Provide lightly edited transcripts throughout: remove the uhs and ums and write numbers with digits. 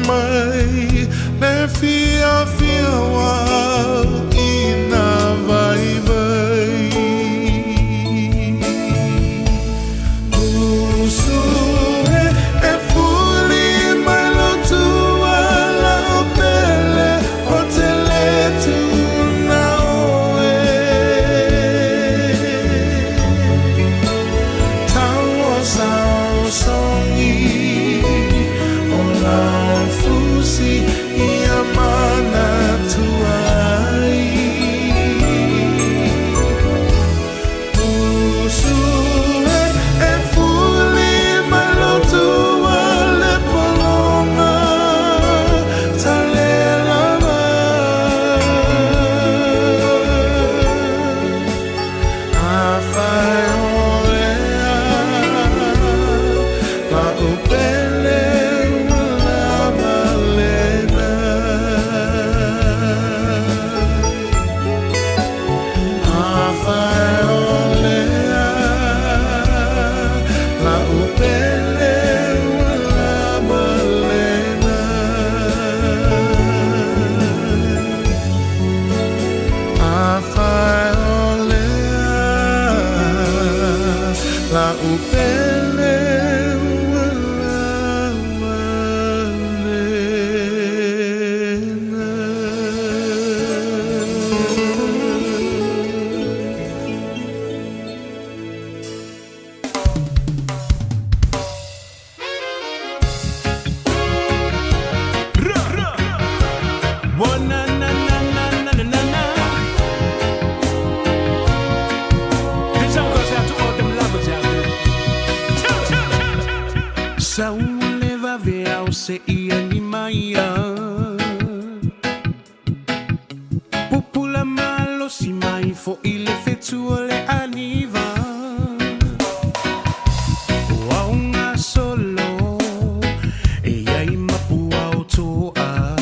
mai le fia wa ina vai vai usure e fuli mai lo tua la belle hotele tu na oe tawo sao songi ola fusi iamana tuai usue e fuli malo tua le polonga talela afai olea la upele la upele Sauleva veau se ia ni maia Pupula malo si mai fo ile fetuo le aniva Waunga solo e ai mapua o toa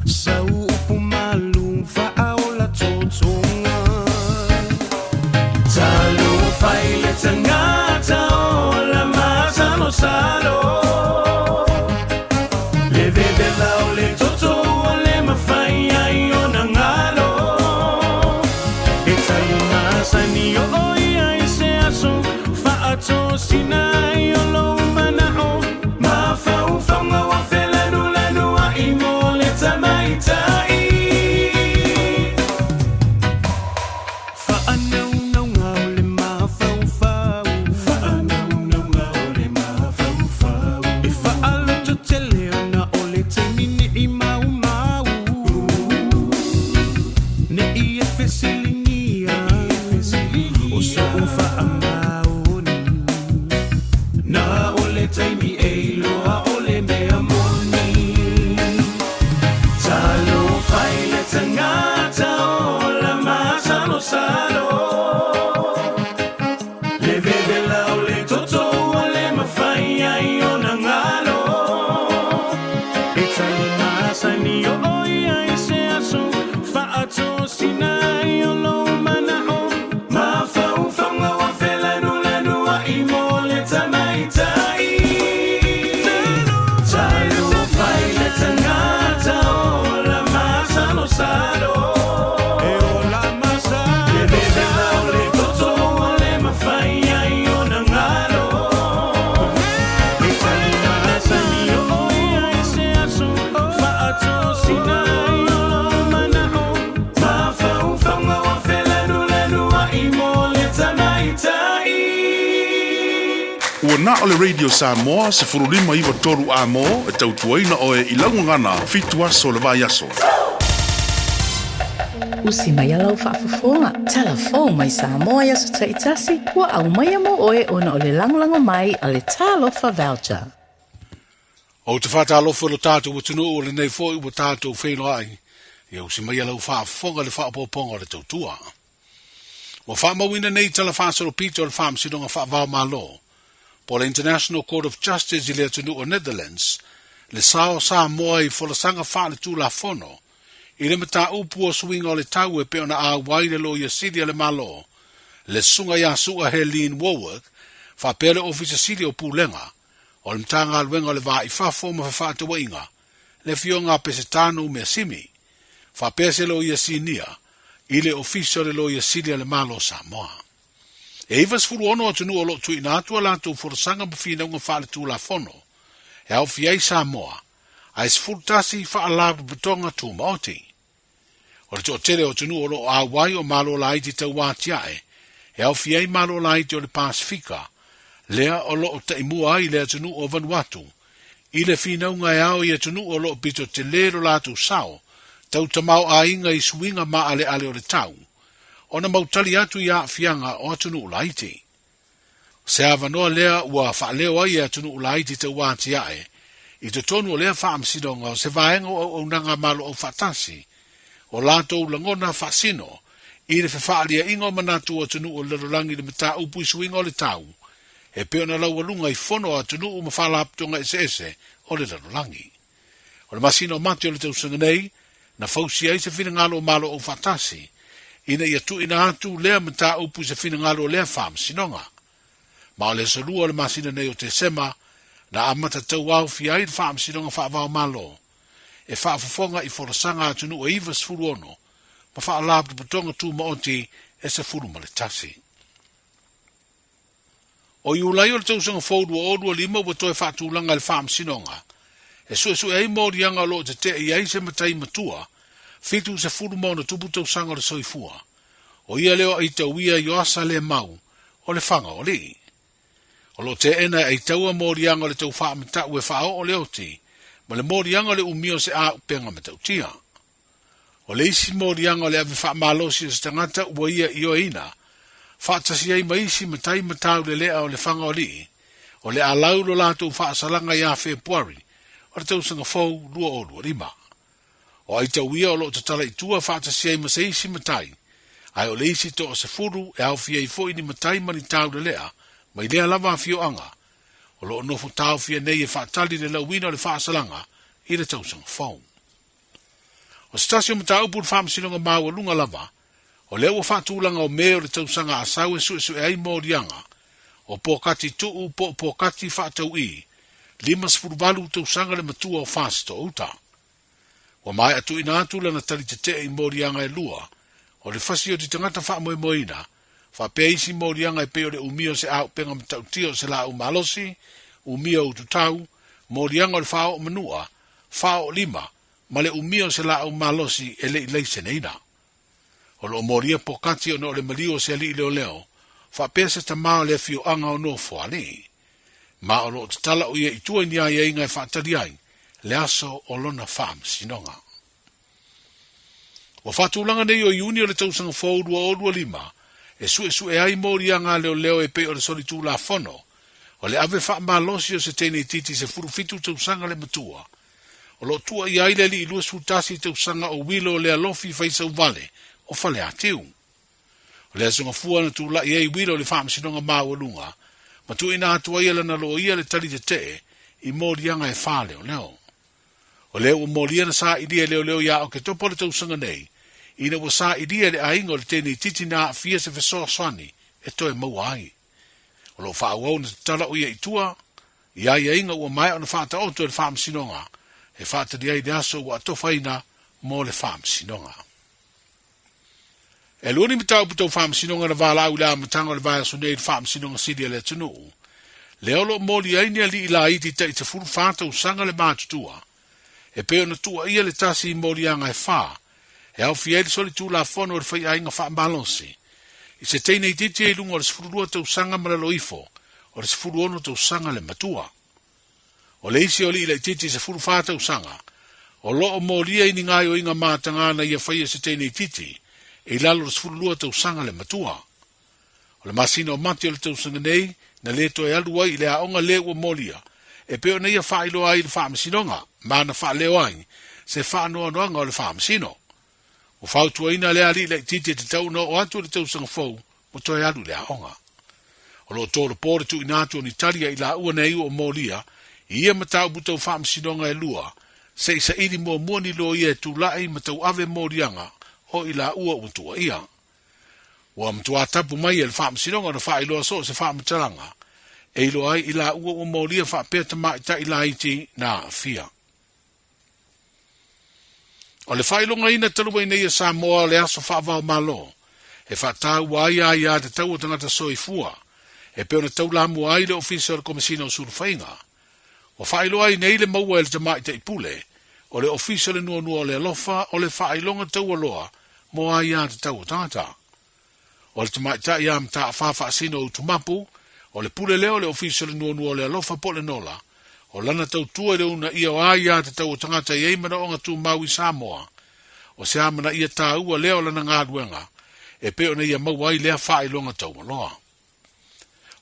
Sau upu malu fa aola totonga Talu faile tangata o la masano salo Le vede lao le toto le mafai ai o nangalo E tayo masani o oi ai se aso fa ato sinai o lo manao Mafau faunga wa felanu lanu a imo le tamaitai Fa anau nau ngau le mafau fau Fa anau nau ngau le mafau fau E fa alo to te leona o le te mini I mau mau Ne I e fesilingia O so fa amaoni Na o le taimi e loa o le mea moni Talo fai le tangata o la masano salo Le vede lao le toto o le mafai ai o nangalo E tali masani o oi ai se aso fa ato sinai o lo manao Mafau faunga wa felanu lanu a imo le tamaitai Talo fai le tangata o la masano salo E o la masano Le vede lao le toto o le mafai ai o nangalo E tali masani o oi ai se aso fa ato sinai o lo manao Mafau faunga wa felanu lanu a imo le tamaitai Ua na o le radio Samoa se furulima iwa toru a mo e tautuaina o e ilaungangana fitu aso le vai aso. Usi mai alau whaafafonga. Telefon mai Samoa yaso taitasi. Ua au mai amo oe ona o le langolango mai a le talofa voucher. O te whātalofa lo tātou watunu o le nei fōi ua tātou wheno ai. Ia usi mai alau whaafonga le whaapoponga le tautua. Ua whaamawina nei tala whaasaro pita o le whaamsidonga whaavao malo. Po le International Court of Justice I le atunu o Netherlands, le sao Samoa I folasanga whaale tū la fono, I le mata upu o swinga o le tau e pe ona a waile lo ia sidi le malo, le sunga ya suga Helene Warwick, wha pele ofisa sidi o Pulenga, O le mtanga alwenga le va i fafo ma fafata wainga, le fionga pese tanu mea simi, fa pese lo ia sinia, ile ofisio le lo ia silia le malo Samoa. E ivas furu ono atunu o lo tui na atua lantu forosanga mafina unga fale tu la fono, e au fiai Samoa, a is furtasi fa alabu betonga tu maoti. O le to tere o tunu o lo awai o malo laiti tau watiae, e au fiai malo laiti o le Pasifika, lea o lo ta imua ai lea tunu o Vanuatu, i le fina unga e au ia tunu o lo pito te lero latu sao, tau tamau a inga i suinga ma ale ale o le tau, o na mautali atu ia fianga o tunu ulaiti. Se avanoa lea ua whaaleo ai a tunu ulaiti te watiae, i te tonu o lea whaamsidonga o se vaenga o unanga malo o fatasi, o lato ulangona fasino, i le whawhaalia ingo manatu o tunu o lerolangi le mata upu i suinga o le tau, e peo na lau alunga i fono a tunu o mawhalaptonga ese o le lerolangi. O le masino mati o le tausanga nei, na fausi ai se fina ngalo o malo o fatasi, ina ia tu ina atu lea mata upu se fina ngalo o lea whaamsinonga. Ma o le solua o le masina nei o te sema, na amata tau au fi ai le whaamsinonga whaavao malo, e whaafafonga i forosanga atunu o iwa sfuru ono, ma whaalabtu patonga tu maoti e se furu maletasi. O iulai o le tausanga faudu o odua lima ua toe whaatulanga le whaamsinonga, e su ei mori anga lo te te i aise matai matua, fitu se furu mauna tupu tausanga o le soifua, o ia leo ai tau ia i oasa le mau, o le whanga o li. O lo te ena ai taua mori anga le tau whaamita ue whao o le oti, ma le mori anga le umio se a upenga matautia. O le isi mori anga le ave whaamalosi o se tangata ua ia i o ina, whaatasi ai maisi matai matau le lea o le whanga o li, o le alau lo lato whaasalanga ia Februari, o le tausanga fau lua o lua rima. O ai tau ia o lo te tala i tua whaatasi ai maseisi matai, ai o le isi to o se furu e au fia i fo ini matai mani tau le lea, mai lea lava fio anga, o lo nofo tau fia nei e whaatali le lauina o le whaasalanga, i le tausanga fau. O stasio matau pur whaamsinonga mau lunga lava, o leo o whaatulanga o meo le tausanga a sau e su e ai morianga, o pokati tuu pokati whaatau i, lima spurubalu tausanga le matua o whaasto uta. Wa mai atu ina atu lana tali te i morianga e lua, o le fasio di tangata wha moe moina, wha peisi morianga e peo le umio se au penga matautio se la umalosi, umio ututau, morianga o le whao manua, whao lima, ma le umio se la umalosi e le ileise neina. O lo moria pokati o no le malio se ali leo leo, wha pesa ta mao le fio anga o no fuani. Ma o lo te tala o ia itua ni ai inga e whaatari ai, le aso o lona whaam sinonga. Wa whaatulanga nei o iuni o le tausanga fōrua o lua lima, e su e ai morianga leo leo e pe o le solitu la fono, o le ave wha malosi o se tene titi se furufitu tausanga le matua. O lo tua i aile li ilua sutasi tausanga o wilo le alofi faisa uvale, o fale atiu. O le asunga fua na tu la i ei wilo le whaam sinonga maua lunga, ma tu ina atua ia lana lo ia le tali te te, i morianga e whale o leo. O leo o moria na sa idia leo leo ia o ke topo le tausanga nei, ina wa sa idia le aingo le tene titi na fia se fesoa swani, e toe maua ai. O lo wha au na tala o ia itua, ia ia inga ua mai o na whaata oto le whaam sinonga, e whaata di ai de aso ua atofaina mo le whaam sinonga. E luni mitau puto whaam sinonga na wala au la matanga le vaya so nei le whaam sinonga sidia le tunu. Leo lo moli ai ni ali ila iti ta ita furu whaata usanga le mātutua, e peo na tua ia le tasi i moli anga e wha, e au fieli soli tu la fono le whai ainga wha mbalonsi. I se teine i titi e lunga o le sifurua te usanga mara lo ifo, o le sifuru ono te usanga le matua. O le isi o li ila i titi se furu whaata usanga, o lo o molia ini ngai o inga mātangana ia whai e se teine i titi, e lalo le sifurua te usanga le matua. O le masina o mati o le te usanga nei, na le to e alu ai le aonga le ua molia, e peo na ia whailo ai le whaamasinonga, ma na whaaleo ai, se whaanoa noanga o le whaamasino. O whautua ina le ali le titi te tau no o atu le tau sanga fau, mo toi alu le aonga. O lo tōra pōre tu ina atu o nitalia i la ua nei o molia, i ia matau butau whaamasinonga e lua, se isa ili mua muani lo ia tu lai matau ave morianga, o i la ua utua ia. Ua mtua tapu mai e le whaamasinonga na whailoa so se whaamatalanga, e ilo ai ila ua ua maulia whaapea ta mai ta ila iti na fia. O le whailonga ina talua ina ia Samoa le aso whaavao malo, e whaatau ai ai a te tau o tangata soifua, e peo na tau lamu ai le ofisa o le komisina o Surufaiga. O whailo ai nei le maua e le tamai te ipule, o le ofisa le nua nua o le alofa o le whailonga tau aloa, mo ai a te tau o tangata. O le tamai ta ia mta whawha asino o tumapu, o le pule leo le ofisa le nua nua o le alofa po le nola, o lana tau tua le una ia o ai a te tau o tangata i eimana o ngatu mau i Samoa, o se amana ia tā ua leo lana ngā ruenga, e peo na ia mau ai lea whailonga tau aloa.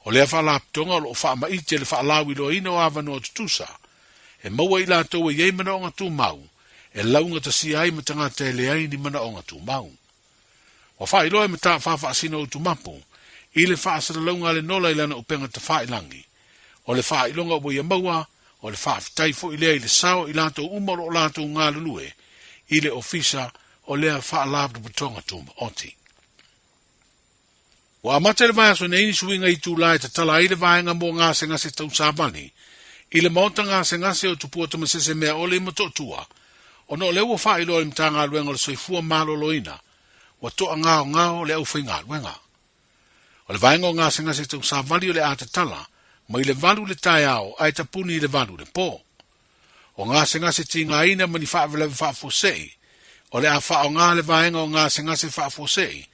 O lea whalaptonga o wha maite le whaalawi loa ina o awano o tutusa, e maua i la tau e iei mana o ngatu mau, e launga ta si ai ma tangata e leai ni mana o ngatu mau. O wha iloa e ma ta wha asina o tumapu, i le wha asana launga le nola i lana upenga ta wha ilangi. O le wha ilonga o ia maua, o le wha fitai fo i lea i le sao i lato umaro o lato ngā lulue, i le ofisa o lea wha alabdu putonga tuma oti. Wa amata le vaso nei ni suinga i tūlai ta tala i le vaenga mo ngā se ngase tau sāpani, i le maota ngā se ngase o tupua ta masese mea o le matotua, o no le ua wha ilo le mta ngā luenga le soifua malo loina, wa toa ngāo ngāo le au whai ngā luenga. O le vaenga o ngā se ngase tau sāpani o le ata tala, ma i le valu le tai ao, ai ta puni i le valu le po. O ngā se ngase ti ngā ina mani wha avelewe wha fosei, o le a wha o ngā le vaenga o ngā se ngase wha fosei,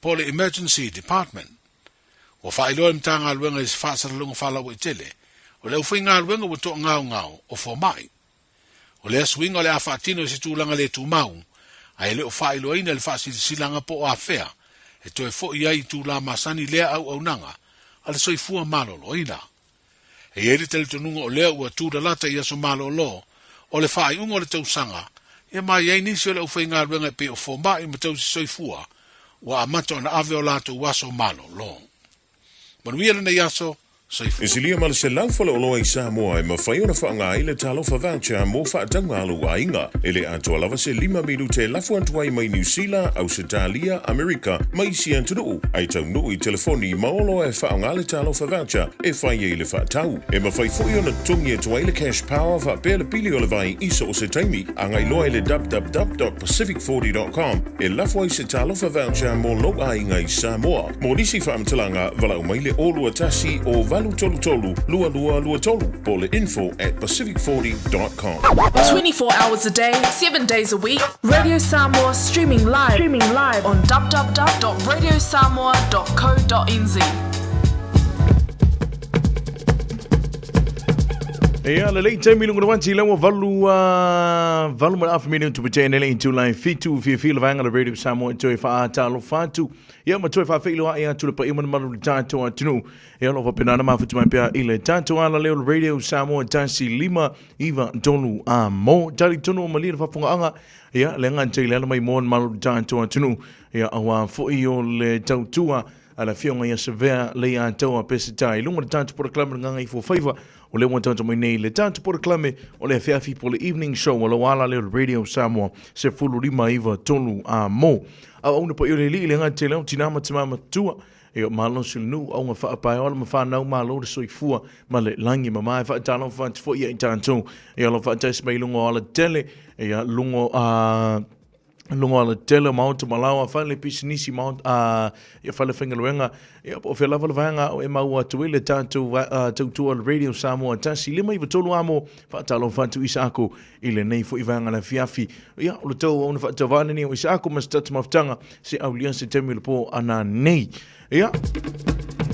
po le emergency department. O whailoa mta ngā luenga i se whaasara lunga whalau i tele, o le uwhi ngā luenga wa toa ngāo ngāo o formai. O le aswinga o le a whaatino i se tūlanga le tūmau, a e le o whailoa ina le whaasisilanga po o a whea, e toe fo i ai tūla masani lea au au nanga, a le soifua malolo ina. E ele tele tonunga o lea ua tūra lata i aso malolo, o le whaiunga o le tausanga, e mai ei nisi o le uwhi ngā luenga pe o formai ma tau si soifua, wa amato na ave o lato waso malo lo. Manuia na yaso, soifu. Isilia mala se laufala oloa i Samoa e mawhai ona whaanga i le talofa voucher mo whaatanga alu a inga. Ele ato alawa se 5 milu te lafu antuai mai New Zealand, Australia, Amerika, mai si antunu. Ai tau nui telefoni maolo e whaanga le talofa voucher e whai e le whaatau. E mawhai fui ona tungi e tuai le cash power wha pēle pili o le vai iso o se taimi. Angai loa le www.pacific40.com e lafu ai se talofa voucher mo lo a inga i Samoa. Mo nisi whaamtalanga wala o mai le olua tasi o Valu Tolu Tolu, Lua Lua Lua Tolu, Bole info at pacific40.com. 24 hours a day, 7 days a week, Radio Samoa streaming live on www.radiosamoa.co.nz. Ja, le late time lungo wanti lawa valu ma af minute to between le into line fitu fi feel vanga le Radio Samoa to fa talo fatu ya ma to fa filo ya to le pa iman malu tanto atunu ya lo fa penana ma futu mai ile tanto ala le Radio Samoa tansi lima iva tonu mo tali tonu malir fa funga anga ya le ngante le mai mon malu tanto atunu ya awa fo io le tautua ala fionga ya severe le antoa pesitai lungo tanto por reclamar nganga i fo favor o le motanto mai nei le tanto por reclame o le fiafi por le evening show o le wala le Radio Samoa se fulu lima iva tonu mo a ona po ile le ngate le tina matima tua e malo silnu o nga fa pa o ma fa na ma lo so ifua ma le langi ma mai fa talo fa fo ia tanto e lo fa tes mai lungo ala tele e lungo lungo ala tele mount malawa fa le pisinisi mount e fa le fingaluenga e o fe lava vanga e mau tu ile tanto tu Radio Samoa tasi lima i tolu amo fa talo fa tu isako ile nei fo ivanga na fiafi ya lo to ona fa tavana ni isako mastat maftanga se aulianse temil po ana nei ya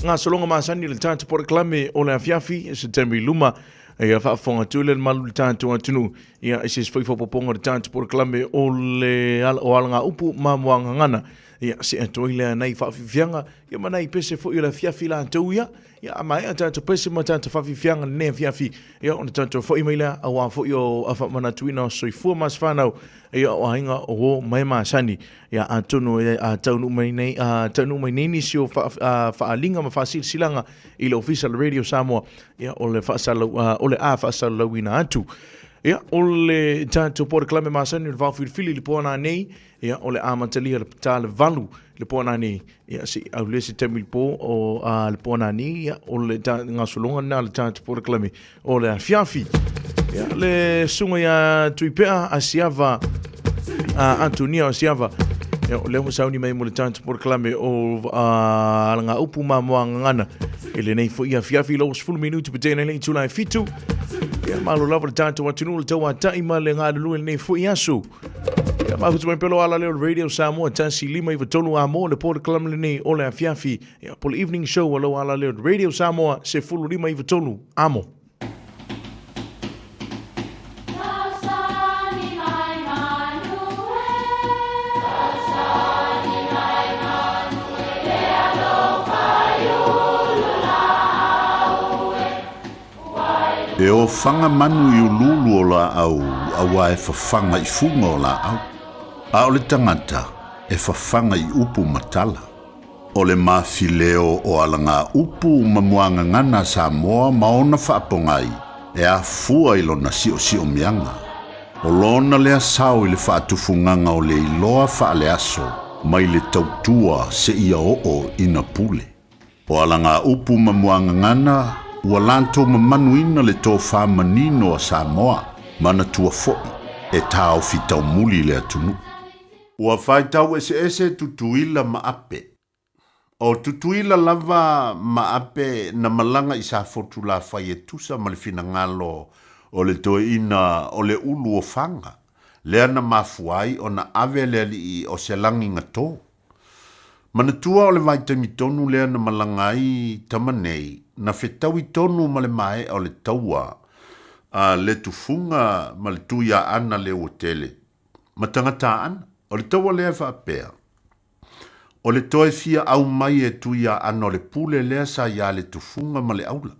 nga solonga masani le tanto por reclame o la fiafi se temil luma ia fa fonga tule malu tanto atunu ia ese foi fo poponga de tanto por reclame o le o alanga upu mamwanga ngana ia se atoile nei fa fianga ia manai pese fo ia fiafi la antuia ia mai tanto pese ma tanto fa fianga ne fiafi ia on tanto fo emaila awa fo io afa mana tuina so fu mas fanau ia o hinga o mai masani ia atunu a tonu mai nei tonu mai nei sio fa linga ma fasil silanga ile official Radio Samoa ia o le fa salo o le a fa salo wina atu Ia, o le tātou pōre klame māsani, le whawhiri le pōna nei, ia, o le āmatalia le tā le valu, le pōna nei, ia, si au le se temi pō o le pōna nei, ia, o le ngā solonga nā le tātou pōre klame, o le fiafi. Ia, le sunga ia tuipea a siava, Antonia o siava, ia, o le ho sauni mai mo le tātou pōre klame o ngā upu māmoa ngana, ele nei fo ia fiafi lo 10 minutu pe tēnei le Julai fitu. Ia malo lava le tātou atunu le tau atai ma le ngā lulu nei fo iasu. Ia mahutu mai pelo ala leo Radio Samoa tasi 5 iwa tolu a mo le pōle kalam le nei o le afiafi. Ia po le evening show alo ala leo Radio Samoa se 5 iwa tolu a mo. E o whanga manu i ululu o la au, awa e whawhanga i funga o la au. A o le tangata e whawhanga i upu matala. O le mawhileo o alanga upu mamuanga ngana Samoa maona whaapongai e a fua i lona si o mianga. O lona lea sao i le whaatufunganga o le iloa whaale aso mai le tautua se ia o ina pule. O alanga upu mamuanga ngana ua lanto mamanuina le tō whamanino a Samoa, mana tua foi, e tāo fitau muli le atunu. Ua whaitau ese tutuila maape. O tutuila lava maape na malanga i sa fotu la whai e tusa ma le finangalo o le toe ina o le ulu o whanga. Lea na mafuai o na ave le ali o se langi ngato. Mana tua o le vaitami tonu lea na malangai tamanei, na whetau i tonu ma le mae o le taua, a le tufunga ma le tuia ana le otele. Ma tangata ana, o le taua lea whaapea. O le toe fia au mai e tuia ana o le pule lea sa ia le tufunga ma le aula.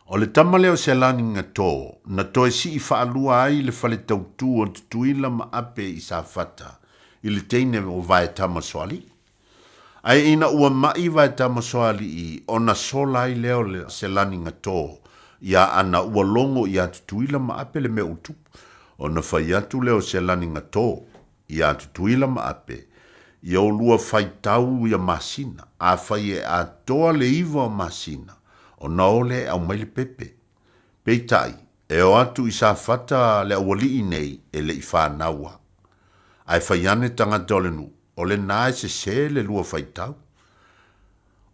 O le tama leo se lani ngato, na toe si i whaalua ai le whale tautu o tutuila ma ape i sa fata, i le teine o vae tama soali. Ai ina ua mai vai tamasoali i ona sola i leo le se lani ngato ia ana ua longo ia tutuila ma ape le me utu. Ona whai atu leo se lani ngato ia tutuila ma ape ia o lua whai tau ia masina a whai e a toa le iwa o masina o naole au maile pepe. Peitai e o atu i sa fata le awali i nei e le i whanaua. Ai whai ane tanga dolenu o le nae se le lua whaitau.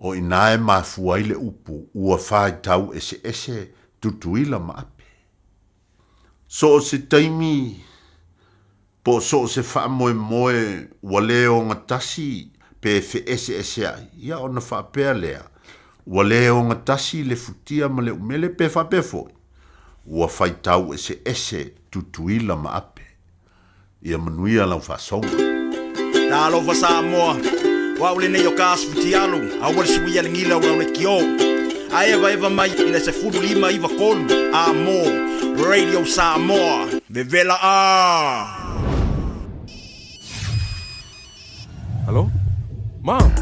O i nae mafuai le upu ua whaitau ese tutuila maape. So o se taimi, po so o se wha moe ua leo ngatasi pe fe ese ai. Ia ona whaapea lea, ua leo ngatasi le futia ma le umele pe whapea foi. Ua whaitau ese tutuila maape. Ia manuia lau whasonga. Talo fa Samoa wa ule nei o kasu tialu a wale suia le ngila wa le kio a eva mai ina se fudu lima iva kolu a mo Radio Samoa vevela a Hello? Mom.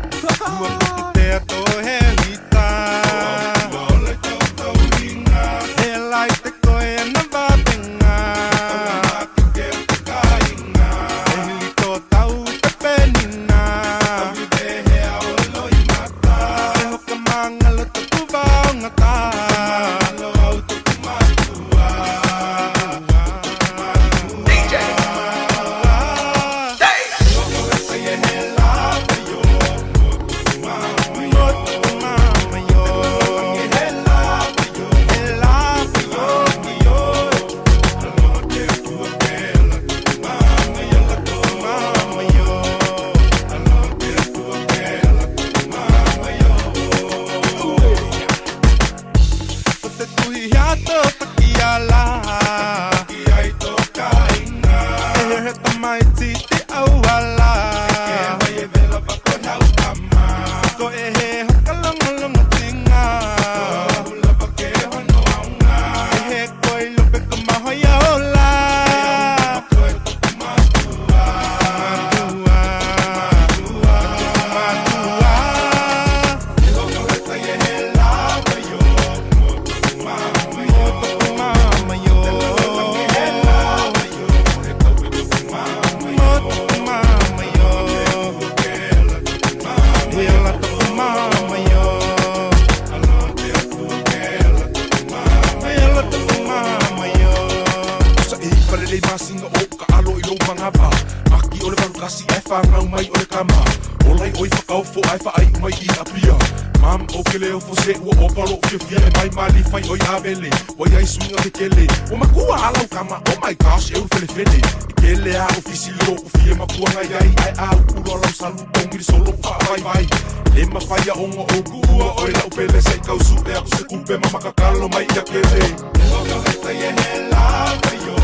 whangau mai o le kama. Olai oi whakau fo ai whaai mai I apia. Mam o ke leo fo se ua o palo fia fia e mai mali fai oi avele. Oi ai swinga te kele. O makua alau kama, oh my gosh, eu fele fele. I kele a ofisi lo o fia makua ngai ai ai au uro lau salu ongiri solo wha vai vai. Le mawhaia ongo o kua oi lau pele se kau su e aku se kupe mamakakalo mai ia kele. Loka heta ye he lava yo,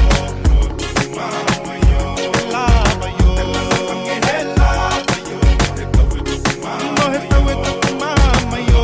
no tu mama yo. Lava yo, he lava yo, he kau e tu mama yo.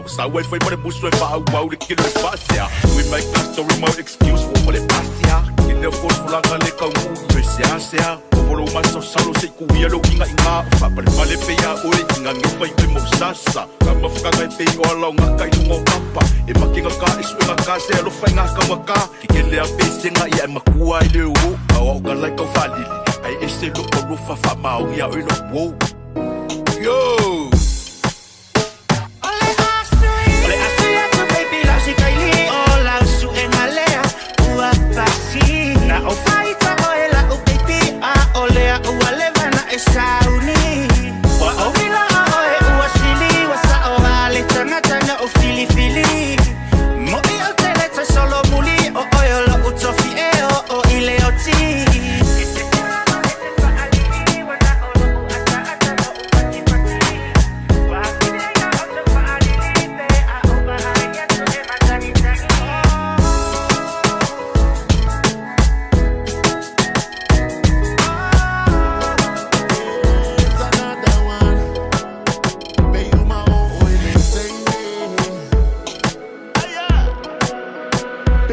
Sa way foi para buscar para o ao de que não fácil. We make that story more excuse for the past. Que não for fular com o mundo se acha. Over uma social sei que o ia lo inga inga. Fa para vale peia oi inga ngi foi pe mosasa. Kama fica ngai pe o lo nga kai no papa. E makinga ka isu nga ka se lo fa nga ka maka. Que le a pe singa ia makua ile o. Au ga like o fali. Ai ese lo ko fa fa mau ia o no wo. Yo.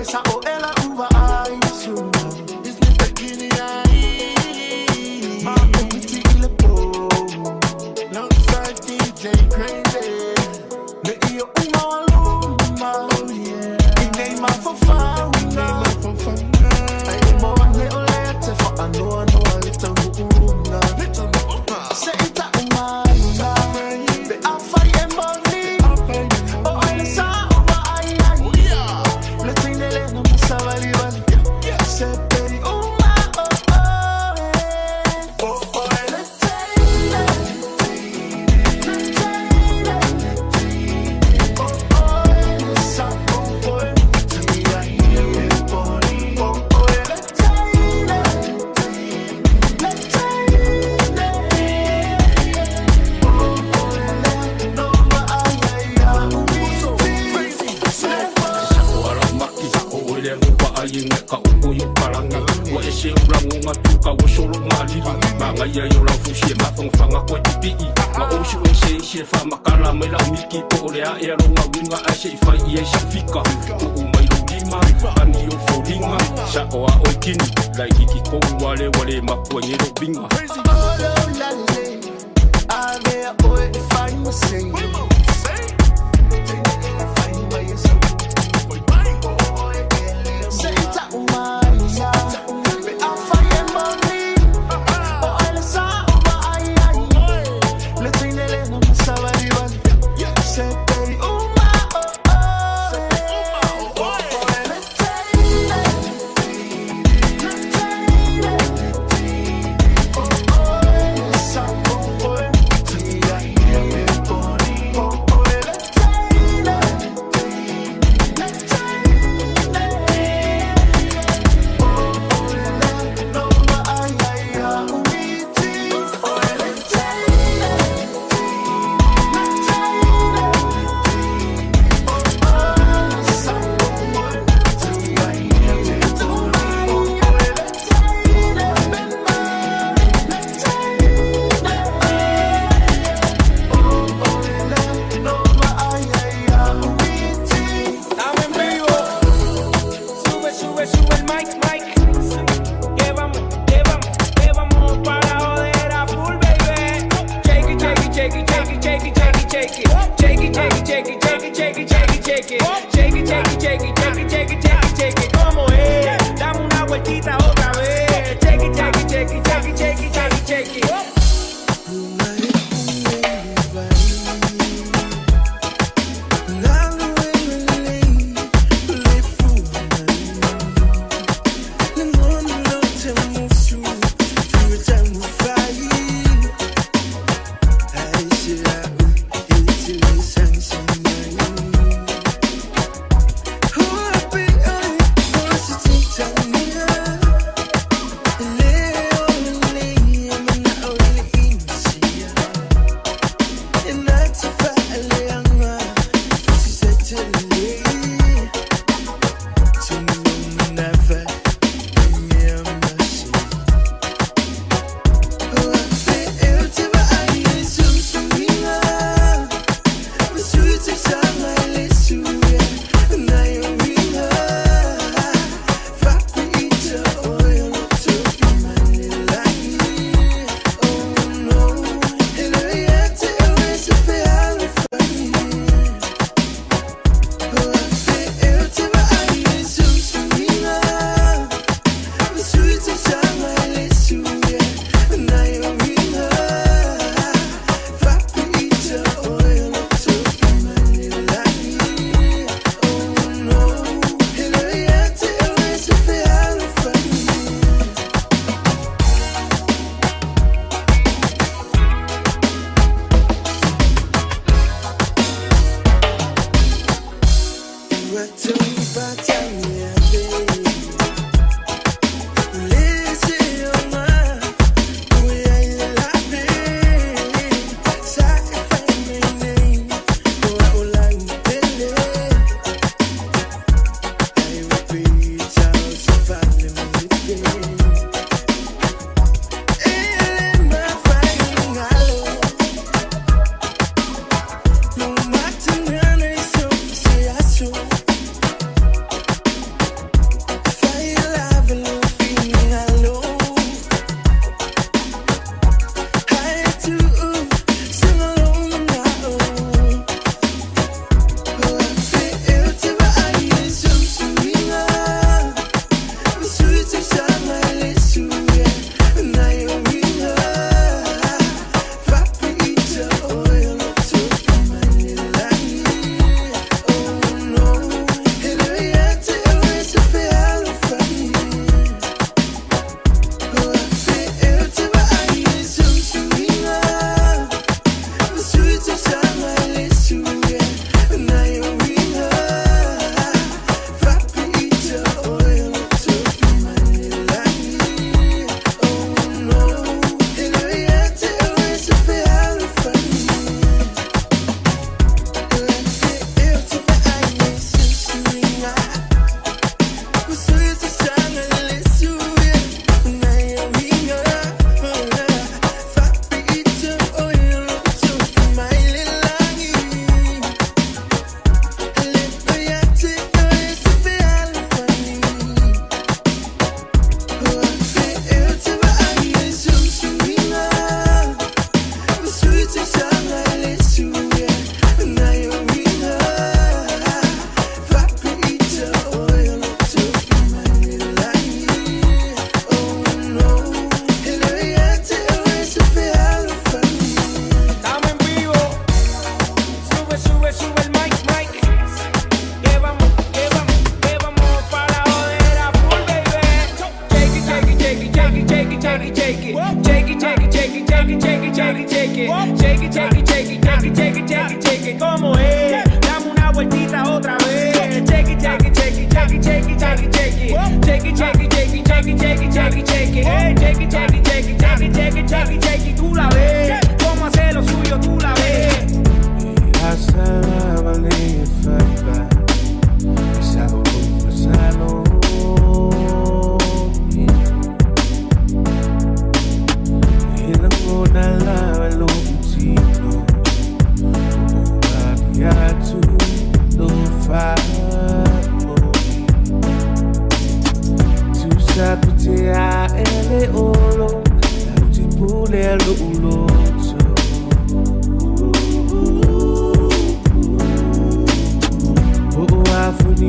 Besa o ela uva ai su. Is ni begini ai. Ma umiti ile po. Alongside DJ Crazy. Ne iyo umaluma. Inay mafafanga. Ay mo ne olete fa ano little muunga. Say ita umanga. Be afai emboni. O ala sa uva ai ai. Let's sing the land of Masavali Valley. Say baby uma let's take Ia yo la fushi ma fanga ko tipi ma o shu she fa makala me la miki ko le a era nga winga a she fa ia shafika o mai lo lima ani yo folinga sha o a o kini like ki ko wale ma ko ni lo binga ave o find me sing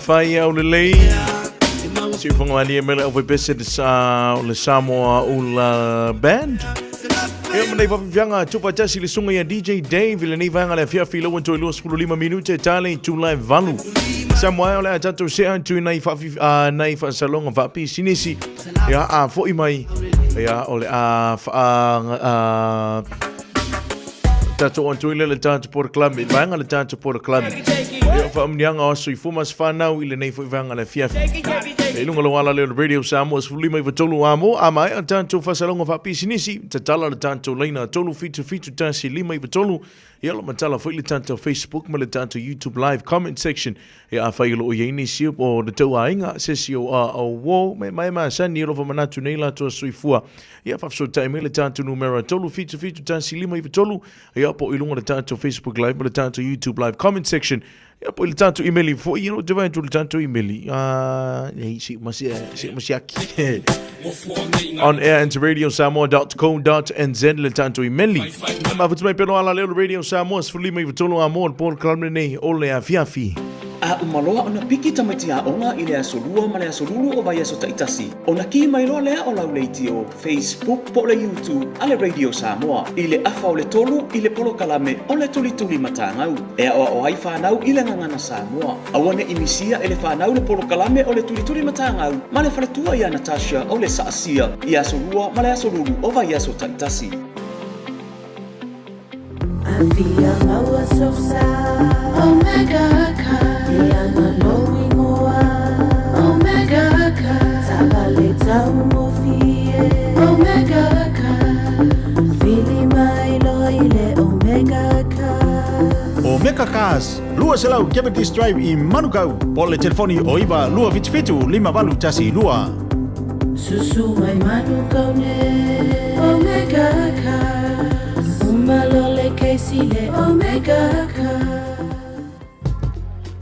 Fai au le lei si whangawania mele au pese le Samoa Ula Band e manei wapiwhanga tupa tasi le sunga ya DJ Dave le nei vanga le fia fila wanto ilua 15 minute tale tu live valu Samoa ole atato se antu nei fa salonga vapi sinisi ya a fo imai ya ole tato wanto ile le tato por club vanga le tato por club fa mnianga o sui fumas fa nau ile nei foi vanga la fia e lunga lo ala le radio Samoa fulima i tolu amo amai tanto fa salonga fa pisinisi tatala tanto leina tolu fitu tansi lima i tolu yelo matala foi le tanto Facebook ma le tanto YouTube live comment section ya fa ilo yeni si o de tau ainga sesio o wo mai ma sani ro fa manatu nei la to sui fua ya fa so time le tanto numero tolu fitu tansi lima i tolu ya po ilunga le tanto Facebook live ma le tanto YouTube live comment section ya po il tanto email fo io dove il tanto email si masiaki on air and radiosamoa.co.nz le tanto email ma vutu mai pelo ala le radio Samoa sfuli mai vutu amor por kalmene ole afiafi a umaloa ona piki tamaiti onga ile asolua male asolulu o vai asota itasi ona ki mai lo le o lauleiti o Facebook po le YouTube ale Radio Samoa ile afa o le tolu ile polo kalame o le tuli matangau e o ai fanau ile ngana Samoa awane imisia ele fanau le polo kalame o le tuli matangau male faletua ia Natasha o le saasia ia asolua male asolulu o vai asota itasi I feel our so sad. Omega Ka, Diana knowing more. Omega Ka, Sabaleta Mofie. Omega Ka, feeling my loyal Omega Ka. Omega Cars, lua selau Diabetes Drive i Manukau. Pole telefoni o iwa lua fitu 5 tasi lua. Susu mai Manukau ne. Omega Ka. Malole Kesile Omega Ka.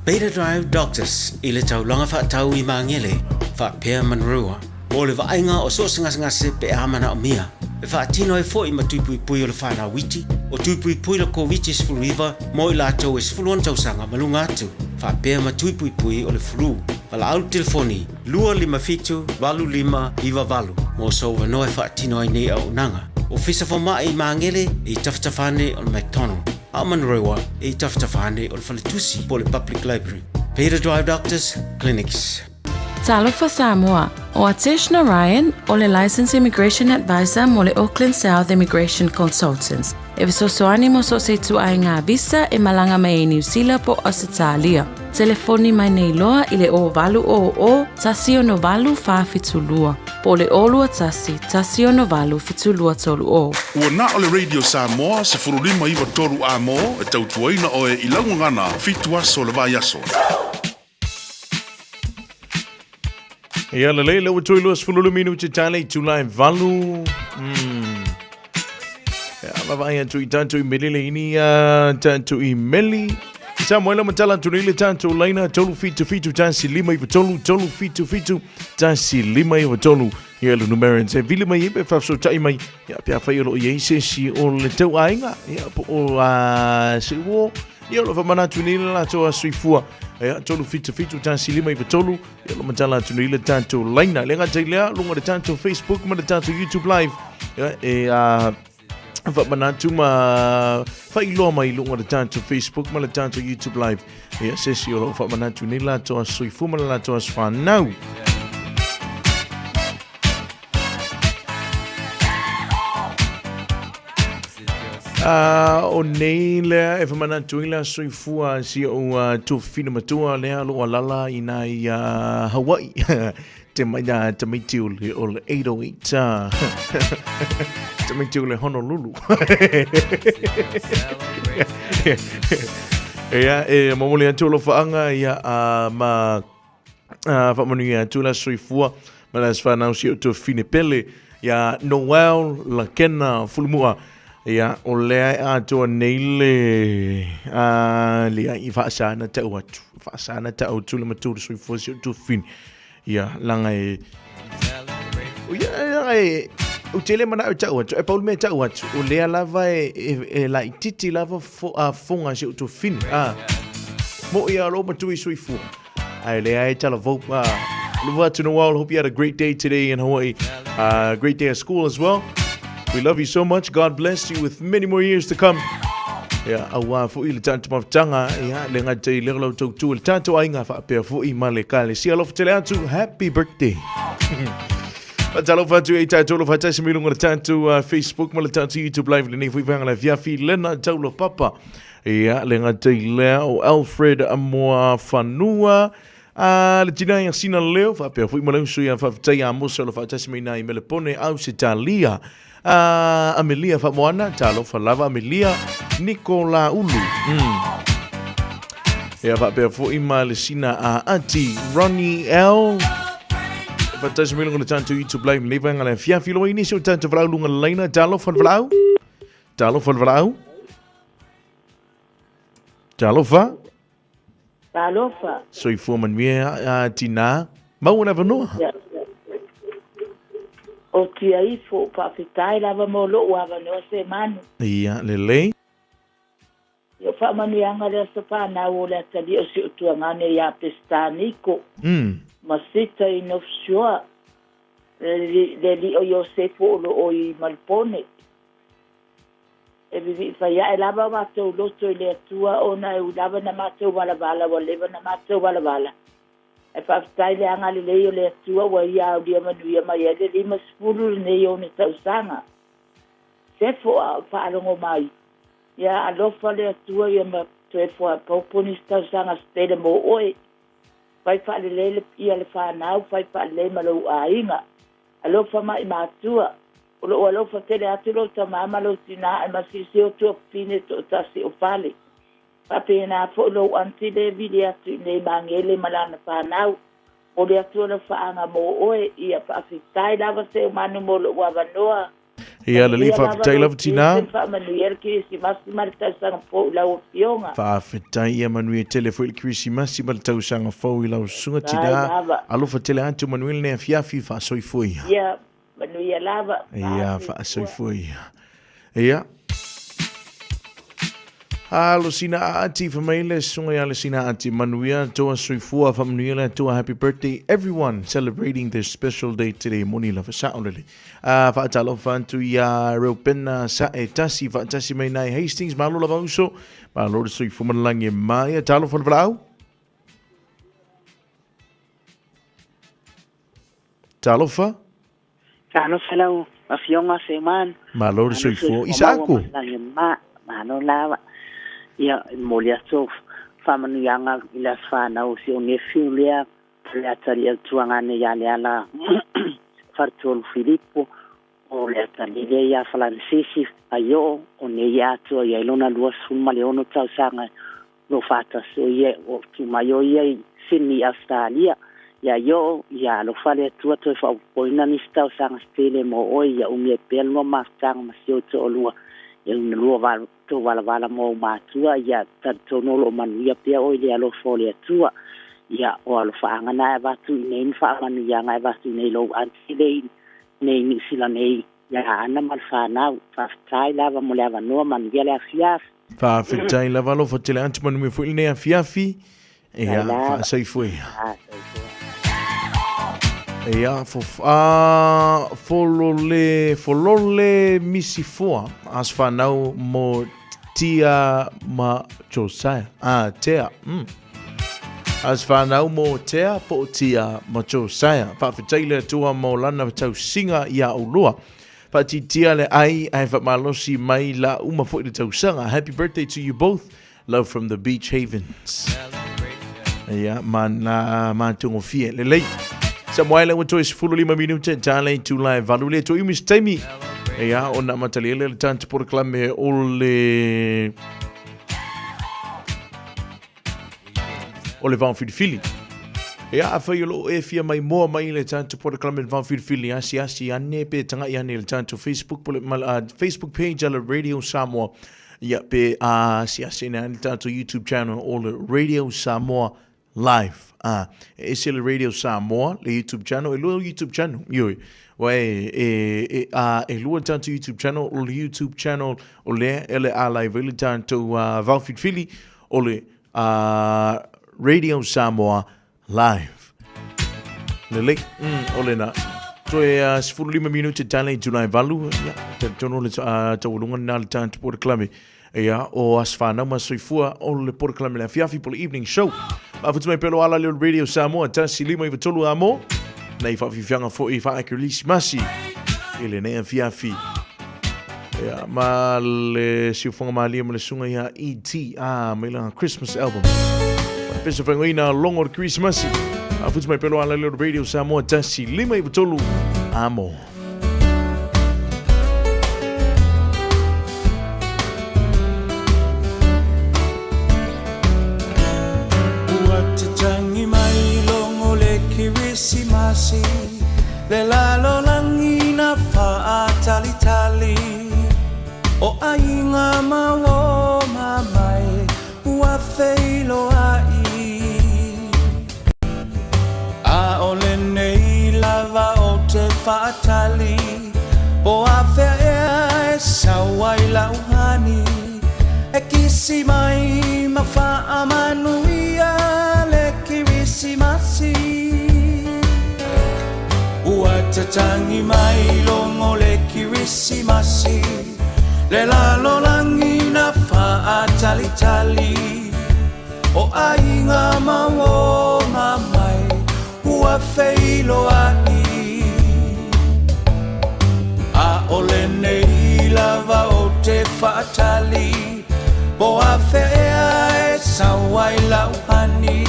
Beta Drive Doctors ile tau longa fa tau I mangele fa pia manrua ole va ainga o so singa se pe amana o mia e fa tino e fo I matupui o le fa na witi o tupui le ko witi sfuluiva mo ila tau es fulon tau sanga malunga atu fa pia matupui o le flu vala au telefoni lua 5 valu 5 iva valu mo so va no e fa tino ai nei au nanga o fisa fo mai mangele I taftafane o McDonald Amanrewa e taftafane o Faletusi po le Public Library Beta Drive Doctors Clinics Talo for Samoa o Atish Narayan o le Licensed Immigration Advisor mo le Auckland South Immigration Consultants e visosoani mo so se tu ai ngā visa e malanga mai New Zealand po Australia telefoni mai nei loa I le o valu o tasi o no valu whawhitulua po le olua tasi o no valu fitulua tolu o. Ua na o le Radio Samoa se furulima iwa toru a mo e tautuaina o e ilangu ngana fitua so le vai aso. Ia le leile ua tui luas fululu minuti tale I tulai valu. mavai atu I tanto I meli le ini tanto I meli. Samuela matala tunile tanto laina tolu fitu tansi lima I tolu fitu tansi lima I tolu. Ia le numero se vile mai e fa so tai mai. Ia pia fa ilo ye se si o le tau ainga. Ia o se wo. Ia lo fa mana tunile la to suifua. Ia tolu fitu tansi lima I tolu. Ia lo matala tunile tanto laina. Lenga tailea lunga de tanto Facebook ma de tanto YouTube live. Ia fa manatu ma fa ilo mai lunga de tanto Facebook ma de tanto YouTube live. Ia se si o fa manatu ni la to suifu ma la to fa now. O nei lea e whamana tuila soifua si o tu whina matua lea lo alala I nai Hawaii. Te mai na te miti o le 808. Te miti o le Honolulu. Ea e mamoli atu lo whaanga ia ma whamanu ia tula soifua ma las whanau si o tu whina pele ia Noel la kena fulumua. Ia o lea atua neile lea I whaasana tau atu. Whaasana tau tula matura soifua si o tu whina. Ia langa e langa e o tele mana o tau atu. E paul me tau atu. O lea lava e la ititi lava fonga si o tu whina. Mo ia alo matui soifua. Ai lea e tala vau. Lua to Noel. Hope you had a great day today in Hawaii. Great day at school as well. We love you so much. God bless you with many more years to come. Yeah, awa fu ile tanto mafutanga ya lenga te lelo to tu tanto ainga fa pe fu I male kale. Si alo tele atu happy birthday. Patalo fatu e tanto lo fata similunga tanto Facebook male tanto YouTube live le fu vanga la via fi lena taulo papa. Ya lenga te leo Alfred Amoa Fanua. Le tina yang sina leo fa pe fu male su ya fa taya mo so lo fata simina I mele pone au Italia. Amelia Famoana, talo falava Amelia Nicola Ulu. Ea whapea fo ima le sina a Auntie Ronnie L. Fantastic milunga le tanto YouTube live lewa ngala fia filo ini so tanto vlau lunga leina talo van vlau. Talo van vlau. Talo fa. Talo fa. So I forman mea tina. Mau na vanoa. O tia I fo pawhitai lava mo lo uawa no se manu. Ia, lele. Yo wha manu anga lea sa whanau o lea tali o si utua ngane ia pestaniko. Masita I North Shore. Le li o Yosefo o lo o I Malpone. E vivi whaia e lava mātou loto I lea tua o na e ulava na mātou wala wa lewa na mātou wala. E whaftai le anga le leo le atua wa ia au lia manuia mai ele lima spuru le neo ne tausanga. Sefo a whaalongo mai. Ia alofa le atua ia ma tuefo a pauponi tausanga stele mo oe. Whai whaale le ia le whanau, whai whaale le malo a inga. Alofa mai mātua. Olo alofa tele atu lo ta mamalo tina e masisi o tua pine to tasi o whale. Pape na fo lo anti le video tu le mangele malana whanau. O le atu na whaanga mo oe ia whaafitai lava se o manu mo lo wawanoa. Ia le li whaafitai lava tina. Whaamanuia kirisi masi marita sanga po lau fionga. Whaafitai ia manuia tele fo il kirisi masi marita sanga fo i lau sunga tina. Alofa tele antu manuia nea fiafi whaasoifui. Ia manuia lava. Ia whaasoifui. Ia. Halo sina auntie famile sunga ya sina auntie manuia toa soifua famnuia toa happy birthday everyone celebrating this special day today moni lava saulele fa talo fantu ya ropena sa etasi fa tasi mai nai Hastings malo lava uso malo soifua manlange mai talo fan vlau talo fa falau afionga seman malo soifua isaku mano lava ia molia sof famanu yanga ila fana o si one filia le atari tuanga ne ya le ala fartol Filippo o le atari le ya Francis ayo o ne ya to ya lona lua suma le ono tau sanga no fata so ye o tu mayo ye sini Australia ya yo ya lo fale tu to fa poina ni sta sanga stele mo o ya umie pelmo mastang masio to lua na lua va to vala mo matua ia tatono lo manuia pia o ile alo folia tua ia o alo faanga na va tu nei faanga ia ngai va tu nei lo anti nei ni sila nei ia ana mal fana fa trai lava mo lava no manuia le afiaf fa fitai lava lo fa tele anti manu fu nei afiafi ia fa sai foi ia folole misifoa as fanau mo tia ma Josiah tea as fanau mo tea po tia ma Josiah fa fitaile tua mo lana tau singa ia ulua fa tia le ai fa malosi mai la uma fo de tau sanga. Happy birthday to you both. Love from the Beach Havens. Ia man tungo fie le lei Samuel wa tois fulu 5 minuta tale tu live valule to imis temi ia ona matalele le tanto por clame ole van fili ia fa yolo e fia mai mo mai le tanto por clame van fili asi ane pe tanga ia ne le tanto Facebook Facebook page ala Radio Samoa ia pe asi na le tanto YouTube channel ole Radio Samoa live esse le Radio Samoa le YouTube channel e lo YouTube channel yo e lo tanto YouTube channel o le YouTube channel o le ele a live le tanto Valfit Philly o le Radio Samoa live le o le na so sifuru 5 minuti tale July valu ya tono le tawulunga na le tanto por clame ia o asfana ma soifua o le por clame la fiafi por evening show ma futu mai pelo ala le Radio Samoa tasi 5 i tolu amo na ifa fianga fo ifa akilisi masi ele ne fiafi ia ma le siufonga mali mo le sunga ia ET mai la Christmas album pesa fangoina long or Christmas ma futu mai pelo ala le Radio Samoa tasi 5 i tolu amo Simasi le lalo langina fa tali o ainga mawo mamai wa feilo ai a ole nei lava o te fa tali o a fe sawai la uhani e kisi mai ma fa amanuia le kirisimasi Tatangi mai longo le kirisimasi le lalo langina fa tali o ainga mawo mamai ua feilo ai a ole nei lava o te fa tali bo a fea e sawai lauhani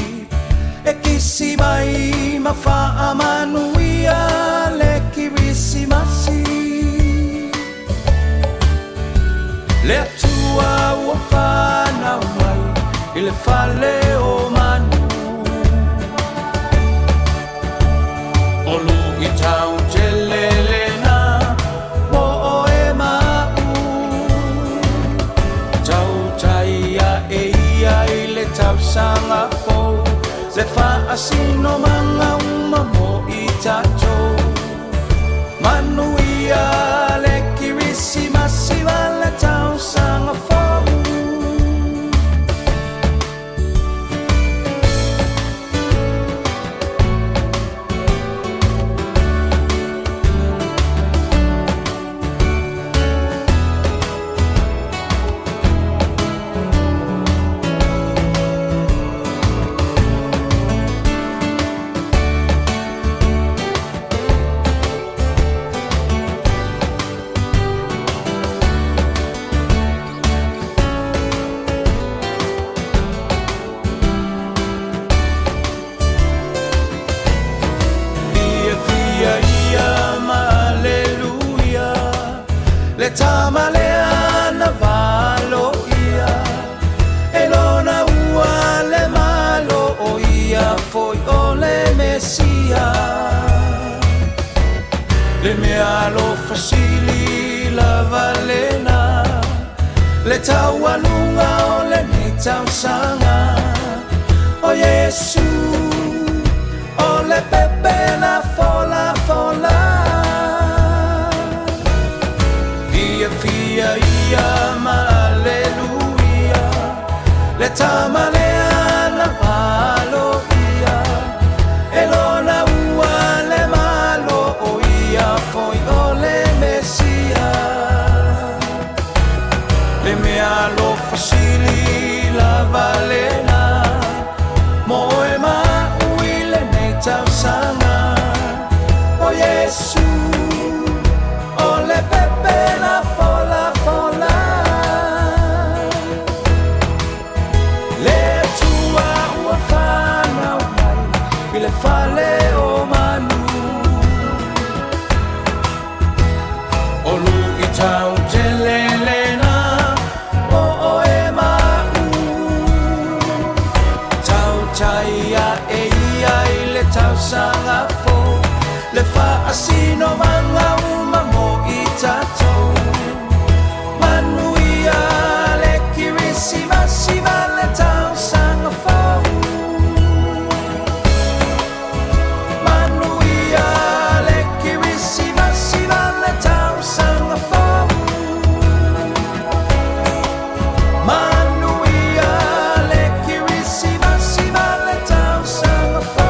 e kisi mai ma fa amanuia Kirisimasi le tua wafana mai ile fale o manu olu itau telelena o e mau tau taia e ia ile tau sanga fo le fa asino manga uma mo itacho Manuia le kirisimasi wala tau sanga fogu Tamalea na valo ia elona ua le malo o ia foi o le mesia le mealo facili la valena taualunga o le nei tausanga o Yesu o le pepe na fola fola Fia fia ia ma aleluia le tamalea na palo ia elona ua le malo o ia foi o le Mesia le mea lo fasili la valena moe ma uile nei tausanga o Yesu o le pepe la fola fola le tua ua fana mai ile fale o manu o lu i tau te lelena o e mau tau taia e ia i le tau sanga fo le fa asino manga uma mo i tatou manuia le kirisi masiva le tau sanga fo manuia le kirisi masiva le tau sanga fo manuia le kirisi masiva le tau sanga fo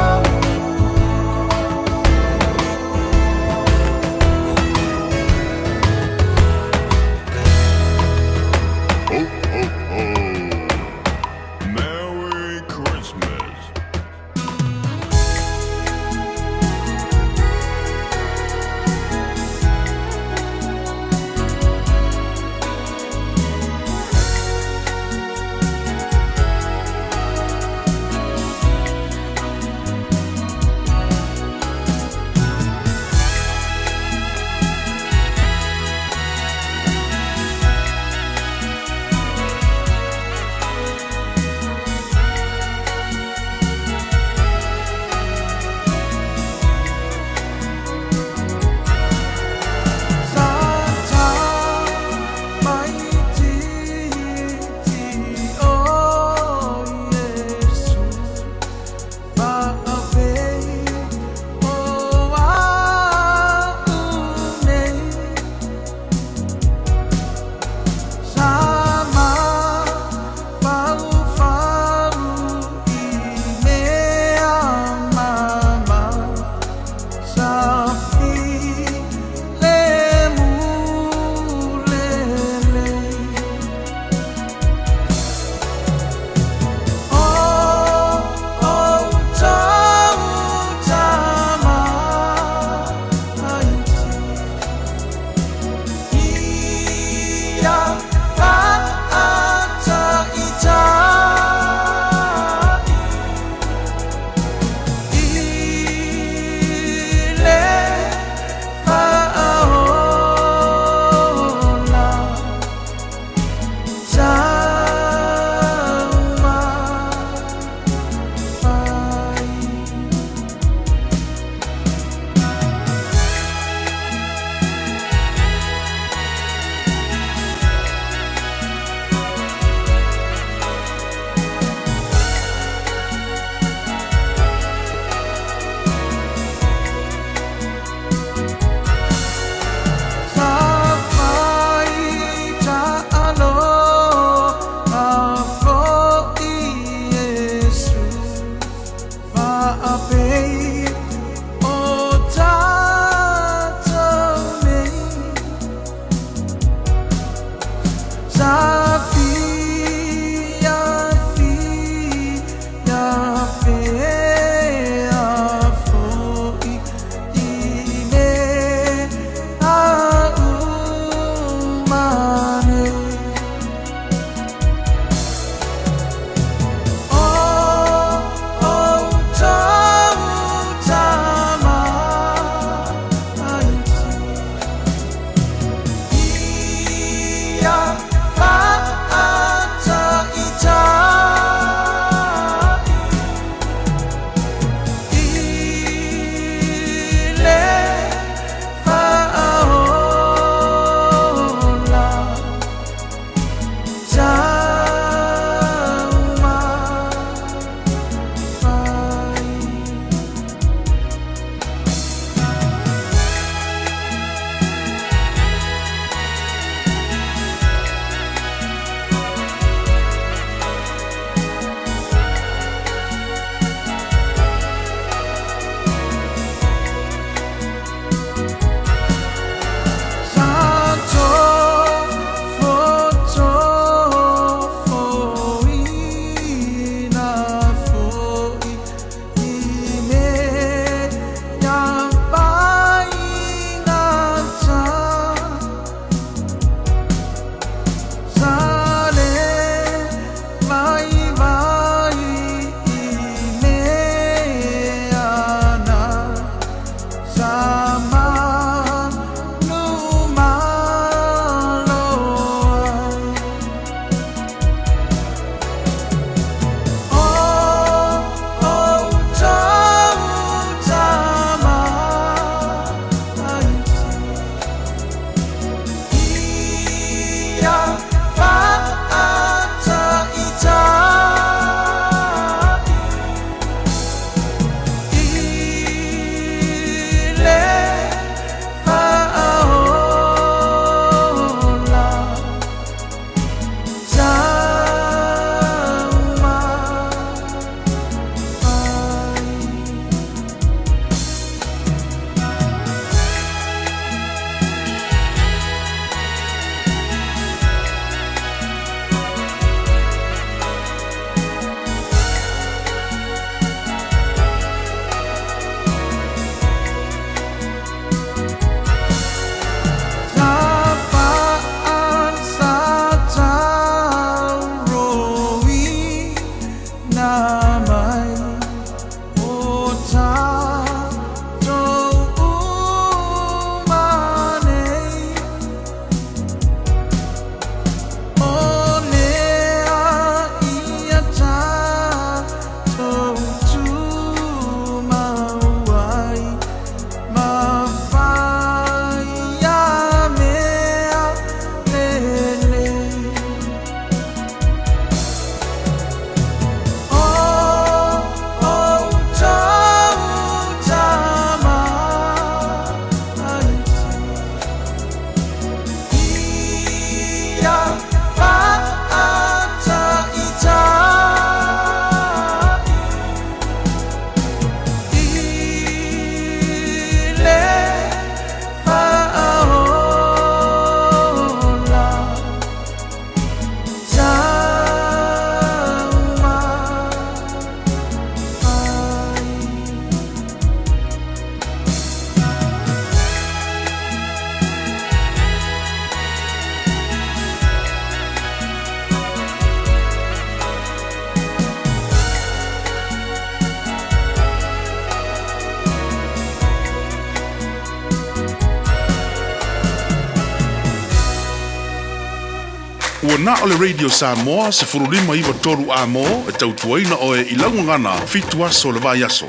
Ua na o le Radio Samoa se furulima iwa toru a mo e tautuaina o e ilaungangana fitu aso le vai aso.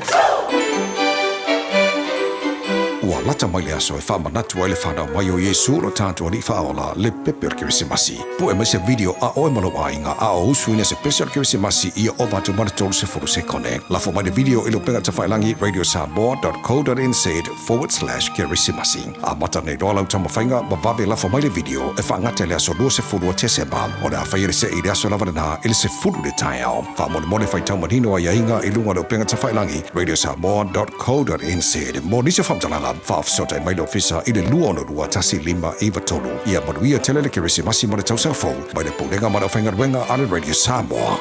Ua lata mai le aso e whamanatu ai le whanau mai o Iesu lo tātua ni whaola le pepe o Kirisimasi. Po e mai se video a oe malo ainga a o usuina se pese o Kirisimasi i o vatu manatolu se furu se kone. Lafo mai le video ilo penga ta whailangi radiosamoa.co.nz/Kirisimasi. A mata nei roa lau tama whainga ma vave lafo mai le video e whaangata le aso lua se furu o Tesema. O le a whaire se i le aso lava na ili se furu le tai au. Wha mone mone whai tau manino a iainga i lunga leo penga ta whailangi radiosamoa.co.nz. Mo nisi whamtalanga whaafsota mai le ofisa i le lua ono lua tasi lima iwa tolu. Ia manuia tele le Kirisimasi mo le tausau fau. Mai le pulenga ma le whaingaruenga ale Radio Samoa.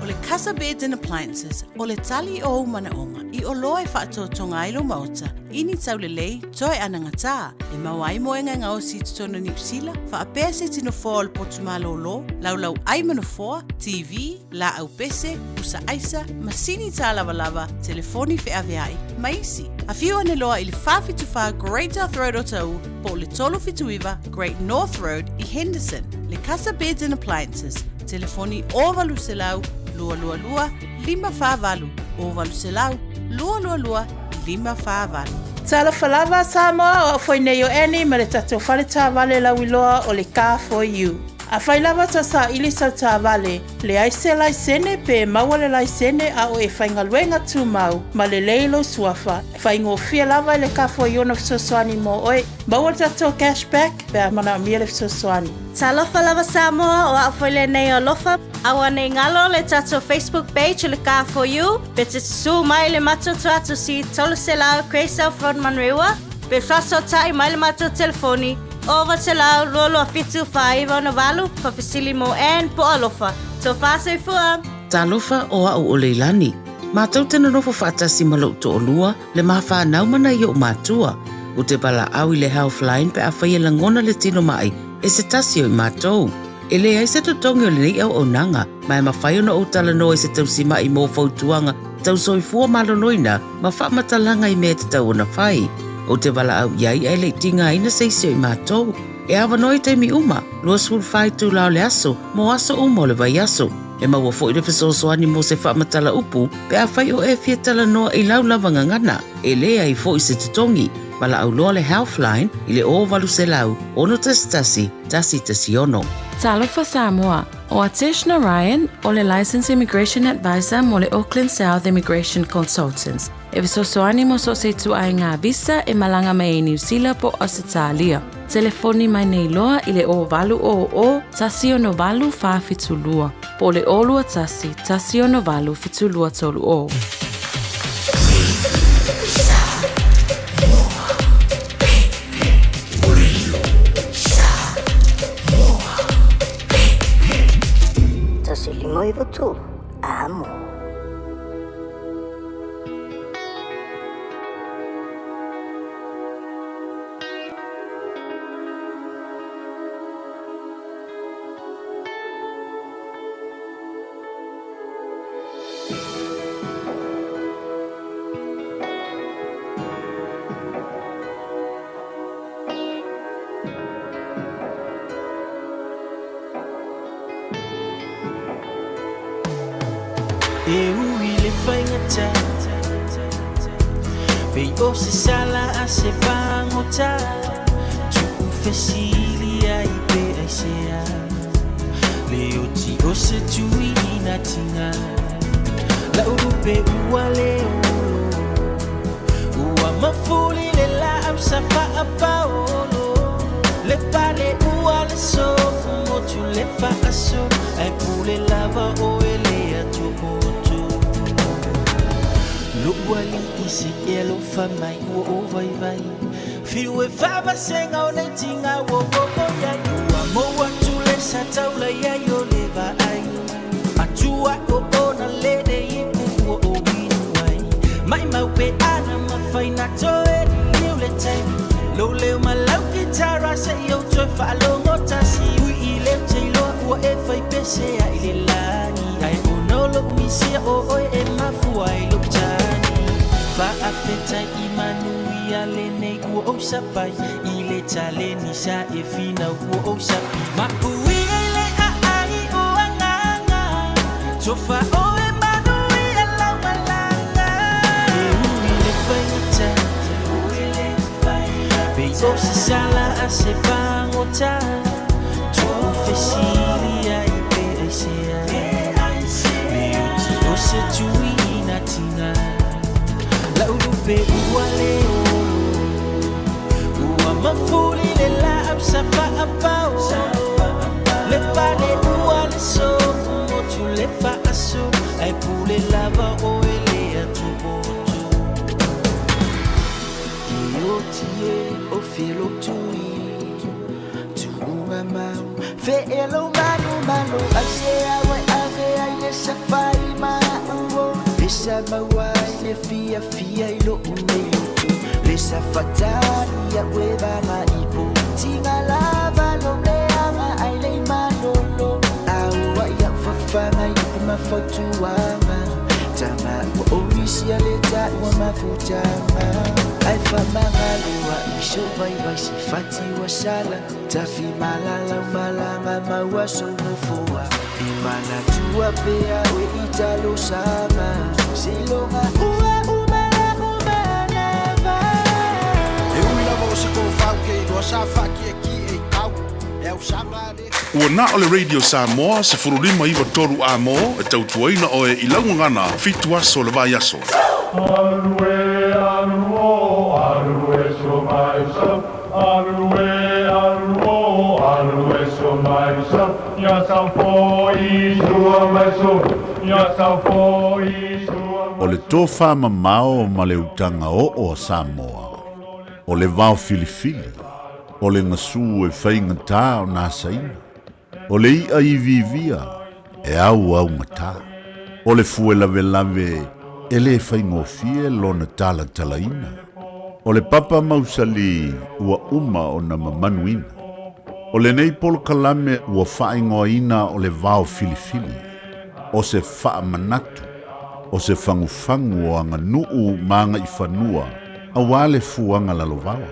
O le Casa Beds and Appliances, o le tali o manaonga, i o loa e whaatotonga ailo maota, ini tau le lei, toe anangata, e mawai moenga ngao si tutono New Zealand, whaapea se tino fōa o le potumalo lo, lau ai manafoa, TV, la au pese, usa aisa, masini tā lava, telefoni fe aveai, maisi. A whiu ane loa i le whawhituwha Great North Road o tau, po le tolo fituiva Great North Road i Henderson, le Casa Beds and Appliances, telefoni ovalu se lau, lua 555 ovalu se lau, lua 555. Tala falava Samoa o foi nei o eni ma le tatou whale tā vale lau iloa o le Car for You. A whailava ta sa ili sa tā vale, le aise lai sene pe maua le lai sene a o e whaingaluenga tū mau, ma le leilo suafa. Whaingo fia lava le Car for You na fisosoani mo oe, maua tatou cashback pe a mana mia le fisosoani. Talofa lava Samoa o a whaile nei o lofa, awa nei ngalo le tatou Facebook page le Car for You, pe te su mai le matoto atu si tolo se lau Craysau Front Manrewa, pe faso tai mai le mato telefoni, over te lau lolo fitu whaiva no walu, pa fisili mo en po alofa. So faso I fua. Talofa o au o leilani. Mātou tena nofo whaatasi malau to o lua, le mawha naumana I o mātua. O te pala au I le Healthline pe a whaia langona le tino mai, e se tasi o I mātou. E le ai se totongi o le nei au o nanga, mai mawhai ona o tala no e se tausi mai mō fautuanga, tau soi fua malanoina, ma whamatalanga I mea te tau ona whai. O te wala au iai e le tinga ina seisio I mātou. E awa noi te mi uma, lua sul whai tū lao le aso, mo aso umo le vai aso. E maua fo I le fisosoani mo se whamatala upu, pe a whai o e fia tala noa I lau lavanga ngana, e lea I fo I se tutongi. Wala au loa le Healthline, I le o walu se lau, ono tasi ono. Talofa Samoa, o a Teshna Ryan, o le Licensed Immigration Advisor mo le Auckland South Immigration Consultants. E visosoani mo so se tu ai ngā visa e malanga mai New Zealand po Australia. Telefoni mai nei loa I le o valu o tasi ono valu wha fitulua. Po le olua tasi ono valu fitulua tolu o. Limo iwa tu, amo. e ui le whaingata Pei o se sala a se pangota Tu fesili ai pe ai sea Le o ti o se tui ina tinga La urupe ua leo Ua mafuli le la au safa a paolo Le pale ua le so Mo tu le fa aso Ai pule lava o ele a tu motu Luwali isi elo fa mai ua o vai vai Fiu e fava senga o ne tinga wo wo wo ya Ua mo atu le sa taula ya yo le va ai Atua o ona le de ipu o o winu ai Mai mau pe ana ma fai na toe liu le te Lo leo ma lau kitara se yo toe fa lo ngota si Ui i leo te loa ua e fai pese a i le lani Ai o no lo misia o oi e mafua i lo tani Fa a feta i manui a le nei ua o sapai I le tale ni sa e fina ua o sapi Ma ui e le a ai o anganga Tofa o e manui a lau malanga E ui le whaingata Pei o se sala a se pangota Tu fesili ai pe ai sea Me o ti o se tui ina tinga La urupe ua leo Ua mafuli le la au safa a pao Le pale ua le so Mo tu le fa aso Ai pule lava o ele a tu motu Io tie o fielo tui Tu unga mau Fe elo manu manu Ai se awe ave ai le safai ma uo Lesa mawai le fia fia i lo umei Lesa fatari a wevanga ipo Tinga lava lo leanga ai le manolo Aua ia fafanga i mafautuanga Tama ua orisi a le ta ua mafutanga Ai whamanga lua i so vai vai si fati wa sala Tafi malala malanga maua so no foa I mana tua pea we italo sama Silonga ua umana umanava E ui lava o se kou whau ke i loa sa whaki e ki e kau E au sama le Ua na o le Radio Samoa se furulima iwa toru a mo e tautuaina o e ilaungangana fitua so le vai aso. Arue, aruo, arue so mai so. Arue, aruo, arue so mai so. Ia sau foi sua mai so. Ia sau foi sua mai so. O le tofa mamao ma le utanga o Samoa. O le vau filifili. O le ngasu e whainga tā o nā saina. O le ia I vivia e au ngata. O le fue lave lave e le whaingofie lona tala talaina. O le papa mausali ua uma o na mamanuina. O le nei polo kalame ua whaingoina o le vau filifili. O se wha manatu. O se fangufangu o anga nuu maanga I whanua. A wale fuanga lalovawa.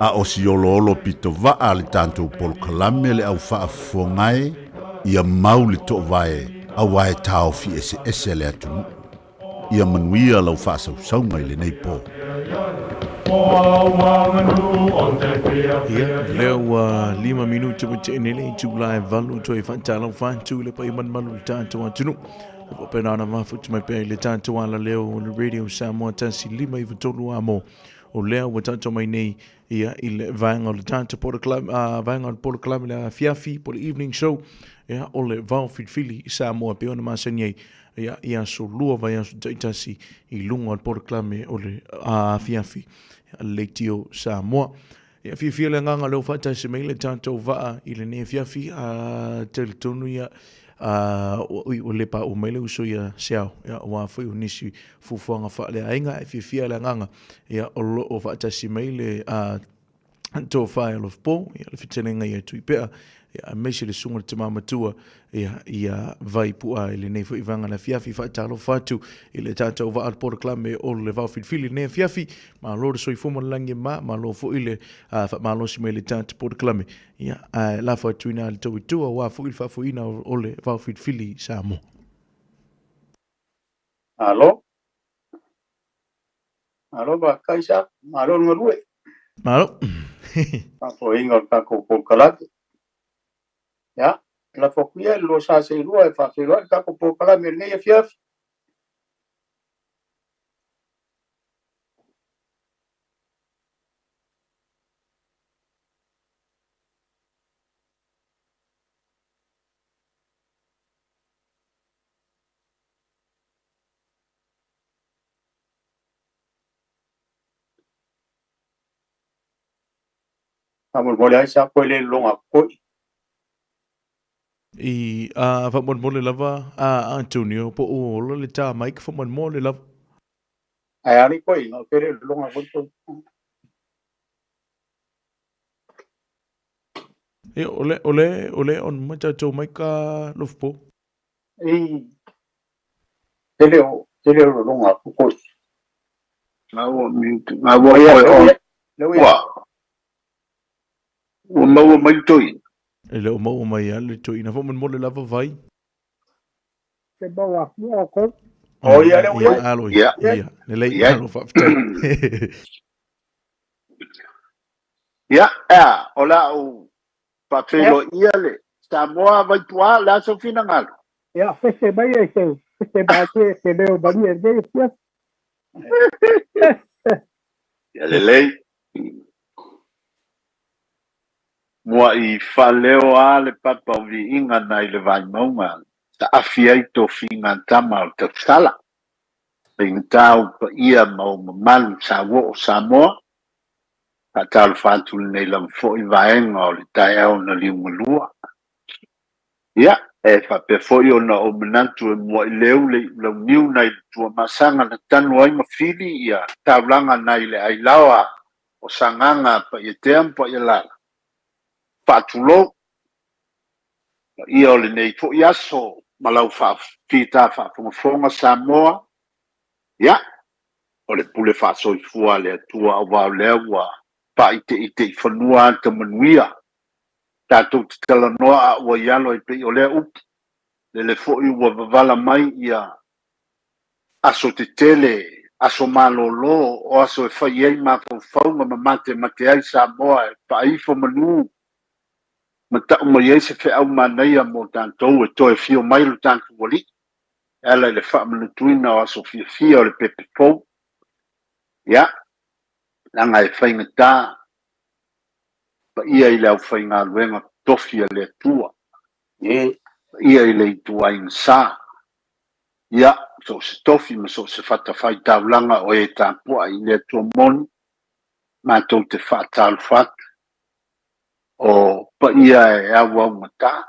A o si olo pito vaa le tanto polo kalame le au faa fongae ia mau le to vae a wae tau fi ese le atu ia manuia lau faa sausaunga I le nei po Ia, leo 5 minuto pa tene le July valu toi fantalo fantu le pa iman malu tanto atunu. O pena na mafutu mai pe le tanto ala leo le Radio Samoa tasi 5 I tolu amo. O leo wa tanto mai nei ia il vanga le tanto por club vanga por club la fiafi por evening show ia o le vau fili Samoa pe ona masanye ia so lua vai so tasi I lunga por club o le fiafi le tio Samoa ia fi le nganga lo fata se mai le tanto va I le ne fiafi tel tonu ia o le pa o mele uso ia seau ia wa foi unisi fufuanga fa le ainga e fi le nganga ia o fa tasi mele to file of po ia le fitenga ia tu pea ia mesi le sunga te mamatua ia vai pua le nei foi vanga na fiafi fa talo fatu ile tata va al por clame o le va fili ne fiafi ma lo so I fuma langi ma lo fo ile fa ma lo simele tata por clame ia la fa tuina le to wa fo il fa fo ina o le va fili Samoa Alo. Alo ba kaisa. Alo ngarue. Malo. Ako ingat ako po kalat. Ya. La fokuya lo sa se lua fa se lua kako po kalat me ne fiaf. Amor boleh sa ko le longa ko. I fa mon mo le lava Antonio po o lo le ta Mike fa mon mo le lava. Ai ani ko no kere longa ko to. E ole on ma ta to Mike lofpo. Kere longa ko. Ngā wā koe o wā. Ua maua mai toi. E leo mau mai ale to ina fa mon mo le lava vai. Se bawa ko. Oh ia le ia. Alo ia. Le lei alo fa ftai. Ia, ola o papelo ia le. Samoa vai tua la so fina ngalo. Ia, fese mai e se ba se leo bani e de fiaf. Ia le lei. Mua I whaleo a le papa o vi inga nai le vai maunga. Ta awhi ai tō whina tama o te tala. Ping tau pa ia mau malu sa wo o Samoa. Ka tau whantu nei lam fo I vaenga o le tai au na liunga lua. Ia, fa pe fo I o na o menantu e mua I leu le lau niu nai tua masanga na tanu ai mawhili ia. Tau langa nai le ai lawa o sanganga pa I te ampa I lala. Patulo ia o le nei fo iaso malau fa fita fa fonga Samoa ia o le pule fa so fua le tua o va le wa pa ite fanua te manuia tatu tala noa o yalo I pe o le up le fo I wa vala mai ia aso te tele aso malolo o aso fa ye ma fo mate ai Samoa pa I fo manu mata o mai se fe au manai mo tanto e to e fio mai lo tanto voli ela le fa mo tuina o so fio le pepe po ya langa e fa ingata pa ia I le fa inga luenga tofia le tua ia I le tua insa ya so se tofi mo so se fata fai taulanga o e tampo I le tua mon ma to te fa tal fat o pa ia e awa mata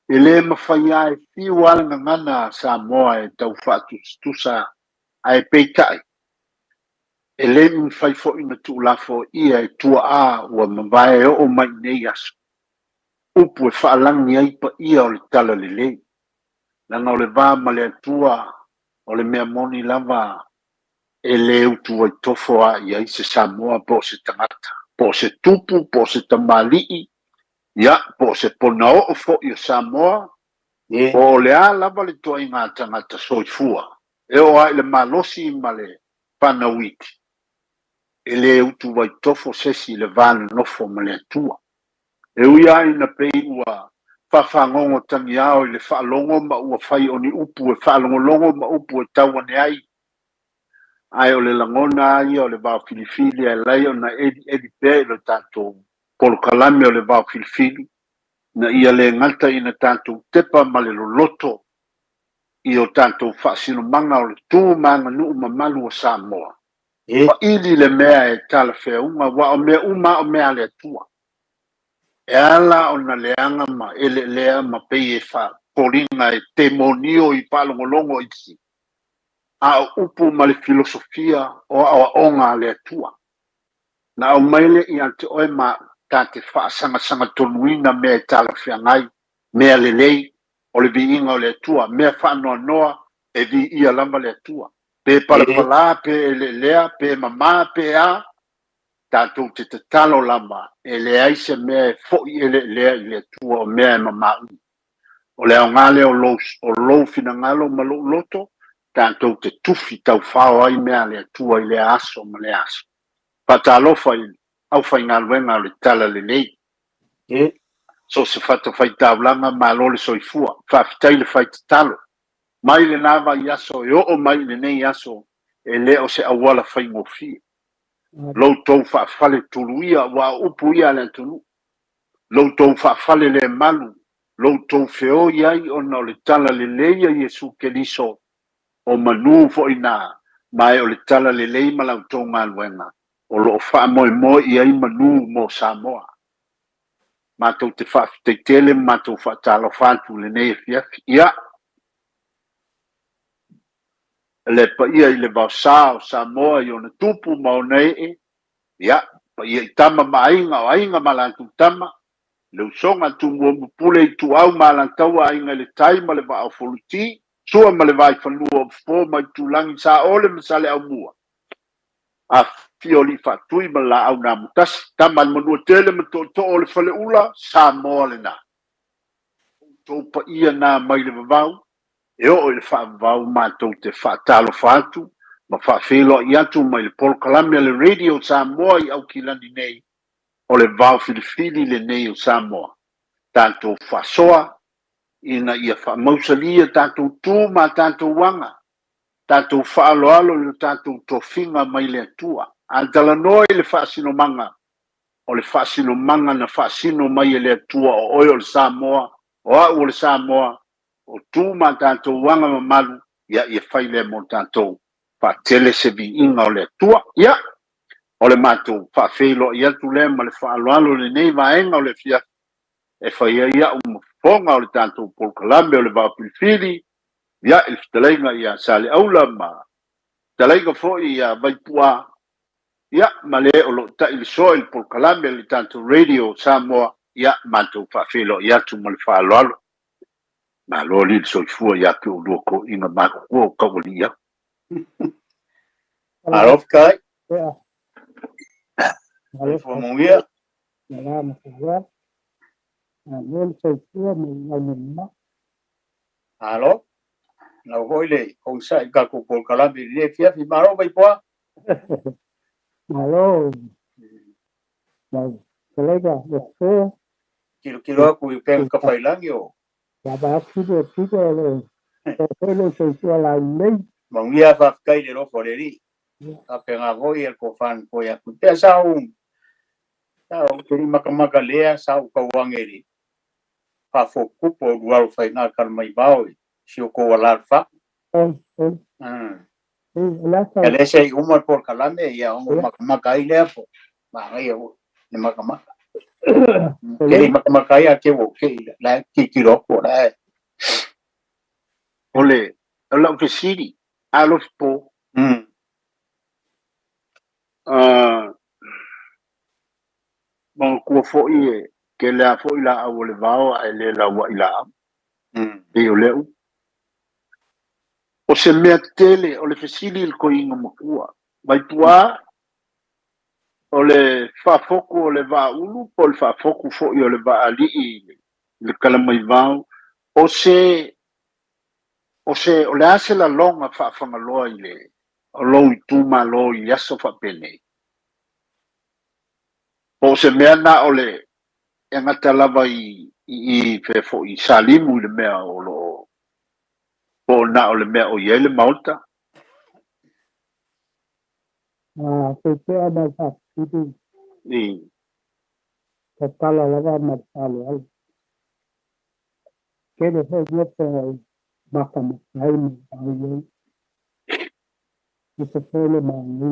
ele mawhaia e fiwal ngana Samoa e tau whatu stusa ai peitai ele mwhai fo ina tu lafo ia e tua a ua mawai o mai nei aso upu e whaalangi ai pa ia o le tala lelei langa o le vā ma le atua o le mea moni lava ele utu ai tofo a ia I se Samoa po se tangata po se tupu, po se tamali'i, ia, po se pona o fo I Samoa, o le a lava le toa I ngā tangata soifua, e o ai le malosi ma le panawiti, e le utu wai tofo sesi le vāna nofo ma le atua, e ui ai na pei ua whawhangongo tangi ao I le whaalongo ma ua whai o ni upu e whaalongolongo ma upu e tawane ai, ai o le langona ai o le vau filifili e lai o na edi pe lo tanto polo kalame o le vau filifili na ia le ngata I na tanto tepa ma le loloto I o tanto whaasino manga o le tū manga nuu mamalu o Samoa pa ili le mea e tala whea unga wa o mea uma o mea le atua e ala o na leanga ma ele lea ma pei e wha poringa e temonio I palongolongo isi a upu ma le filosofia o awa onga le atua. Na o maile I ante oe ma tate wha sanga tonuina mea e tala whiangai, mea le lei, o le viinga o le atua, mea wha noa e vi ia lamba le atua. Pe palapala, pe ele lea, pe mama, pe a, tātou te talo lamba, e le aise mea e fo'i ele lea I le atua o mea e mama. O le au ngale o lou fina ngalo ma lo loto, tātou te tufi tau whao ai mea le atua i le aso ma le aso. Patalofa i au whai ngā luenga o le tala le nei. So se whata whai taulanga ma lo le soifua, whawhitai le whai talo. Mai le nāwa i aso, e o mai le nei aso, e leo se awala whai ngofia. Lau tau whawhale tuluia, wa upu ia le tunu. Lau tau whawhale le malu, lau tau whio iai o na o le tala le leia Iesu Keriso, o manu fo ina, mai o le tala le lei ma lau tau ngā luenga, o lo wha moe moe iai manu mo Samoa. Mātou te whawhitele, mātou whaatalo whātu le nei fiafi, ia. Le pa ia i le vausā o Samoa i o na tupu mao nei e, ia, pa ia i tama mainga o ainga malantu tama, le usonga tu mua mupule i tu au malantaua ainga le taima le va au foluti, sua ma le vai whanua o fō mai tu langi sa ole masale au mua. A fio li whatui ma la au nā mutasi, tama manua tele ma to o le whale ula, Samoa le nā. Tō pa ia nā mai le vavau, e o le whaavau mātou te whaatalo whātu, ma whaafelo i atu mai le Paul Kalamia le radio Samoa i au kilani nei, o le vau filifili le nei o Samoa. Tātou whasoa, ina ia whaamausalia tātou tū ma tātou wanga, tātou whaaloalo le tātou tofinga mai le atua. Antala noi le whaasino manga, o le whaasino manga na whaasino mai le atua o oi o le Samoa, o au o le Samoa, o tū ma tātou wanga mamalu, ia whaile mo tātou whaatele se vi inga o le atua, ia, o le mātou whaafelo i atu le ma le whaaloalo le nei vaenga o le fia, e whaia ia o mawhonga o le tātou Paul Kalambe o le vāpilifili, ia il fitalenga ia sale aula ma, talenga fo ia vaipua, ia ma le o lo ta il so il Paul Kalambe le tātou radio Samoa, ia mātou whaafelo i atu ma le whaaloalo. Ma lo li so fu ya ke o loko ina ma ko ka wali ya. Alof kai. Alof mo ya. Na mo ya. Na so fu mo na. Alo. Na hoile o sa ka ko Paul Kalambe le fia fi maro vai po. Alo. Na colega, yo Kilo ku pe ka failang yo. Ya va tudo le se fue la ley. Mangia fa kai de lo foleri. A penga goi el kofan ko ya ku te sa un. Sa o turi makamaka lea sa o ka wangeri. Fa fo ku po dual fa na kal mai bao. Si o ko wala fa. Ele sei uma por Kalambe ya o makamaka ile po. Ma ngai o ni makamaka. Kei makamaka ke wo ke la ki ro ko la. Ole, la ofisiri, alof po. Mang ko fo i ke la fo i la au le vao ai le la wa i la. E o leu. O se mea tele, o le fesili il ko inga makua. Vai tua, o le whafoku o le vā ulu, po le whafoku fo i o le vā alii, le kalamai vau. O le ase la longa whaafangaloa i le, o lo i tūma lo i aso whapene. O se mea na o le, e ngata lava i fefo i salimu i le mea o lo, o na o le mea o iele mauta. Se te ana sa tudo. Ka tala lava ma tala. Kene ho yepe makama ai mo. Ito pole ma ni.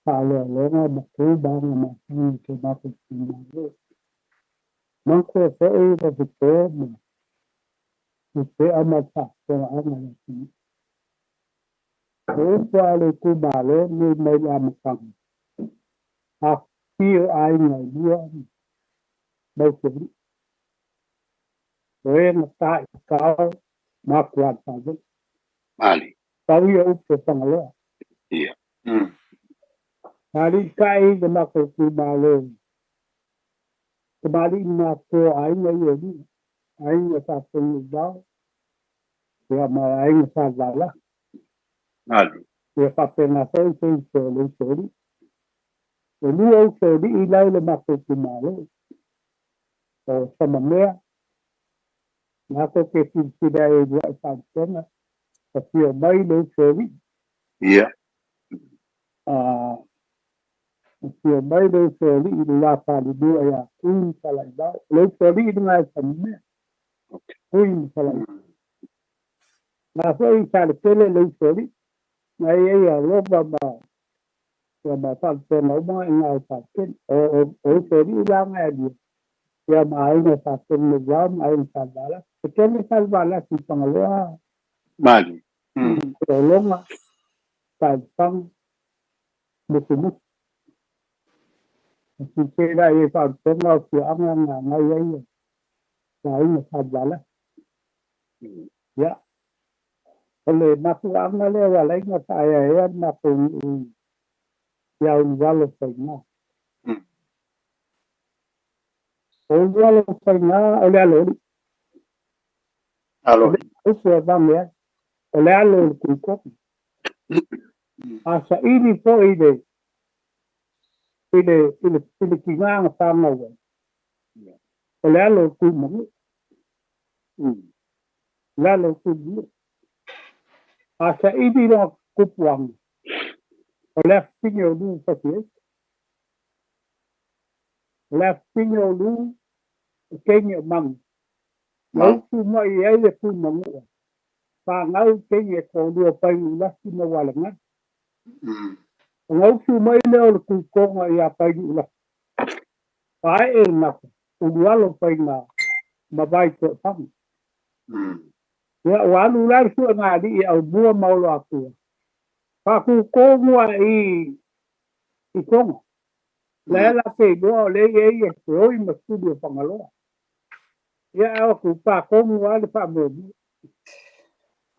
Palo lona ma ko ba ma ni ke ma ko ni. Man ko se e ba ko mo. Se ama sa ko ama ni. Kuale kubale ni mai la makam. A fio ai ngai dia. Mai ko. Na ta ka ma kwat pa. Mali. Tau yo pe pangalo. Iya. Hari kai de ma ko kubale. Kubali na ko ai ngai yo ni. Ai na ta ko ba. ya mai ai sa vala Ali. ya fa pena sai sai le sori e lu o sori I lai le ma ko ki malo o sama mea na ko ke si da e wa sa tena a si o mai le sori Yeah. si o mai le sori I la pa li du ya sala da le sori I na sama mea sala na foi sa le tele le sori na ia loba ma fa pena mo ina sa ken o sori la nga di ya mai na sa ken le jam ai sa bala ken sa bala si pangaloa Mali. Longa sa pang musumu si kera e fa pena si anga nga ia sa ina sa bala ya ole na ku anga le wala nga sa ya na ku ya un valo pena o valo pena ole alori eso va me ole alori ku ko asa ini po ide kinga sa mo ole alori ku mo lalo ku asa ini no ku puang ole pinyo du sa ti ole pinyo du kenyo mang mau ku mo ye le ku mo pa ngau kenye ko du pa la si mo wala nga ngau ku mo le ku ko ya pa la pa e na ku walo pa na ma vai ko pam ya walu la su nga di au bua mau lo aku pa ku ko mo I ko la pe do le ye ko I ma studio pangalo ya ku pa ko mo wala pa mo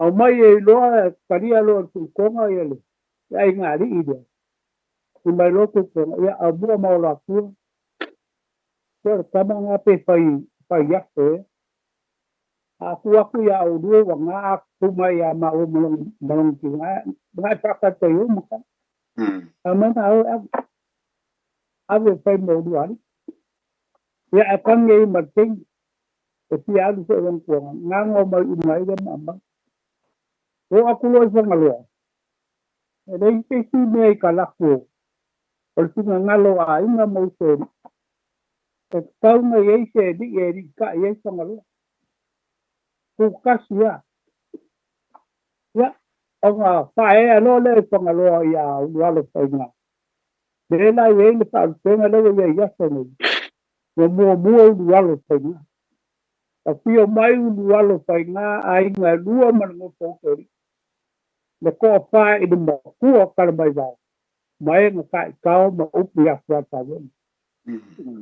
au mai e loa karia loa ku konga ele ai ngari ide ku mai lo ku ya abu ma la ku so kama nga pe pai ya aku ya au du wa nga ku mai ya ma o mo ki nga ta ka te yo mo ka ama na o ave pai mo du ani ya akan ngai marting si alu so ron ko nga ngo mai mai ga ma o aku lo sa ngalo ele ke si me ka la ko o si ngalo a ina mo so e tau na ye se di ye ka ye sa ngalo ku kasia ya anga fa e lo le sa ngalo ya lo sa nga de la ye le pa se ngalo ye ya sa no mo lo sa nga a fi o mai lo sa nga ai nga lu ma mo so le ko fa I de mo ku o ka mai ba mai nga ka ma up ya fa ta wo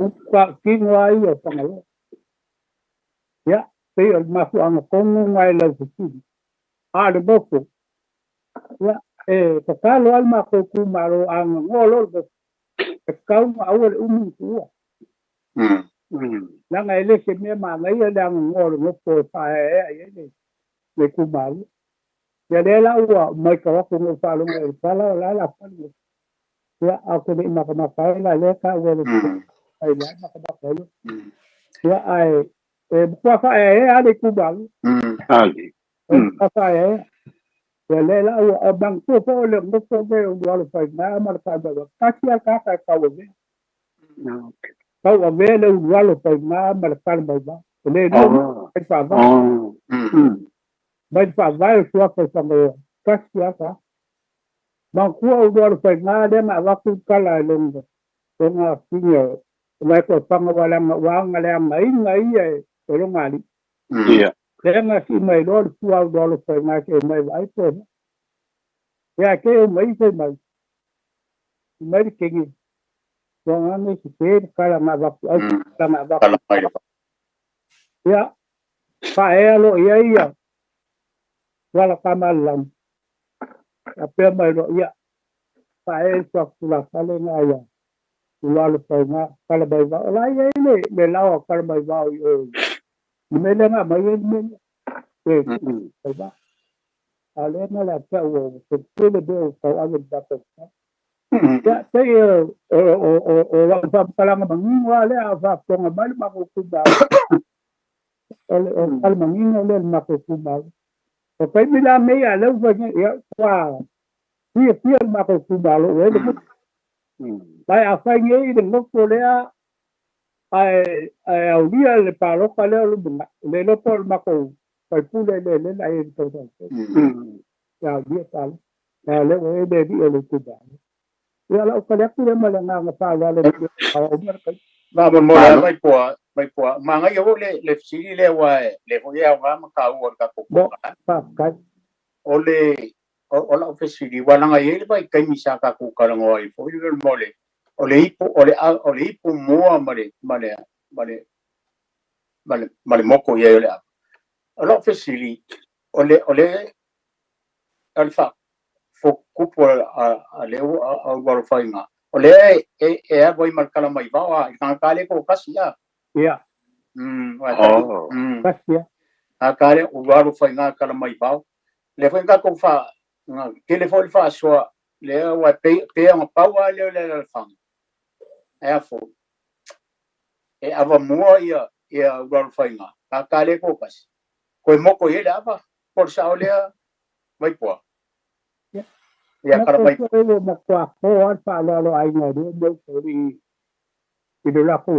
up ka ki ngai o pa ngalo ya pe o ma fu ang ko ngai la su a de bo ko ya ka ka lo al ma ko ku ma ro ang ngolo ka ma o le ku la ngai le se me ma ngai ya ngolo no po fa le ku ma ya de la wa mai ka ko no fa lo ngai fa la fa ya aku ni maka la le ka wo ai la maka ya ai kwa fa ale ku ba Ali. fa ya le la wa bang ko fo le no fo be o lo fa na mar ka ba ka sia ka wo be ka wo be le o lo fa na mar ka ba ba le no fa ba ba fa ba so fa ka sia ka ma ku o lo fa na de ma wa ku ka la lo nga pinyo mai ko panga wala wa ngale mai ngai e lo ngali Yeah. nga si mai lo ku au do fa na ke mai vai ko ya ke mai ko mai ke ni so ame si ke kala ma va kala ma va ya fa lo ya wala kamalam ape mai lo ya fa so la kala na ya lo fa na kala bai va la ya le la kala bai va me le na mai me ba ale na la ta wo ke le do ko ave da pe ya te o la pa pala ngam wa le ava ko ngam ma ko ku ba ole o pal ngam ole ma ko ku ba o pe mi la me ya le va ya wa ni ma ko ku ba lo we ba a fa nge de no ko le ai au dia le palo kale le lo por ma ko pa pule le la e to ya dia tal ya le we de di le ku ba ya la ko le ku le ma la nga pa la le au mer ka ba mo la mai po ma nga yo le sili le wa le ko ya wa ma ka wo ka ko pa ka o la ofisili wa nga ye ba ka mi sa ka ku ka ngo i fo yo mo le o le ipu mua male moko ye le o la ofisili o le alfa fo kupo a le o wal fainga o le a boy markala mai ba ka kale ko kasia ya kasia a kale o wal fainga kala mai ba le fainga ko fa ke le fo fa so le wa pe ma pa wa le fa fo e ava mua ia wal fainga ka kale ko kas ko moko ye lava por sa ole mai po ya kara mai ko ma ko an fa la lo ai no do so ri i do la ko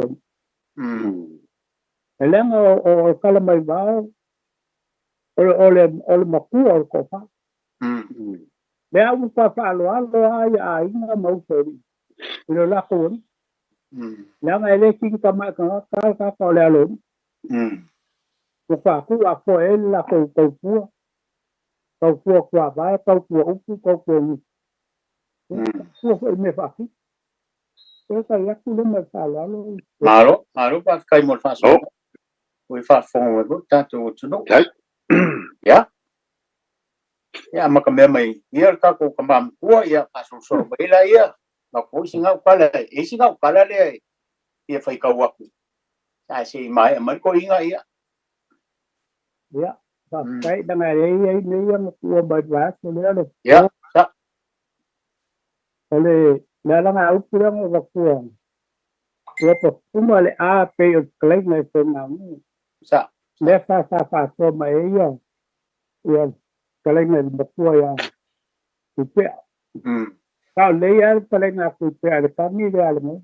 eleng o kala mai ba ole ma ku o ko fa le a u fa lo ai na mo so ri i do la ko la nga ele ki ka ma ka ko le lo ko fa ku a ko el la ko fu qua vai câu của câu của me fa ki esa ya ku le me fa la lo malo pa kai mo fa so we fa fo we ta to no ya ma ka me mai ia ka ko ka mam ko ia pa so bai la ia ma ko singa ka la le ia fa ka wa ku sa si mai man ko inga ia ya cái đằng này ấy nếu mà bật vá thì nó được rồi là ngáo kia mà vật cuồng rồi cũng mà lại pe cái này tên nào để fa cho mấy rồi cái này vật cuồng thì sao lấy cái này thì cái này là mấy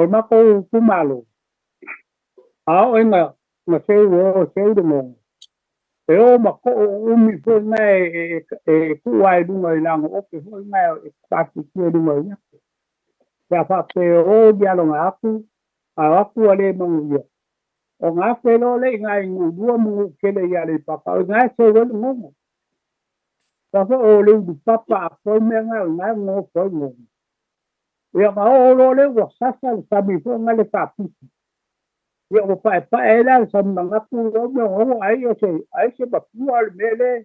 mà cô cũng malu áo mà chơi được mà nếu mà có mi phương này cứ quay đúng rồi làm ốp cái phương này ta chỉ chơi đúng rồi nhá và phải ô dia lòng aku ở mong gì ông áp cái đó lấy ngày ngủ đua mù cái này ya đi papa ngày chơi với ngủ và phải ô lên đi papa phải mấy ngày ngủ phải ngủ ya mà ô lấy vật sát sa bị phương ngày papa yo pa era sa mga puro mo ay se bapual mele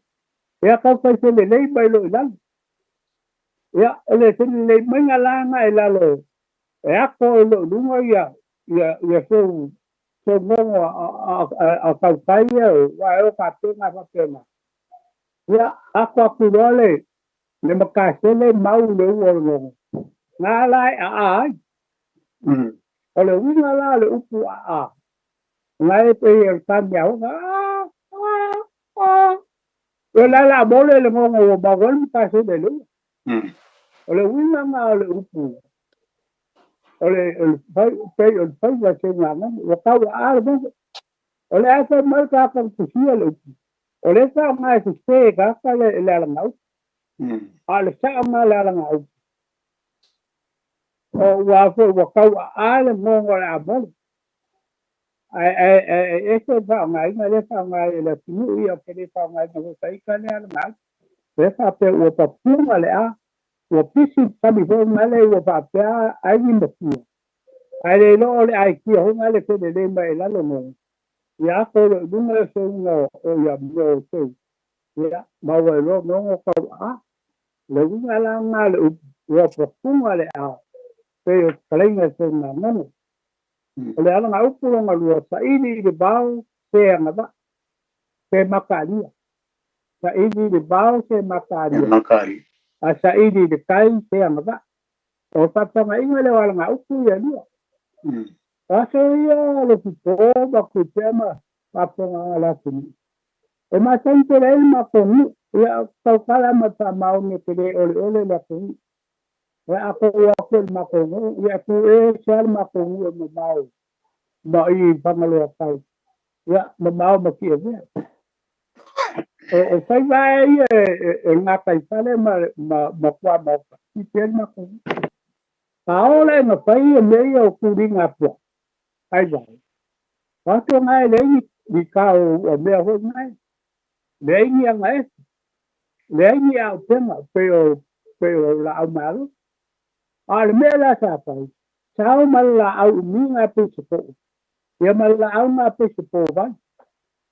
ya ka pa se le bay lo lang ya le se le mga lang ay lalo ya ko lo lungo ya so mo a ka wa o ka te na pa te na ya ako ku le maka se le mau le wo nga lai ai ole winga la le upu ngai pe el tan yao la bole le ngo ba gol pa se de lu ole winga ma le upu ole el pai la se nga no ka wa bo ole asa mal ka ku si le upu ole sa ma se ka le la ngau ale sa ma la ngau o wa fo wa ka wa le ngo la bo eso fa ngai le fa ngai le tu ia ke le fa ngai no sai ka le al mal le fa pe o pa pu le a o pisi pa bi fo male o pa pe ai ni mo pu ai le no le ai ki ho male ke le mai la lo mo ya ko du me so no o ya mo so ya ma wa lo no ko le du la mal o pa pu le a pe o kale ngai so na no O le ala ngā upu longa lua sa ili le bao se angava, se makaria. Sa ili le bao se makaria. Makari. A sa ili le kai se angava. O tatanga inga le wala ngā upu ia lua. Asa ia le pipo ma kutema paponga ala sini. E matante rei ma kongu. Ia taukala mata maunge tere ole ole la kongu. Ia ako wako le ma kongu. Ia ku e sial ma kongu e ma mau. Ma i pangaloa kai. Ia ma mau ma kia vea. O sai vai e ngā kai sale ma kua mauka. I tere ma kongu. Kaola na pai e mei o kuri ngā pua. Ai vai. Wato ngai lei ni kao o mea ho ngai. Lei ni a ngai. Lei ni a pema peo la au maru. A le mea la sa pai. Sao ma la au mi ngā pese po. Ia ma la au ngā pese po vai.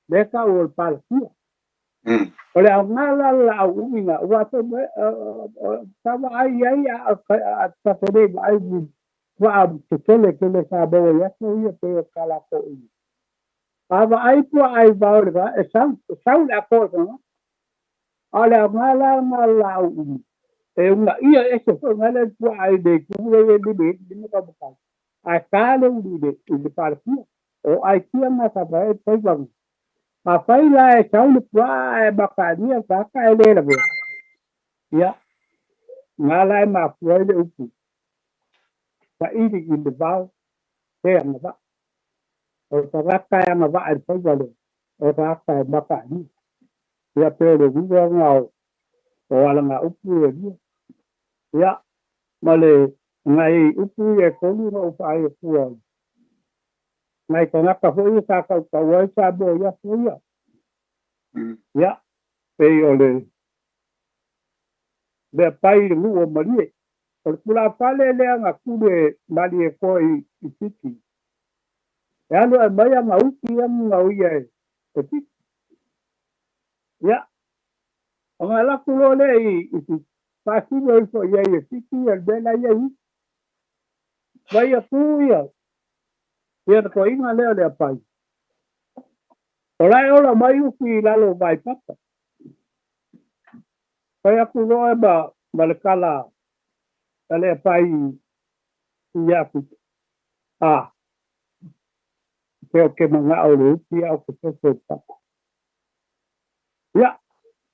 Le ka o pala kia. O le au ngā la au umi ngā. Wato me tawa ai a tatore ai ni. Wa te kele sa bawa ya so ia pe kala ko i. Ava ai po ai bawa ga e sau la ko no. Ala ngala u. E una ia e se fo ngala po ai de ku e de ka buka. A kale u de partia. O ai kia na sa ba e pe bang. Ma fai la e sau le po ai bakania ka ka ele la be. Ya. Ngala e ma po le upu. Sa ili i le vau, te angava. O ta raka e angava e whaiwale, o ta raka e maka ni. Ia pere viva ngau, o ala ngā upu e lia. Ia, ma le ngai upu e kolu na upa e kua. Ngai ka ngaka hoi e sa kau kawai sa bo ia fuia. Ia, pe o le pai ngu o marie. O kula pale lea ngā kure mali e koe i tiki. E anu e mai ngā uki amu ngā uia e tiki. Ia. O ngā laku lo le i tiki. Pasino i fo ia i tiki e bela ia i. Vai a kuia. Ia na ko inga leo lea pai. O lai ola mai uki i lalo vai papa. Vai a kulo e ma le kala ale pai ia ku ke manga o le ia o ke se ta ia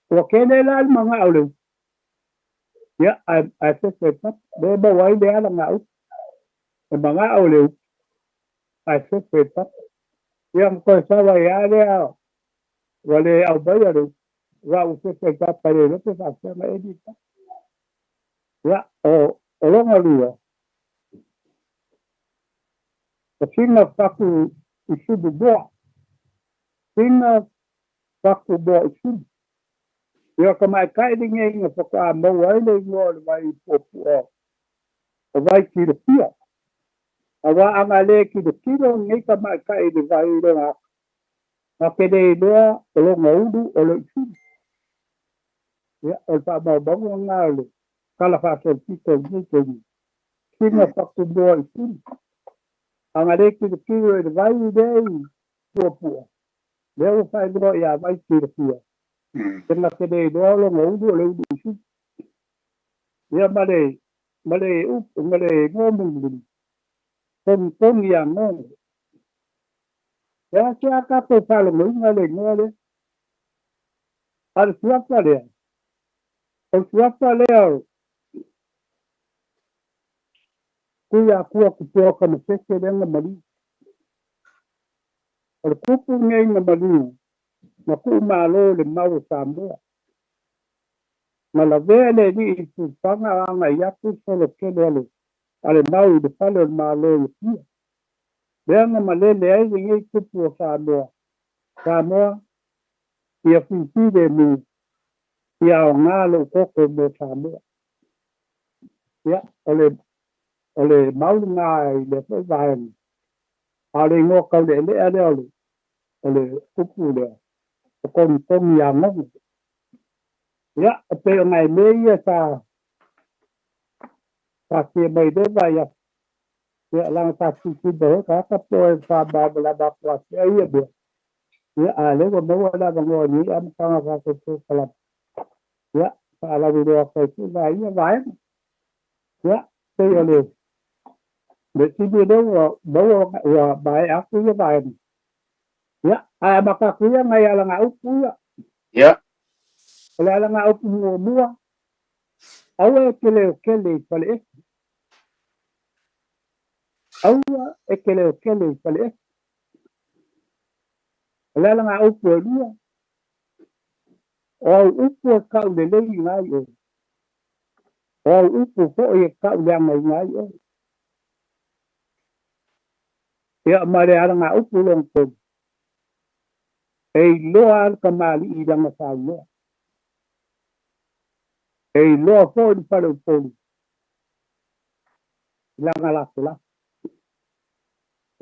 o ke le la manga o le ia a se ta be ba wai le ala nga o manga o le a se ta ia ko sa wa ia le wale au ba ia le wa o se ta pa le se fa se ma edita ia o longa lua. O singa whaku i subu boa. Singa whaku boa i subu. Ia ka mai kaidinga inga whaka mau aile i ngoa le vai i popu o. O vai ki le pia. A wa anga le ki le kiro ngai ka mai kaide vai i longa. Ma kede i loa o longa udu o le i subu. Ia o le wha mau bangu ngā le. Kala whātou pito ni. Kina whakumoa i tini. Anga reki te kiro e te vai i rei pua. Leo whai roa i a vai ki te pia. Tena te rei roa longa udu o le udu i tini. Ia mare ngōmungu. Kongi a ngōngu. Ia kia kato whalo ngōinga le ngōle. Ar suapa lea. O suapa lea kuya kua kupoka na sese renga mali. O kupu ngai na mali, na ku malo le mau Samoa. Na la vele ni i tu panga anga yaku solo kele ale mau i de palo malo i pia. Renga malele ai ngai kupu o Samoa. Samoa, ia funtide mi, ia o ngalo koko mo Samoa. Ia, ole maulu ngai le fo vaen ale ngo ka le ole kupu le kon ya ngo ya pe ngai me ya sa ke mai de va ya ya lang ta si do ka po fa ba la ba pa ya ya be ya ale ko mo wala ba ngo ni am ka ka ko kala ya ala video ko tu ba ya ba ya te yo le de si do wa ba aku ya ba ya maka ku ya ngai ala ngau ku ya ala ngau ku mo awe kele pale awa ekele pale ala ngau ku dia o upu ka le le ngai o upu ko e ka le ngai ya mare ala ngau ku long ko ei loa kamali i langa sa loa ei loa fo di palo poli langa la la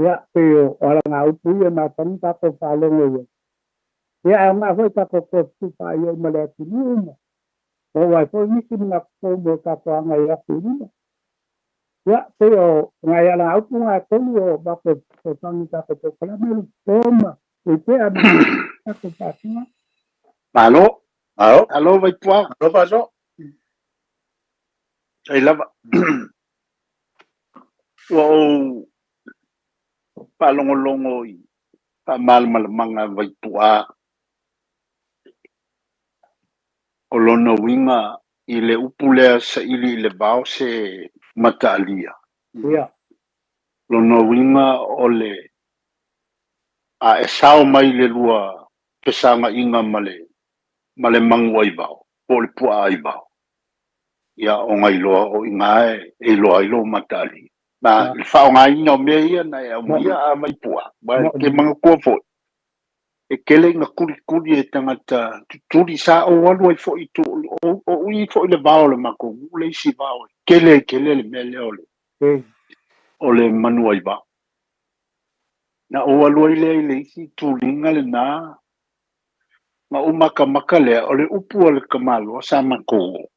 ya pero ala nga upu ya ma tan ta ko sa lo ngo ya ma fo ta ko tu pa yo ma le tu ni o wa fo ni ki na ko mo ka ko nga ya tu ni ya pero nga ya la upu nga ko yo ba ko tan ta ko la me toma e a ko pa Aló, aló, vai puar. Aló, pasó. Aí lava. Wow, palongolongo i. Mal malamanga vai puar. O lona winga i le upulea sa ili le bao se mataalia. Ya. Lona winga o le a e sao mai le lua pesanga inga male mangu ai bao. O le pua ai bao. Ia o ngai loa o ingae e loa ilo matali. Na whao ngai no mea ia na e au ia a mai pua. Ba ke mga kua fo. E kele nga kuri e tangata turi sa o walu ai fo i tu o ui fo i le vao le mako. Ule isi vao. Kele le mea le ole. O le manu ai vao. Na o walu ai le isi tulinga le na. Ma umaka maka le o le upu o le kamalo sa mako.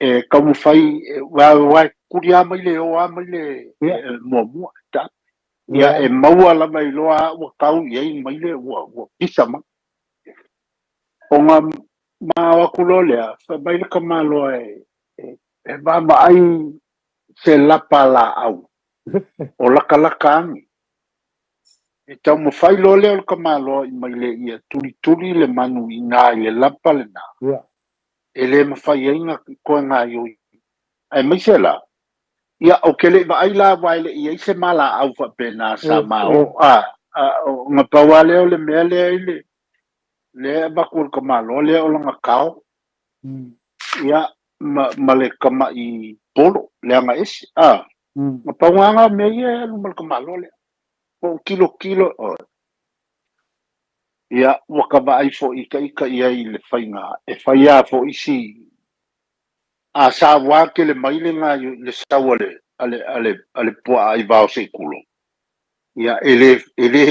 E kamu fai wa kuria mai le o mai le mo ta ya e maua la mai loa wa kau ye mai le wa pisama onga ma wa kulolea fa mai le kamalo e ba mai se la pala au o la kalakang e tau mo fai lo le o kamalo mai le ia tuli le manu ina le lapa le na ele mafai ainga ko nga yo ai mai sela ia o kele va ai la vai le ia se mala au fa pena sa mao nga pawale o le mele le ba ko ko malo le o nga kao ia male kama i polo le nga ese nga pawanga me ia no ko malo le o kilo ia wakaba ai fo ika ia i le fainga e faia fo isi a sa wa ke le maile nga le sawale ale pua ai va se kulo ia ele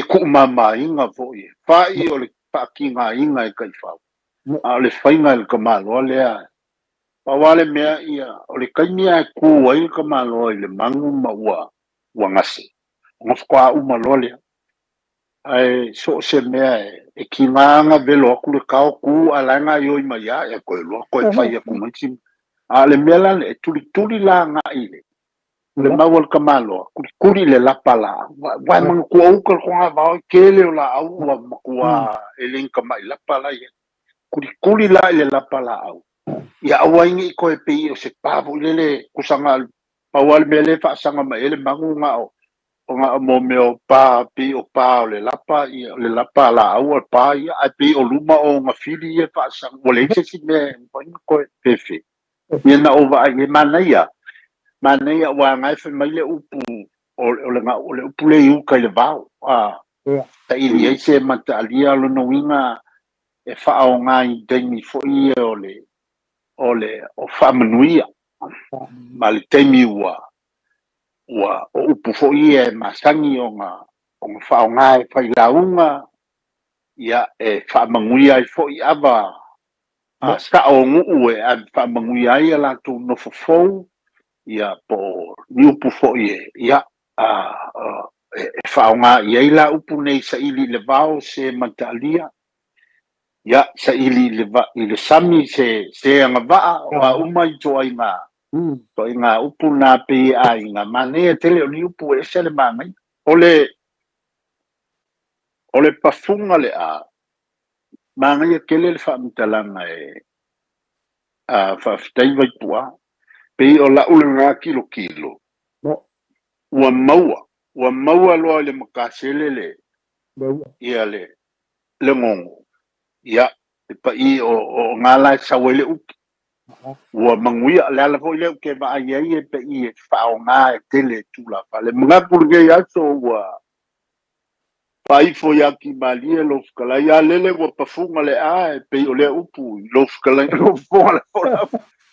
ku mama inga fo i fa i o le pa kinga inga e kai fa a le fainga le kamalo le a pa wale mea ia o le kaimia ku ai kamalo le mangu maua wangase ngofkwa umalole ai so se mea e kinanga velo aku le kao ku alanga yo i mai e ko lo ko fai ku mai ale mela le tuli la nga ile le mawal kamalo kuri le la pala wa man ku au ko nga va kele la au wa makua elin kama la pala ye kuri la le la pala au ya awangi ko e pe o se pavo le kusanga pawal mele fa sanga ma ele mangu nga o nga mo meo pa pi o pa le lapa la au pa ia a pi o luma o nga fili e fa sang o le se me ko pefe ia na o va e manaia wa ngai fe mai le upu o le upu le u kai le vao ta ili ai se mata alia lo no winga e fa o ngai demi fo ia o fa manuia ma le temi wa o upu fo ia masangi o nga whao ngai whai launga ia e whaamangui ai fo i ava sa o ngu e a whaamangui ai ala tu no fofou ia po ni upu fo'i ia whaonga iei la upu nei sa ili le vao se mataalia ia sa ili le sami se anga vaa wa umai toa inga upu na pe a inga mane tele o ni upu e se le mangai ole pafunga le a mangai kele le whaamitalanga whaftai vai pua pe o la ulunga kilo ua maua loa le makasele le ia le ngongo ia pa i o ngala sawele uki ua manguia le ala foi le ke va ai pe i fa nga tele tula fa le mga pulge ya so ua pai foi aki malie lo skala ya lele ua pafunga le a pe o le upu lo skala lo fola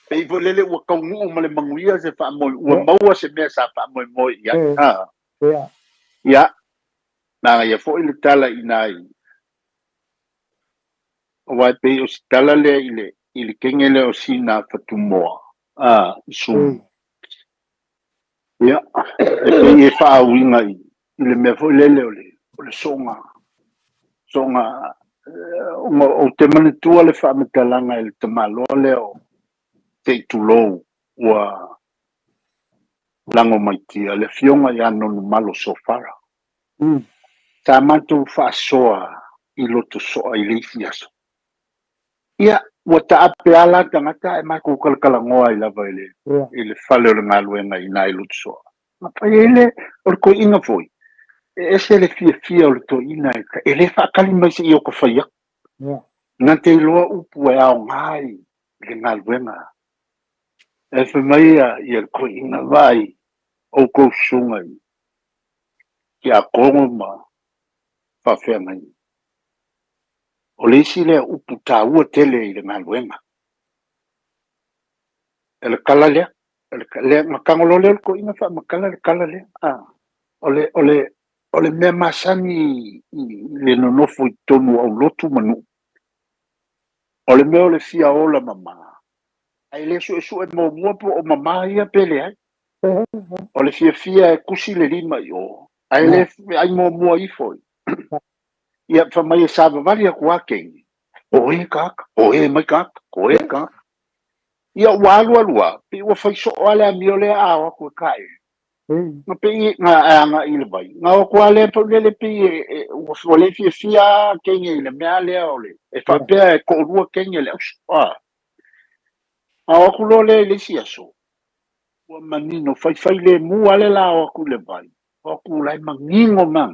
pe vo lele ua kaungu ma le manguia se fa mo ua maua se me sa fa mo ia ia na ia foi le tala inai wa pe o tala le ile kengele o sina fatumoa su ia e fa winga ile me foi lele o le songa o te manitua le fa metalanga il te malo le o te tulo wa lango maitia le fionga ya no malo sofara ta matu fa soa i loto soa i lifiaso ia wata ape ala tangata e mako kalkala ngoa i lava ile fale o ngaluenga i nai loto soa ma pa ele o ko inga foi e se le fia o le to ina ele fa kalima si i o ko faia ngante loa upu e au ngai le ngaluenga e fe maia i el ko inga vai o ko sunga ki a kongo ma fa fea ngai o le isi le upu ta ua tele i le ngaluenga ele kala lea le makangolo le ko inga fa makala le kala lea ole mea masani le nonofo i tonu au lotu manu ole mea ole fia ola mama ai le su e mo muapo o mama ia pele ai ole fia e kusi le lima yo ai le ai mo mua i foi ia fa mai sa vali ku akengi o e mai kaka ia walua pe o fa so ala mi ole a ku kai ma pe nga ile bai nga ko ale po le pe o fo le fia kengi le me ale ole e fa pe ko ru kengi le a ku lo le sia so o manino fai le mu ale la o ku le bai o ku lai mangingo man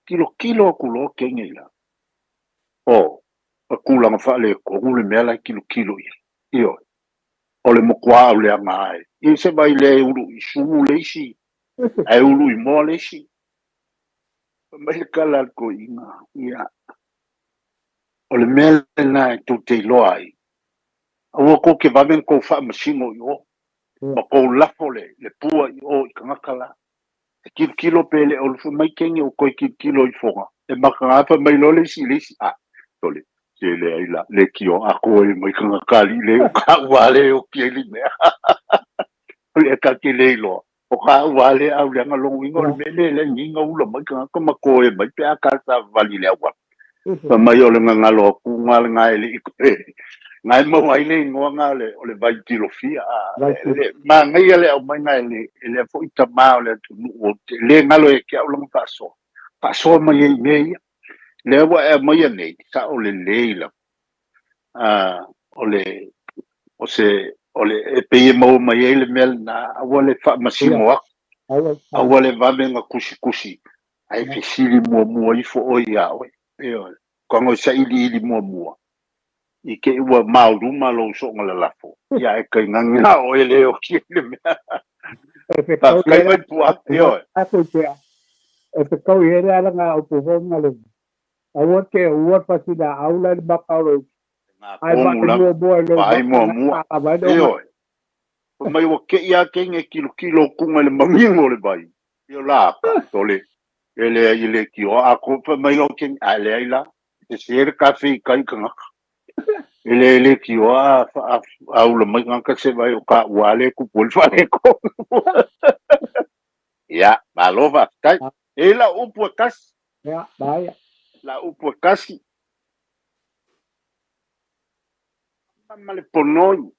kilo ku lo kengi la o ku la fa le ko le me la kilo io ole mo kwa ole mai i se vai le ulu i su le si ai ulu i mo le si mai kala ko ina ia ole me na tu te loai o ko ke va ben ko fa masimo yo o ko la fole le pua o kangakala kilo pele o fu mai kengi o ko kilo i fonga e maka fa mai lo le si tole le la le kio a ko e mai kangakali le ka wale o ki li me le ka ki le lo o ka wale au le ngalo ingo le ninga ulo mai ka ma ko e mai pe aka sa vali le wa pa mai o le ngalo ku ngal ngai le ngai mo ai le ngo ngale o le vai tilofia ma ngai le o mai ngai le fo ita ma o le tu o le ngalo e ki au long paso mai me le wa e mai nei sa o le leila ole e pe mo mai le mel na ole fa masimo a ole va venga kusi ai fisili mo i fo o ia we ko ngo sa ili mo i ke ua mauru malo so ngala lafo ia e kai nganga o ele o ki le pa kai vai tua yo a pe ko ia ala nga o po ngalo a ke o pasida aula de bakalo ai ba mo boy lo ai mo yo mai o ke ia ke nge kilo kunga le mangingo le bai yo la tole ele ki o a ko mai o ke ale ila e ser cafe kai kanga ele ki wa au le mai ngaka se vai o ka wale ku pul fa le ko ya malova kai ela upu kas ya baya la upu kasi male ponoi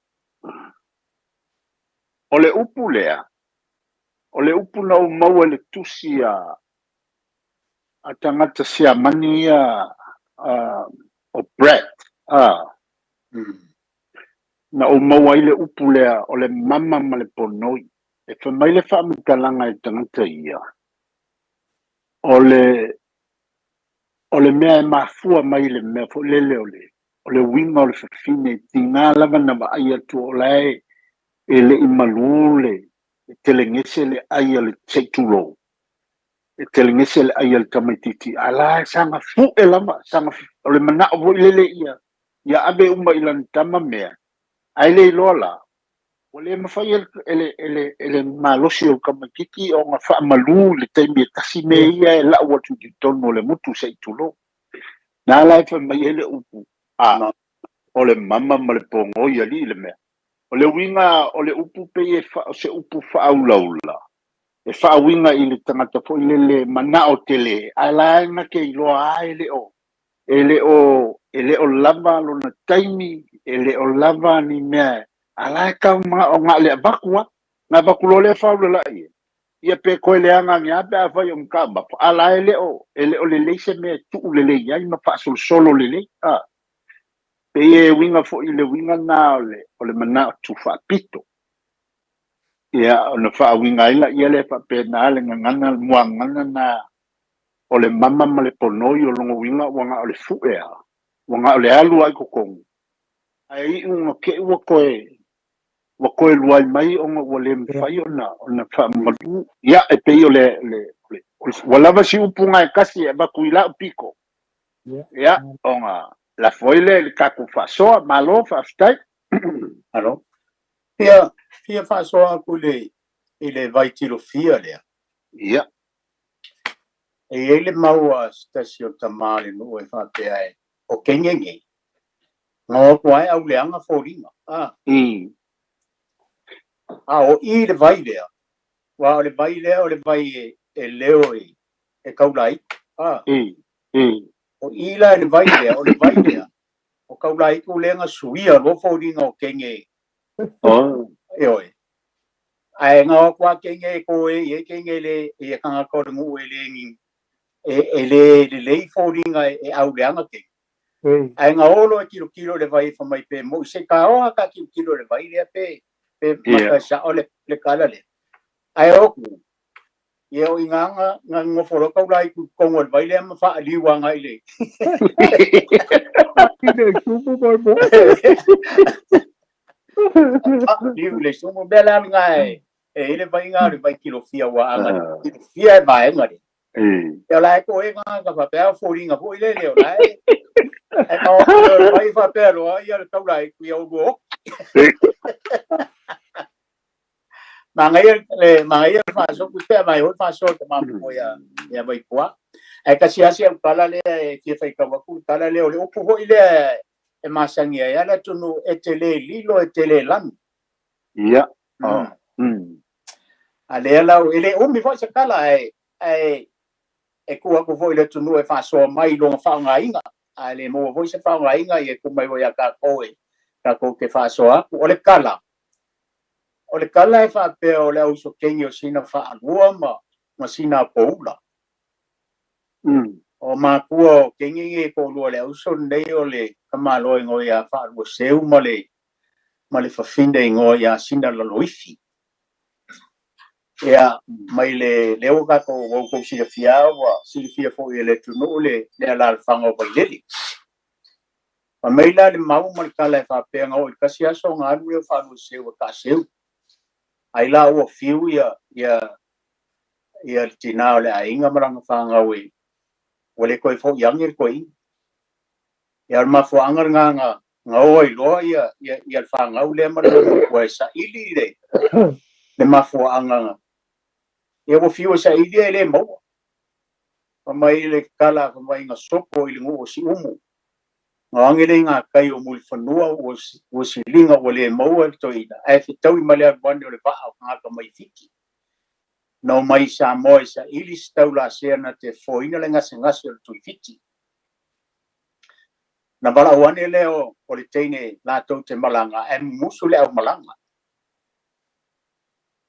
ole upu lea ole upu na mau ele tusia atangata sia mania o bread na o mau ile upu lea ole mama male ponoi e fa mai le fa mikalanga e tangata ia ole mea mafua mai le mea fo lele ole winga ole fafine tina lava na ba ai atu ole ele imalule telengese le ai le chetulo telengese le ai le tamatiti ala sanga fu elama sanga ole mana vo lele ia ya abe umba ilan tama mea ai le lola ole mafai ele malosi o kamatiti o ngafa malu le taimi kasi me ia e la watu di tono le mutu sei tulo na la fa mai ele upu ole mama ma le pongo ia li le me ole winga ole upu pe e fa se upu fa aulaula e fa winga i le tangata fo le mana o tele ala na ke lo ele o lava lo na taimi ele o lava ni me ala ka ma o nga le bakua na bakulo le fa la ia pe ko le anga nga pe fa yo mkamba ala ele o le se me tu le ya ma fa solo le pe e winga fo ile winga na ole mana tu fa pito ia ona fa winga ila ia le fa pe na le ngana muangana na ole mama ma le ponoi o longo winga wanga ole fuea wanga ole alu ai kokong ai un ke wo koe luai mai o le mfai ona fa madu ia e pe ole wala va si upunga e kasi e ba kuila piko ia onga la foile le kaku fa so malo fa stai alo fia fa so aku le vai tiro fia le ia ele maua stasio tamale no e fa pe ai o kengenge no kwai au le anga foringa o i le vai le wa o le vai e leo e kaulai o i la le vai le o kaulai ku le nga suia lo foringa o kenge oi ai nga kwa kenge ko e kenge le e kanga ko ngu e le ngi le foringa e au le anga ke ai nga olo kilo le vai fa mai pe mo se ka o ka kilo le vai le pe maka sa ole le kala le ai o ku ye o inganga ngo foro ka lai ku kongol vai le ma fa ali wa ngai le le sumo bela ngai e le vai ngai vai kilo fia wa anga fia vai ngai e lai ko e nga ka fa pe foringa po ile le lai e no vai fa pe lo ia ka lai ku yo go mangai fa so ku pe mai ho fa so te ma ko ya vai kwa e ka sia kala le ke fa ka ku kala le o pu ho ile e masangia ya la tunu e tele lilo e tele lan ia ale la ile o mi fa se kala e ku vo ile tunu e fa so mai lo fa ngainga ale mo vo se fa ngainga e ku mai ya ka ko ke fa so o le kala e fa pe o le uso kenyo sina fa alua ma sina poula o ma kuo kengi e ko lo le uso nei o le kamalo ngo ya fa lo seu ma le fa finde ngo ya sina lo loifi ya mai le o ka ko si fia wa si fia fo ele tu no le la fango ba leli ma mai la le mau mal kala fa pe ngo ka sia so nga lu fa lo seu ka seu ai la o fiu ia tina le ainga maranga fa nga we ole ko fo yang ir koi ya ma fo angar nga oi lo ia fa nga le maranga ko sa ili le ma fo anga ia o fiu sa ili le mo mai le kala mai nga sopo ile ngo si umu ngangele nga kai o mul fanua o silinga o le maua toina ai fitau i male bande o le va nga ka mai fiki no mai sa moi sa ili stau la sena te foina le ngase ngase o tu fiti na bala wane leo o le teine la tau te malanga e musu le au malanga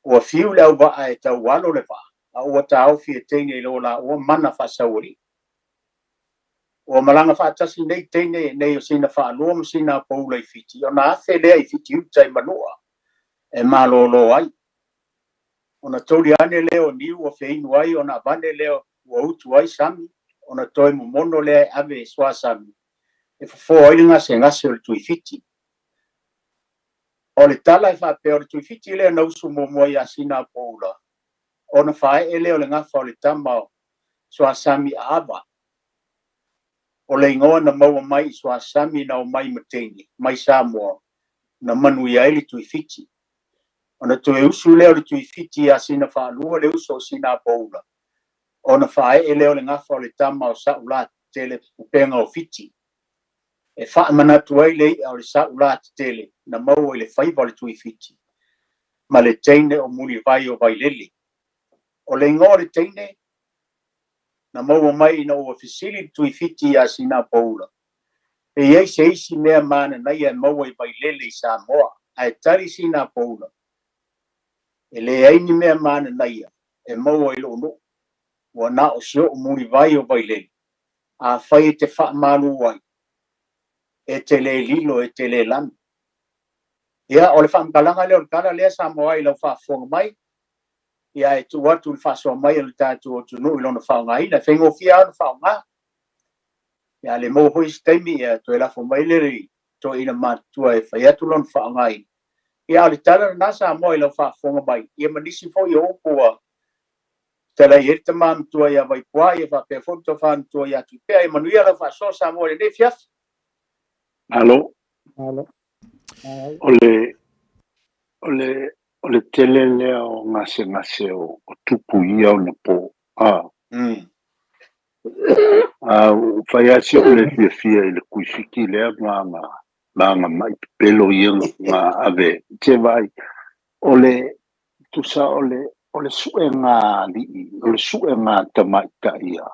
o fiu le au va ai tau walo le va a o tau fi teine lo la o mana fa sauri o malanga fa tasi nei teine nei o sina fa lo sina paula i fiti o na fe le i fiti u tai manua e malo lo ai ona tori ane leo ni o feinu ai ona vane leo o utu ai sami ona toi mo mono le ave swa sami e fo ai nga se ngase o tu fiti o le tala e fa pe o tu fiti le na usu mo mo ya sina paula ona fa e leo le nga fa le tama swa sami ava o le ingoa na maua mai swa sami na o mai mateni mai Samoa na manu ia ili tu fiti ona tu usu leo le tu fiti a sina fa lua le uso sina paula ona fa e leo le ngafa o le tama o sa ula tele penga o fiti e fa mana tu ai le o le sa ula tele na mau le faiva le tu fiti ma le teine o muli vai o vai leli o le ingoa le teine na mau mai na o fisili tu fiti a sina paula e ei se isi mea mana na ia mau i vai leli Samoa ai tari sina paula e le ai ni mea mana na ia e mau i lo no wa na o sio muli vai o vai leli a fai te fa malu wai e te le lilo e te le lan ia o le fa mkalanga le o kala le Samoa i lo fa fonga mai ia e tu watu fa so mai le tatu o tu no i lo fa ngai na fengo fia no fa nga ia le mo hoi stemi ia to la fo mai le to ina matua e fa ia tu lo fa ngai ia le tala na Samoa i lo fa fonga mai ia manisi fo i o po tala i te mam tua ia vai pua ia fa pe fonto fan tua ia tu pe ai manuia la fa so Samoa le fiaf Alo. Ole tele leo ngase o tupu ia o na po. Fai asi o le fia i le kuifiki lea nga mai pelo ia nga ave. Te vai, ole tusa ole sue nga li, ole sue nga tamaita ia.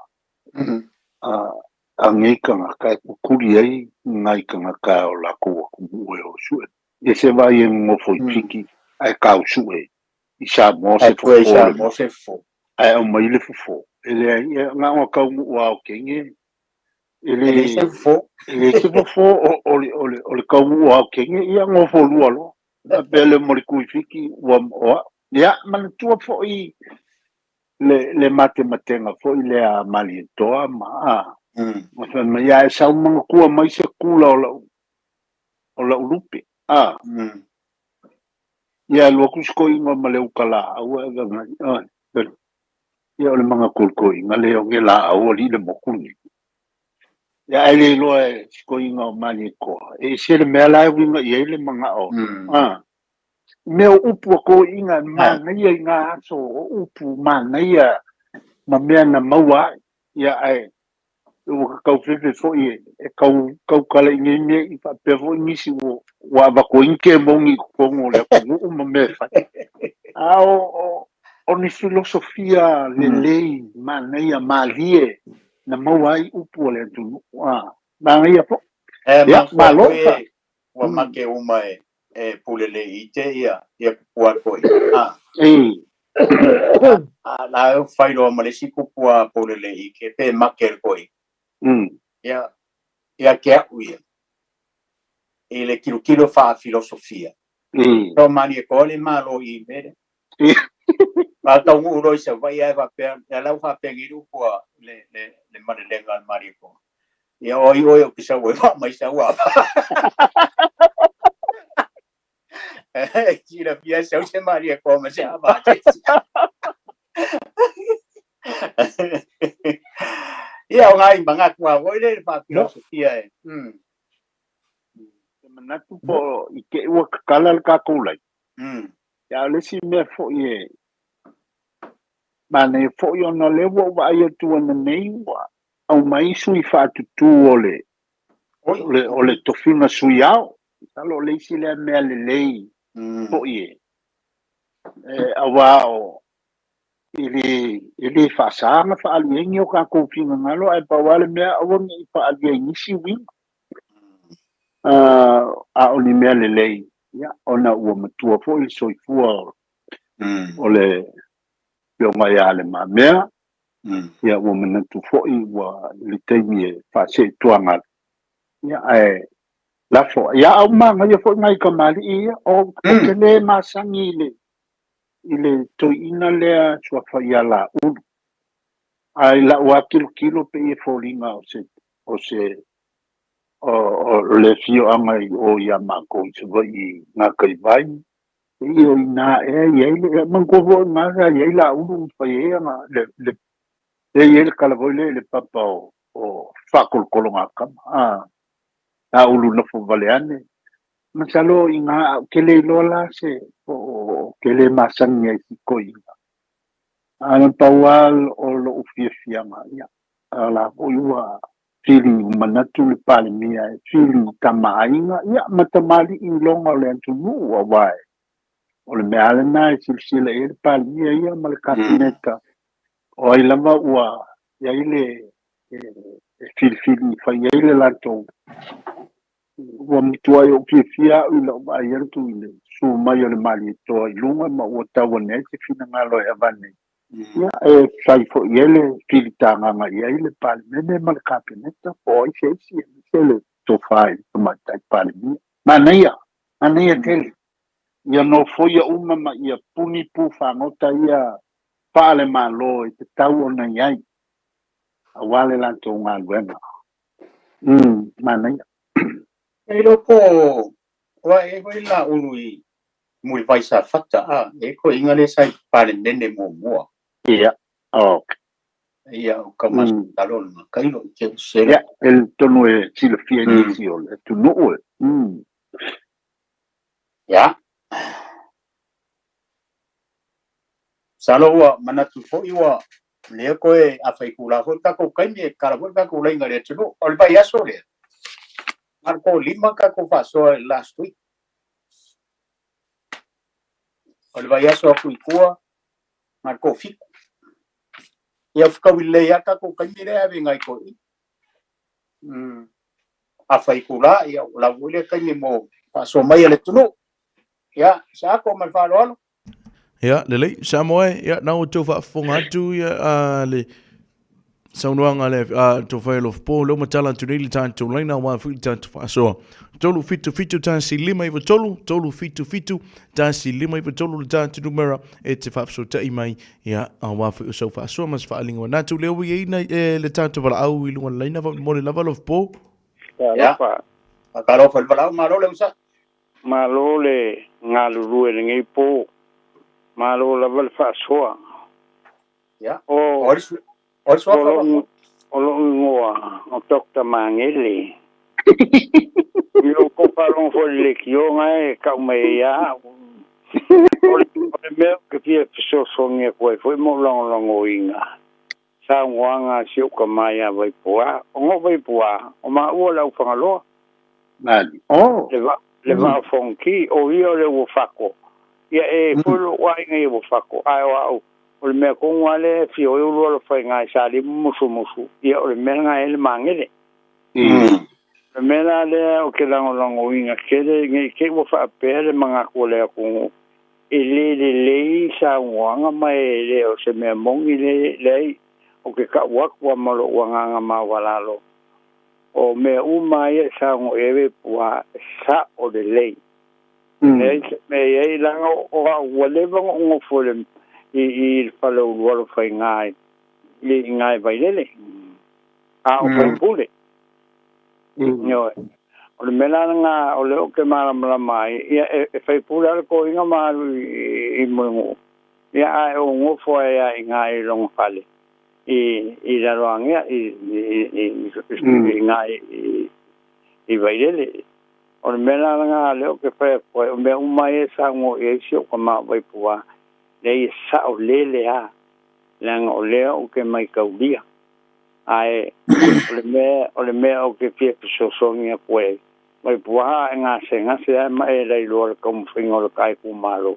Angai ka nga kai kukuri ai, ngai ka nga kai o lako wa kubuwe o sue. E se vai e ngofo i piki, ai kau sue. I Samoa se fo. Ai o mai le fo. Ele ai nga o kau wa o kenge. Ele se fo. Ele se fo ole kau wa o kenge ia ngofo lua lo. A bele mo le kuifiki wa ya man tua fo i le matematenga fo i le a mali toa ma ma ya e sau mga kua mai se kula o la urupe. Ia lua kusko inga ma le ukala au e gangai. Ia o le mga kulko inga le o nge la au o li le mokuni. Ia ele loa e sko inga o mani koa. E se le mea lai winga i ele mga o. Mea upu a ko inga mana ia inga aso o upu mana ia ma mea na maua ia ai. O kau fefe fo i e kau kala inge mea i pa pefo i misi o wava ko inke mongi kongo le kumu ma mea fai. O ni filosofia le lei mana ia malie na maua i upu le tunu. Mana ia po. Ma loka. Wa make uma e pulele i te ia kua koi. La e whairo malesi kupua pulele i ke pe make koi. Ia ke uia. E le kilo fa filosofia. Tau mani e kole malo i mere. Ma tau nguro i sa vai e whapea, e lau whapea ngiru kua le marelenga mari ko. Ia oi o kisa ue mai sa ua. Kira pia sau se mari e ko ma se abate. Ia o ngai manga kua oi le fa filosofia e. Manatu po i ke ua kakala le kakulai. Ia le si mea fo i e. Mane fo i ona lewa wa ai atu ana nei wa. Au mai sui whaatutu ole. o le tofina suiao talo le isi le mea le lei po ie awa o ili whaasanga whaaliengi o ka kouwhinga ngalo ai pawale mea awangi I whaaliengi si wing a o ni mea le lei ia ona ua matua fo I soifua o le pionga ia le ma mea ia ua manatu fo I ua li teimi e whaase tuanga ia ai lafo ia au manga ia fo ngai kamali ia o kele masangi ile toina lea sua whaia la ulu ai la ua kilo pe e folinga o le fio anga o ia mako I se vai ngā kaivai I o ina ia ile mangovo ngā ia la ulu whaia anga le ele kalavoile le papa o whakol kolonga kama a ulu na fo valeane masalo I ngā kele lola se o kele masangi ai koi ana pawal o lo ufiafianga ia ala o iwa feeling manatu le palemia feeling tamainga ia matamali I longa le antunu wa wai o le meale na silsila e palemia ia ma le kabineta o ai lava ua ia ile feeling fa ia ile lato ua mitua I o fiafia ila o ai antu ile su mai o le mali toa I lunga ma ua tawane se fina ngalo e avane ia e sai fo ele filitanga nga ia ile pale mene mal kabineta o I se le to fai ma tai pale mania tele ia no foi ia uma ma ia puni pu fa ngota ia pale malo I te tau ona iai awale la to nga luenga mania e loko wa e ko ila ului mui vai sa fata e ko ingale sai pale nene mo ia ia o kamas talon kailo ke se ia el tono e silo fie ni sio le tu no ya salo wa manatu fo iwa le ko e afai kula fo ka ko kai me kala fo ka ko le ngare tuno o ba ya so le marco lima ka ko faso last week o ba ya so ku ikua marco fiku ia fuka wile ya ka ko kai me ave ngai ko afai kula ia la wile kai me mo faso mai le tuno ya sa ko mal falo ya lele samoe ya na o tofa fonga tu ya le saunuanga le to fail of polo matala tu nili tan to lina wa fu tan to so tolu fitu tan si lima i tolu fitu tan si lima i tolu tan tu numera e te fa so tai mai ya wa fu so fa so mas fa lingo na tu le wi ina le tan to vala au i lunga lina va mo le level of po ya pa karo fa vala malo le usa malo le ngalu le ngai po malo level fa so ya o ngoa o dokta mangele yo ko palon fo le kio ngai ka me ya o le me ke pie so songe ko foi mo long oinga sa wanga si o kamaya vai poa o ngo vai poa o ma o la fangalo nani le va fonki o io le wo fako ya e folo wa ngai wo fako ai wa o le mea konga le fio e ulu ala whai ngai sa li musu ia o le mea ngai ele mangele le mea le o ke lango inga kele ngai ke wo wha apea le mga kua lea kongo e le sa wanga mai le o se mea mongi le o ke ka wakua malo wanganga ma walalo o mea umai sa ngo ewe pua sa o le lei mea e langa o walevanga ongo fole I follow wall of ngai ngai vai lele a o pule no o le mena nga o le o ke mala mai e fai pula ko inga ma I mo ya ai o ngo fo ya ngai long pale I la roanga ngai I vai lele o le mena nga le o ke fai o me umai sa ngo e sio ko ma vai pua le sa o lele a lang o le o ke mai kaulia ai o le me o ke pia so so ngia koe mai pua nga se mai le lo kom fingo le kai ku malo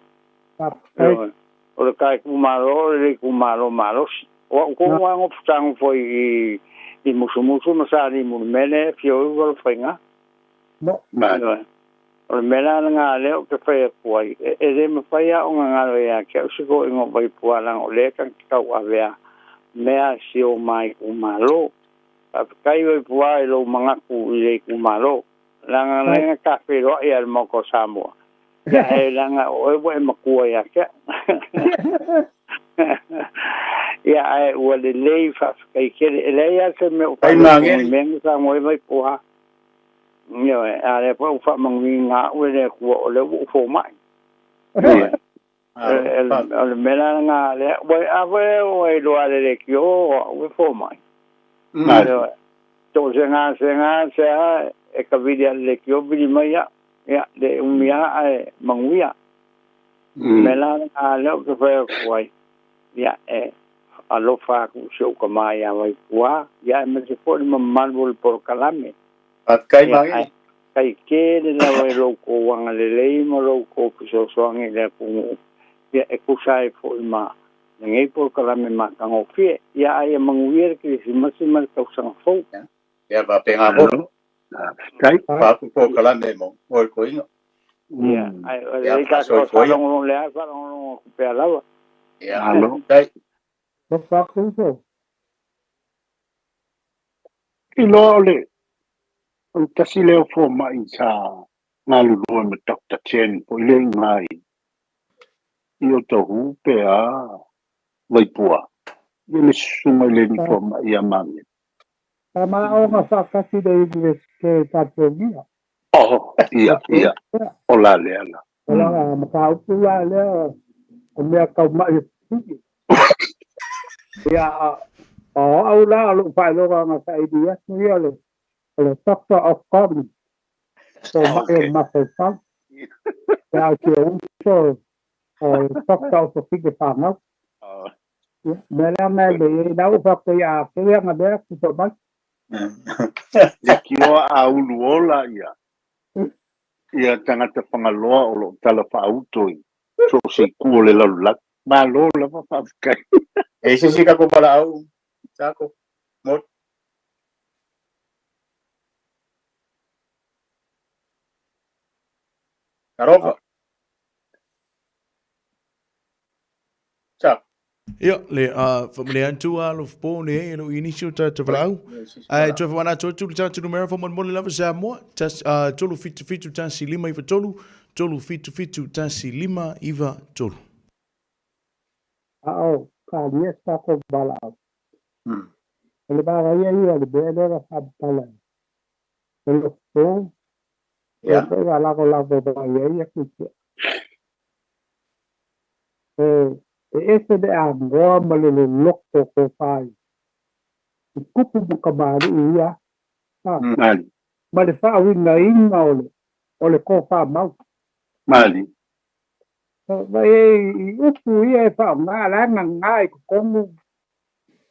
o le kai ku malo le ku malo malo o ko wa ngo putang foi i musu masari mu mele fio o finga no o le mela nga le o ke fai kuai e le me fai o nga lo ya ke o se ko ngo vai pua lang o le kan ka wa vea mea si o mai ku malo a kai vai pua e lo manga ku le ku malo langa ka pe ro e al moko samo ya e langa o e makua ya ke ya ai o le le fa kai ke le ya se me o fa me sa mo vai pua yo a le po fa manginga o le ku o le fo mai el mela nga le voi ave o e lo ale le kio o fo mai to senga se e ka vidia le kio vi mai ya de umia e manguia mela nga le o fa kuai ya e alo fa ku so ka mai ya vai kwa ya me se por manbol por kalame at kai mai kai ke le la vai lo ko wanga le mo lo ko so ngi le ku ya e ku sai fo ma ngai por kala me ma ka ngofie ya ai manguir ki si masimal ka sang fo ya va penga bo kai pa po kala me mo o ko ino ya ai ka so long le fa long pe ala ya alo kai no fa ku so ilo le o tasi leo fo mai sa ngalu lo me Dr. Chen po ile ngai io to hu pe a vai pua ele suma le ni fo mai a mami ma o ma fa kasi de ke ta dia oh ia o la le ala ola ma ka u la le o me ka ma ia au la lo fa lo ga ma sa idea ni ole le doctor of carbon so ma fa fa ya ke un so o doctor of figure pa no me la me le da u fa ko ya ke ya ma be ku so ba ya ki o a ulu ola ia tangata whangaloa o lo tala whautoi so se kua le lau lak ma lo la whawhawhikai e se si ka ko pala au sako mot karofa chap Ia, le famile antu a lo fpone e lo inisio ta vlau. Ai tu wana tu tu numero fo mon mon lava sa mo tas tolu fitu tansi lima iva tolu fitu tansi lima iva tolu. Ao ka dia sa ko bala. Le ba ga ia le be le fa bala. Le fo ya pe la ko ba ia ku. Ese de agora malele loko ko fai kupu buka mari ia mali fa winga inga ole ko fa mau mali vai upu ia fa nga la ngai ko kongu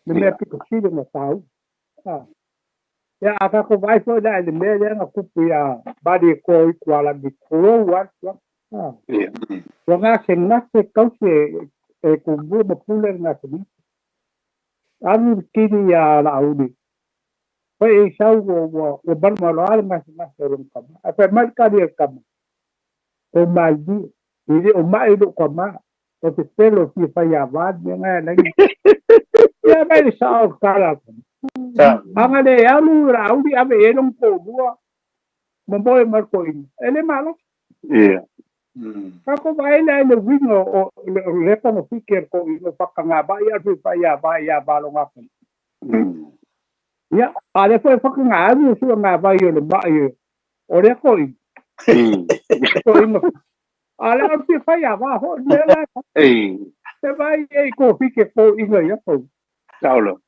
le me piko sidi na tau ya aka ko vai fo da le me ya kupu ya badi ko ikuala di ko wa nga se na se kausi e kumbu mapule na tini anu kini ya la audi foi sau o barmalo al mas rum kama apa marka dia kama o maldi ini o mai do kama o te pelo ki fa ya vad nga lagi ya mai sau kala anga de alu audi ave elon ko dua mamboy marco ele malo Kako vai le wingo o le pono fiker ko no pakanga ba ya fi pa ya ba lo ngapi. Ya, ale foi pakanga ni su nga ba yo le ba yo. O le ko i. Ko no. Ale o fi pa ya ba ho le la. Se va e ko fiker ko i no ya ko. Saulo.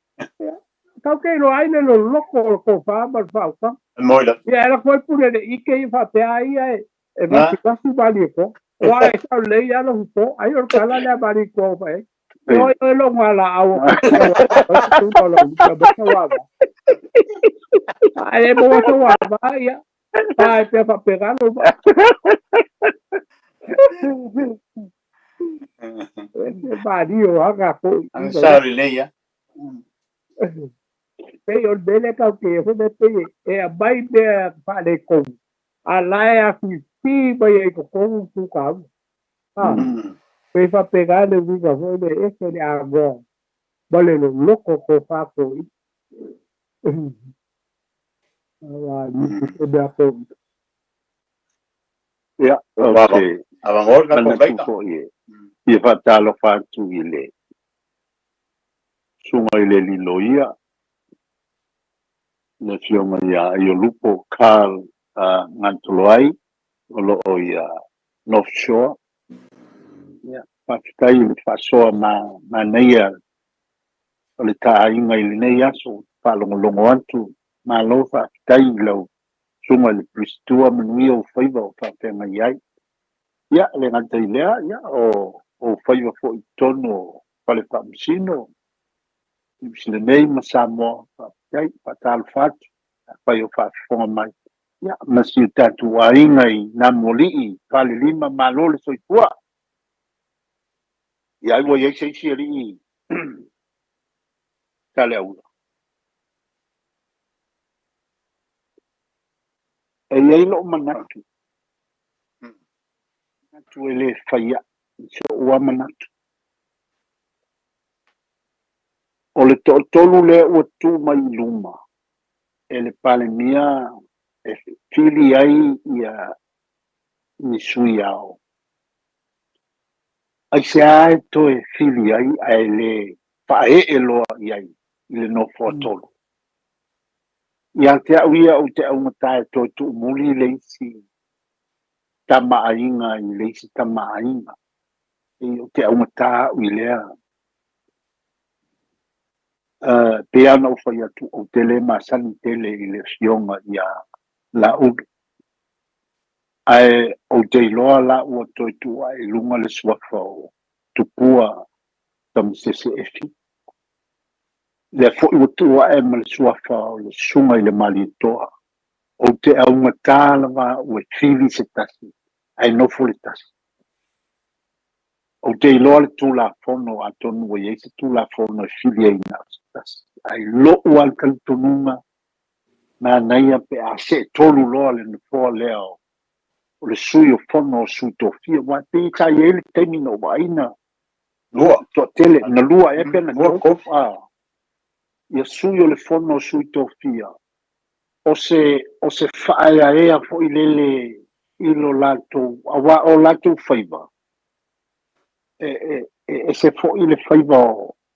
Kau ke lo ai le lo loko ko fa ba fa ka. Moila. Ya la foi pure de ike fa te ai e va si bali ko wa e sa le ya lo ko ai or kala le bali ko fa Yo lo ngala au tu lo ka ba wa ba. Ai mo wa ba ya. Ai pe fa pegalo ba. Ba dio aga ko. Ang sorry le ya. Pe yo bele ka ke ho de pe e bai de pa de ko. Ala ya fi ba ye ko ko tu ka. Ah. Pe fa pegalo vi ka ho de eso de agua. Vale lo loco ko fa ko. Ya, okay. Abang ka ko baik. Ia fatalo fatu ile. Sunga ile liloia. Le fionga ia io lupo Carl Ngantoloai. Olo o ia North Shore. Ya, fatai fasoa ma neia. Ole ta inga ile neia so falongolongo antu. Ma lo fatai lau. Sunga le pristua manuia o faiva o fatenga iai. Ya, le ngata ilea, ya, o faiva fo i tono pale pamsino. Ibsile nei masamo, ya, patal fatu, fai o fonga mai. Ya, masi tatu wainga i namoli pale lima malole soitua. Ya, iwa yei seisi ali tale aula. E yei lo manatu. Natu ele faia, so ua manatu. O le tolu le ua tu mai luma. E le pale mia e fili ai ia ni sui au. Ai se ai to e fili ai ai le fae e loa iai i le no tolu. Ia te auia o te aumatae to tu muli le isi tama ainga i le isi tama ainga. E o te aumatae i lea. Pe ana o fai atu o tele masani tele i le fionga ia la uge. Ai o te iloa la ua toi tua e lunga le swafa o tupua tamusese efi. Le fo i tua e ma le swafa o le sunga i le mali toa. O te aunga tālava ue fili se tasi. Ai nofo le tasi. O te iloa le tula fono a tonu wa yeise tula fono fili e ina se tasi. Ai lo al kaltununga na naia pe a se tolu loa le nufo leo. O le sui o fono o sui tofia wa te ta yele temino wa ina lua to tele na lua e pena kof a ia sui o le fono o sui tofia o se faia ea fo ilele ilo lato awa o lato faiva e se fo ile faiva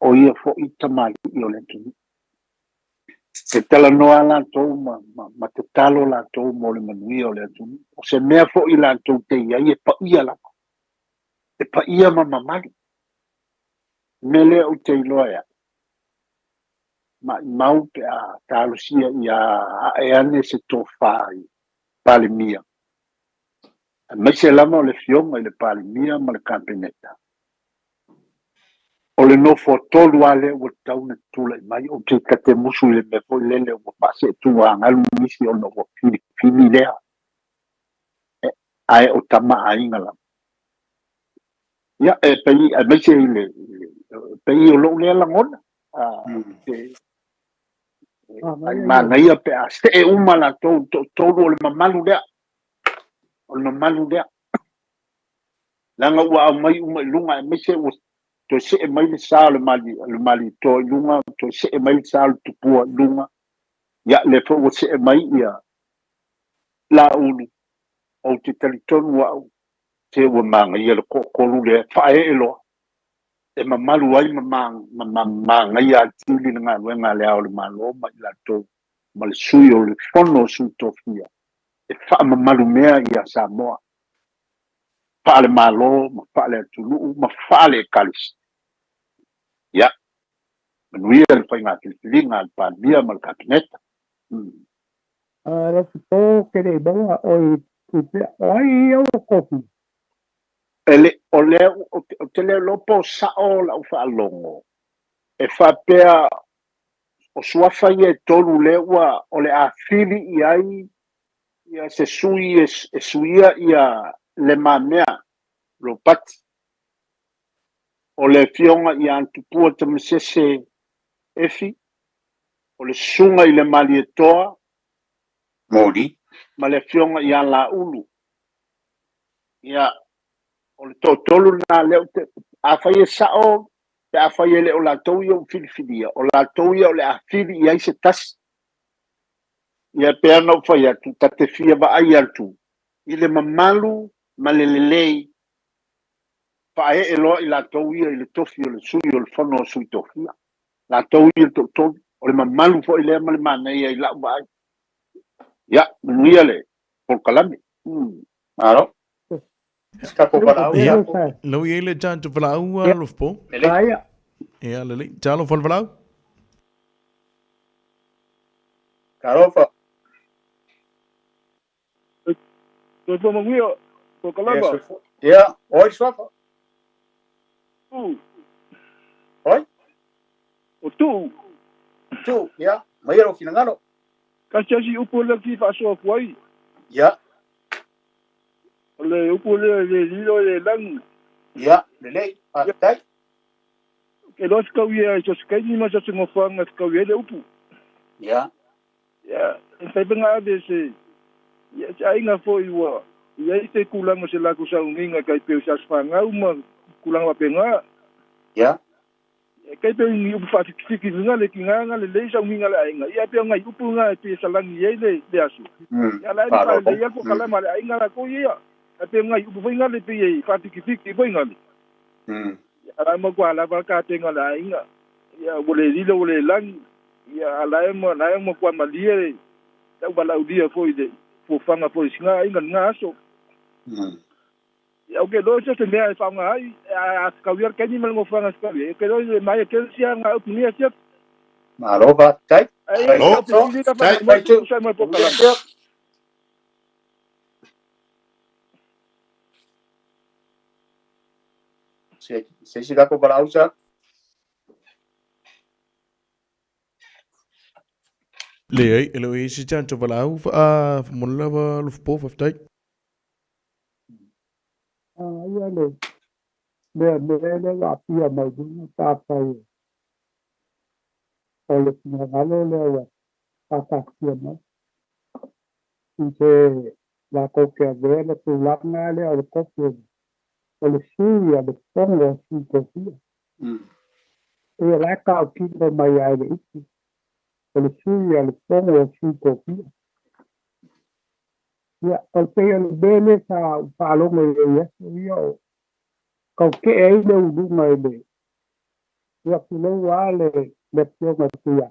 o ia fo itamai io le tu se tala noa lato ma te talo lato mo le manui o le tu o se mea fo i lato te ia e pa ia la e pa ia mamamali mele o te iloa ma mau pe a talo sia ia e ane se tofai pale mia ma se lama o le fionga i le pale mia ma le campeneta o le nofo tolu ale o tauna tula mai o te kate musu le me foi lele o pase tua ngalu misi o no fini lea ai o tama ainga la ya e pei a me se le pei o lo le la ngona ai mana ia pe a se uma la tolu le mamalu lea o no malu lea langa ua mai uma lunga me se to se e mai le sa le mali to lunga to se e mai sa tu pu lunga ya le fo se e mai ia la ulu o te taliton wa te wa manga ia le ko lu le fa e lo e mamalu ai manga ia tili nga wenga le au le malo ma la to mal suyo le fono su to fia e fa mamalu mea ia sa moa fa le malo ma fa le tulu ma fa le kalis ya manuia le fai ngati linga al palmia mal kabineta la to que le va o tu ai o kofi o te leo lopo sa'o la whaalongo. E whapea o suafa i e tolu lewa o le a whiri i ai ia se sui e suia ia le mamea lo pati. O le fionga i antupua te mesese efi. O le sunga i le malietoa. Modi. Ma le fionga i an la ulu. Ia o le tolu na leo te a whaia sao te a whaia le o la tauia o filifidia. O la tauia o le a whiri i ai se tasi. Ia pea no whaia tu tate fia ba ai altu. I le mamalu ma le lelei. Pae e loa i la tauia i le tofi o le sui o le fono o sui tofia. La tauia to tofi o le mamalu fo i le ma le manei ai lau ba ai. Ia, nuia le. Por kalame. Aro. Skapo palau. Ia, lau i ele tanto palau a lofpo. Ia. Ia, lele. Talo fol palau. Karofa. Tôi får många på kalaba. Ja, oi swafa. Oi? O tu. Tu, ja. Mai ero finangalo. Kasi si upo le ki fa so foi. Ja. Le upo le lilo le lang. Ja, le atai. Ke los ka wi so skai ni ma so ngo fa nga ka wi le upo. Ja. Ja, en sai benga de se. Ja, ai nga foi wa. Ja te kulang se la ku sa unga kai pe sa spanga uma kulang wa penga. Ja. Kai pe ni upo fa fiki nga le kinga le sa unga le ainga. Ja pe nga upo nga pe sa lang ye le asu. Ya la ni pa le ya ko kala ma le ainga la ko ya. Pe nga upo nga le pe ye fa fiki bo nga le. Ya ma kwa la ba ka te nga la ainga. Ya bole dilo bole lang. Ya la mo kwa ma lie. Ta ba la udia foi de. Fo fanga foi singa ainga nga aso. Ya ke lo se me ai fanga ai a kawiar ke ni mo fanga ska be ke lo mai ke sia nga upni sia Marova tai. Ai tai tu sa mo pokala. Se siga ko para usa. Le ai, elo e si tanto palau a mulla va lofpo faftai. Ia le la pia mai du ta pai. O le ngalo le wa ta ta pia mai. Inte la coca verde tu la ngale o coca. O le suia de pongo si così. E la ca ki do mai ai le iki. O le suia le pongo si così. Ya, o te le bele sa palo me ye yo. Kau ke ai le udu mai le. Ya kulo wale le pio ma tia.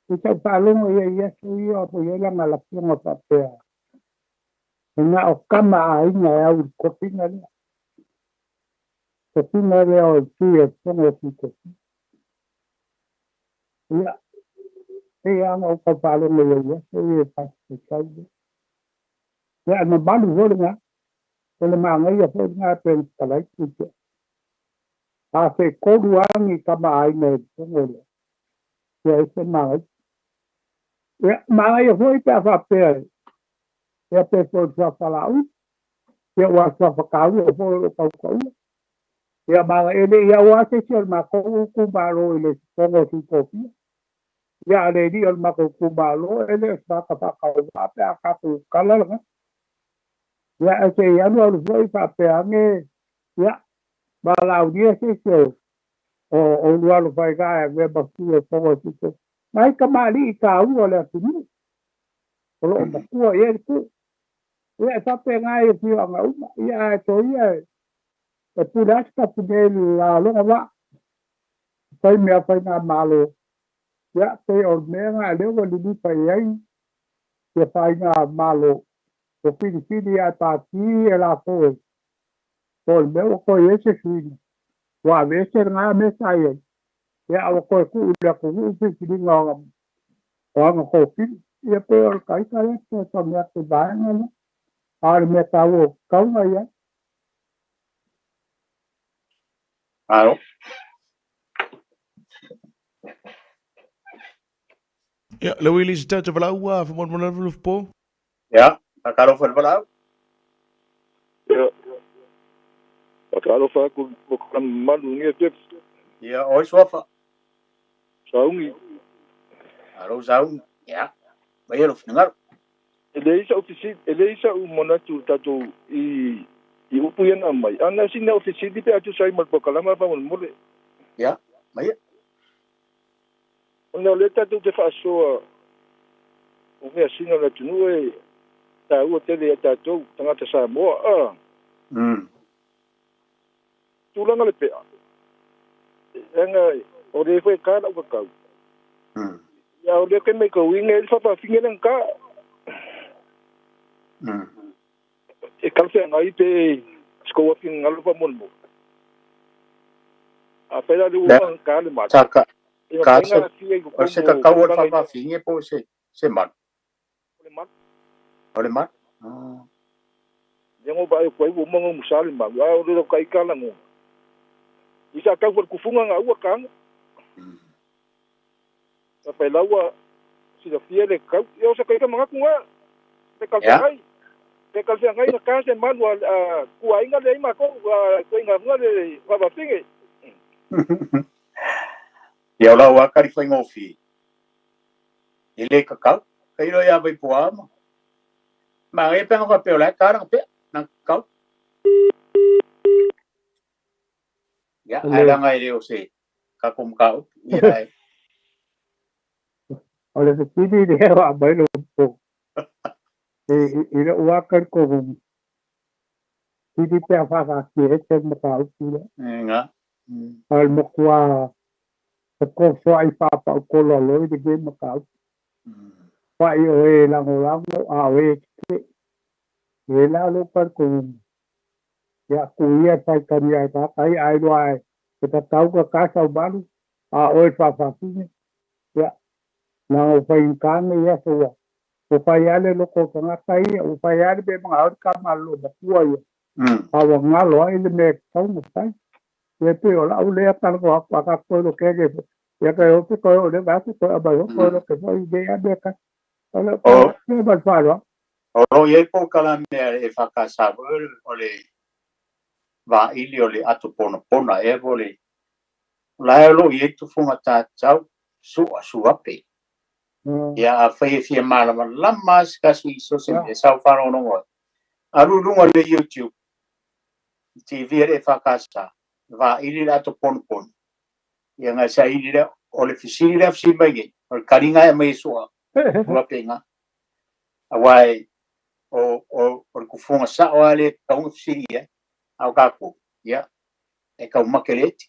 Ita palo me ye yo po ye la mala pio ma papea. Nga o kama ai nga au ko pinga le. Ko pinga le o tia pongo si ko. Ya. Ya no ko palo me ye pa se ya no balu volga ele manga ia foi nga pen kala ki a se koduangi kama ai ne ngole ya ese manga ya manga ia foi pa fa pe ya pe for fa fala u ya wa fa ka u fo ka u ya manga ele ya wa se chel ma ko ku balo ele pongo su kopi ya le di al ma ko ku balo ele fa ka wa pe ka ku kala ya ese ya no lo foi pa peange ya bala udia se o lo fai ga ve ba su poco tutto mai kamali ka u le tu o lo ba ku ye ku ya sa pe nga e fi nga u ya to ya e pu la sta pu de la lo va sai me fa na malo ya te o me nga le go li pa ye ya fa na malo o fili a tati e la foi. Por meu conhece filho. O avesse nga me sai. Ya o ko ku la ku fili nga. O ko fili e pe o kai kai to me te ba nga. Ar me ta o ka nga ya. Alo. Ja, lo ili se tata wala ua fa mon mon luf po. Ja, takalo fa wala. Ja. Takalo fa ku kan malu nge tep. Ja, oi sofa. Saungi. Alo saung. Ja. Bayo luf ngar. Elisa ofisi, Elisa umona tu tato I upu yan amai. Ana sina ofisi di pe atu sai mal pokalama pa mon mole. Ja, mai. Ona leta tu te faso o me sina la tunu e ta o tele tato tanga te sa mo tulanga le pe. Anga o de foi kana o ka. Ya o de ke me ko winge el fa finge nang ka. E kalse ngai pe sko fin ngalo pa mon mo. A pela de un ka le ma. Saka. Kasa, se kakau o fa finge po se mat. Ole mat. Yang o ba ko o mo musali ma. Ya o do kai kala ngo. Isa ka ko kufunga nga ua kang. Ta pela wa si da fiele ka yo se kai ka mga kunga. Te kalsa ngai. Te kalsa ngai na ka se man wa ku ainga le ma ko ko inga nga le wa ba finge. Ia la wa kari foi ngofi. Ele kakau, kai ro ia vai puama. Ma e penga fa pe la cara pe na kau. Ya, ala ngai le o se. Ka kum kau. Ia. Ole se kidi de wa bai lo po. Ira wa kar ko kidi pe fa fa ki e se mo ka u Nga. Al mo kwa ko so ai fa pa ko lo de ge mo ka. Fa i o e la ngo a we ke. E la lo par ko ya ku ia sai ka ia ta ai lo ai. Ke ta tau ka sa balu a o fa fa ki. Ya. Na o fa in ka ne ya so. O fa ya le lo ko ka tai o fa ya be ma au ka ma lo ba ku ai. A wa nga lo ai le me ka mo sai. Ye pe o la o le ta ko pa ka ko lo ke ge. Ya que yo que todo le va a todo abajo todo lo que soy de acá todo no va a fallo o ye po kala me e fa ka sa ole va ili ole atu pona e vole la lo ye tu funga ta chau su ape ya fa ye mala la mas ka so se sa faro no mo aru lunga le YouTube TV e fa ka sa va ili atu pon ya nga sa ili ole fisira si bagi o karinga e mai soa wa penga awai o ku fonga sa ole ka un firia au kaku ya e ka makeleti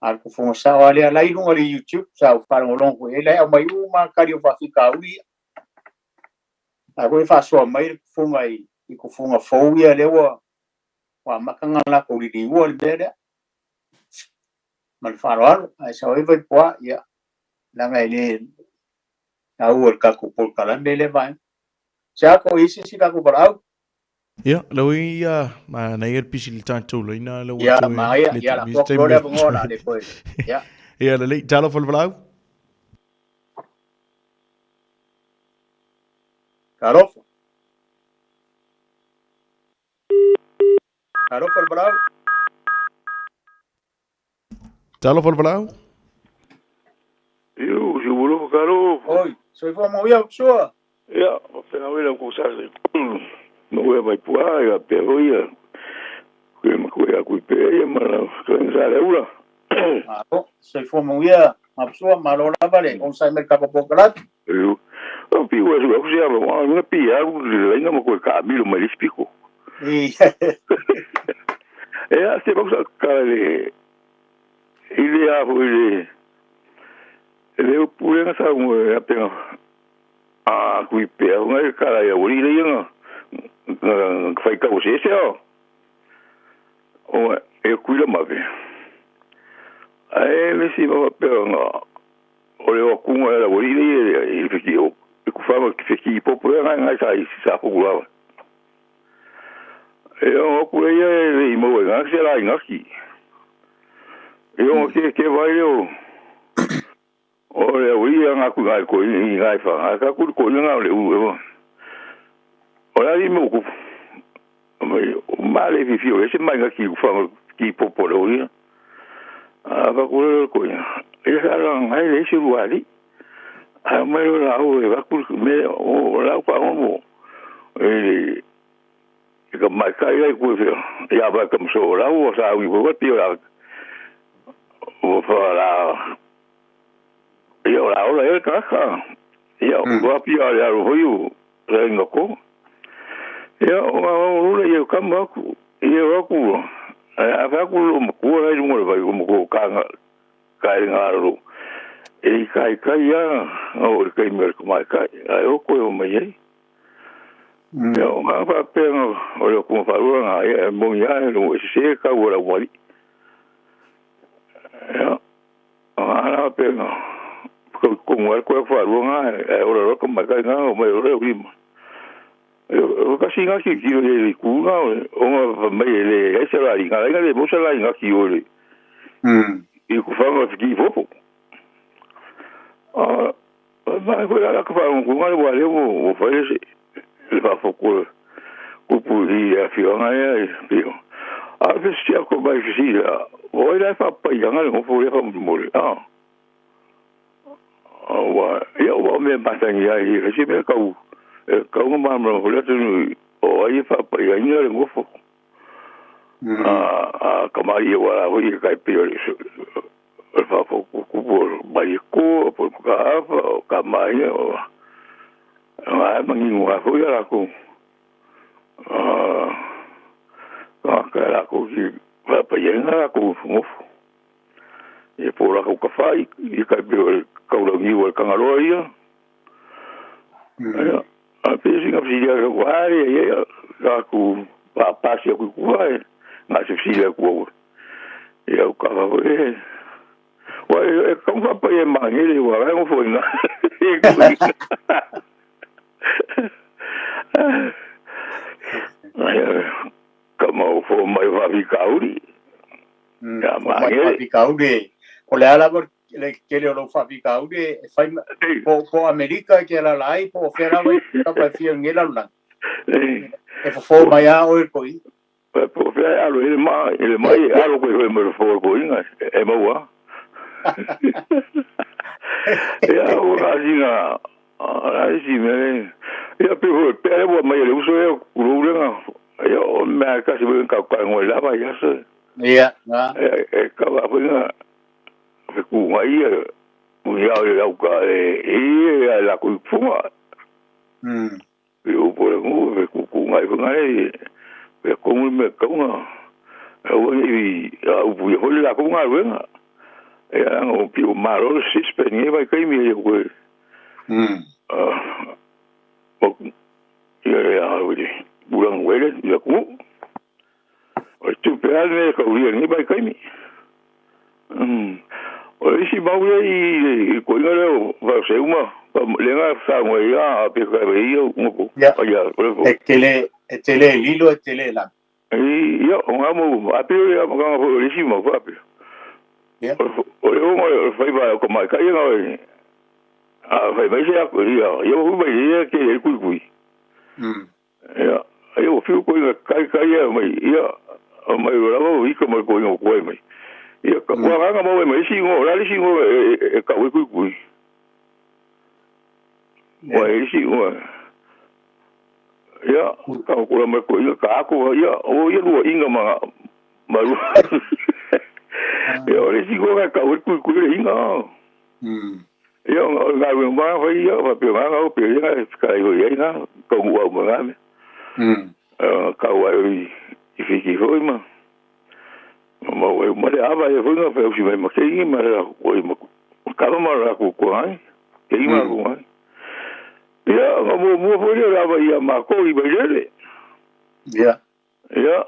al ku fonga sa ole la i no YouTube sa fa longo e la mai uma kario fa fika ui a ko fa so mai fonga i ku fonga fo ia le wa makanga la ko ri wo le beda mal farol ai sa oi vai po ya la ngai le au ka ku por kala mele vai ja ko isi si ka ku brau ya lo ia ma na ir pisil tanto lo ina lo ya ma ya la ko lo le ngona depois ya ya le talo fol blau Carofo fol blau talo fol blau eu vou caro oi soy como eu sou ya pena ver o cosas no voy a vai puar pero ya que me cuida cu pe mala cansare ura soy como eu a pessoa malora vale on sai mercado popular eu pi o eso que se llama una pia ainda mo co camilo me explico se vamos a cara idea foi eu pude nessa apenas a cuipe uma cara eu ri aí não foi que você seu ou eu cuido mais aí me se vai pegar olha o como era o ri aí ele ficou eu falo que fiquei popular aí sai se popular eu cuidei e mo não sei lá aqui Yo ke vai yo. Ore ui nga ku ngai ko ni ngai fa. Ka ku ko nga le u. Ora di mo ku. Male vi fio, ese mai nga ki fa ki popolo ia. Ka ku ko ya. Esa lang ai le si ruali. A mai la o va ku me o la pa mo. Ka mai kai ai ku fio. Ya ba kam so la o sa wi ko ti la. O fa la. Yo la o la ka ka. Yo wa pi ya ro yu. Rengo ko. Yo o le yo kam ku. Yo ku. A fa ku lo ku la mo ba ko ka nga ro. E kai ya o kai mer ko mai kai. Ai o ko mai ai. Yo ma pa pe o lo ko fa ro nga e mo ya no se ka wo la wali. Yo ana pe no. Ko mo ko fa ro nga e o lo ko mai kai nga o mai ro ri. Yo ka singa ki le ku nga o ma mai le e se la ri nga le mo se la nga ki o le. E ku fa ma ki fo. Ma ko la ka fa ko nga le wa le mo fa le le fa fo ko pu di a fi nga e pi. A vesti a ko mai si la. O la fa pa ya nga mo fo le fa mo le. Wa yo wa me pa sa ya i si me ka u. Ka u ma mo le tu o ai fa pa ya ni le mo fo. Ka mai wa o i ka pi o le. Fa fo ku mai ko po ka mai o. Ma mangi wa fo ya ko. Ka la ko ki va pa ya nga ko mo. E po la ko ka fai i ka pi o ka lo ni o ka ngalo ia. A pe singa si ya ko ai ya ka ku pa pa si ku ku ai. Na se si ya ku. Ya ka va e. Wa e kom fa pa e ma ni wa ga mo fo na. Como fo mai va vi kauri. Ya ma vi kauri. O le ala por le que le lo fa vi kauri fai po America que la lai po fera we ka pa fi ngela la. E fo mai a o ko i. Po fera alo ele mai alo ko me fo ko inga e mo wa. Ya o gasina. Ai si me. Ya pero wo mai le uso e ku nga. Ya o me ka si ben ka ka ngoi la ba ya se. Ya, na. Ka ba nga. Ku ngai u ya o ka e la ku fuma. Eu por ngo ku ngai ngai. Pe ko me ka nga. O i u bu ho la ku nga wenga. Ya ngo pi o maro si speni vai kai mi e ko. Ya uri bulan wele ya ku o tu peale ko uri ni bai kai mi o si ba uri ko ngalo va se uma le nga sa mo ya pe ka be yo mo ko ya tele lilo tele la yo ngamo a pe ya mo ga ko ri si mo fa pe ya o mo fa ba ko mai kai nga vai vai já eu vou vai que cui eu fui com cai mas eu lá vou ir como com o coi mas eu agora não vou mais sim lá sim é cai cui vai sim ya kau kula mai ko ka aku ya o ya lu inga ma ya ore sim ka cui inga yo ga wen ba fa yo pa pe ma ga pe ya ka yo ya na ko wa mo ga me ka wa i fi ho ma mo mo le aba e funga pe si me ke i ma ra ko mo ka ma ra ko ai ke i ma ko ai ya mo fo le aba ya ma ko i be le ya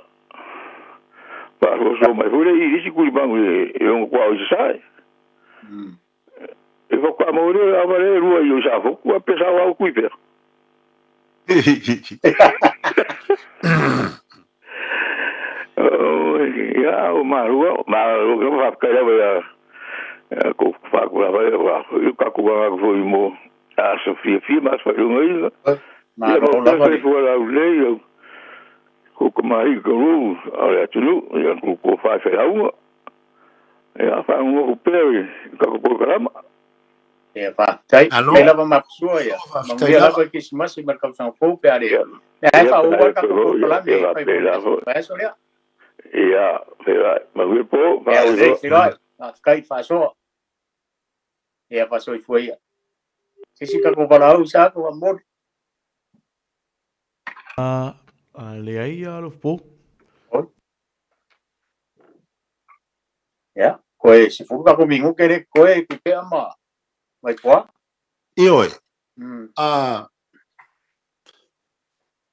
pa so mai fo le i si ku ba e on ko ai sai e fa kwa mo le aba le ru yo sa fo ku pe sa wa ku i pe ya o maru ko fa ka ya ko fa ko la va ka ko va ko mo a Sofia mas fa ngai ma ro la fa fo la le ko mai ko ru ala tulu ya ko fa fa la ya fa un pere ka ko programa ya fa tai la va mapsua ya mangia la ko kismas i marka san fo pere ya fa o ka ko la me fa eso ya ya ma vi po va o kai fa so ya fa so foi ya si ka ko para usar ko amor le ai alo po ya koe si fu ka ko mingu kere koe ki pe ama mai kwa ioi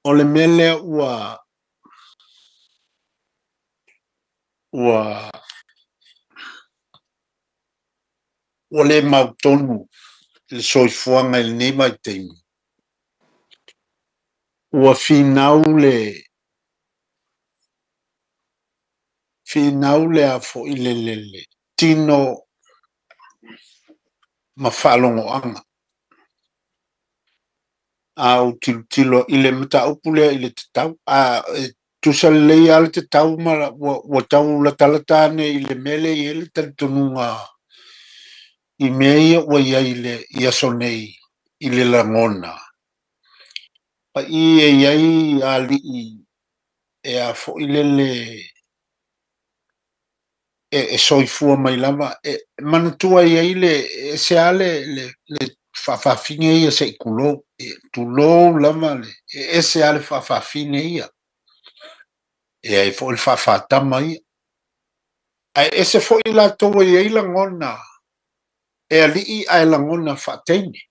ole mele ole mautonu le soifuanga il nei mai teimi ua finau le a fo ilelele tino mafalongoanga au tilo ile mata upule ile tau tusale al tau ma wa tau la talatane ile mele ile tantunga i mei wa ile ia sonei ile langona pa i ai ali e a fo ilele e soifua mai lava manatua ile se ale le fafafine ia se kulo tulo lama le ese ale fafafine ia e ai fo il fafatama ia ese fo ila to ia langona e ali ai langona fatene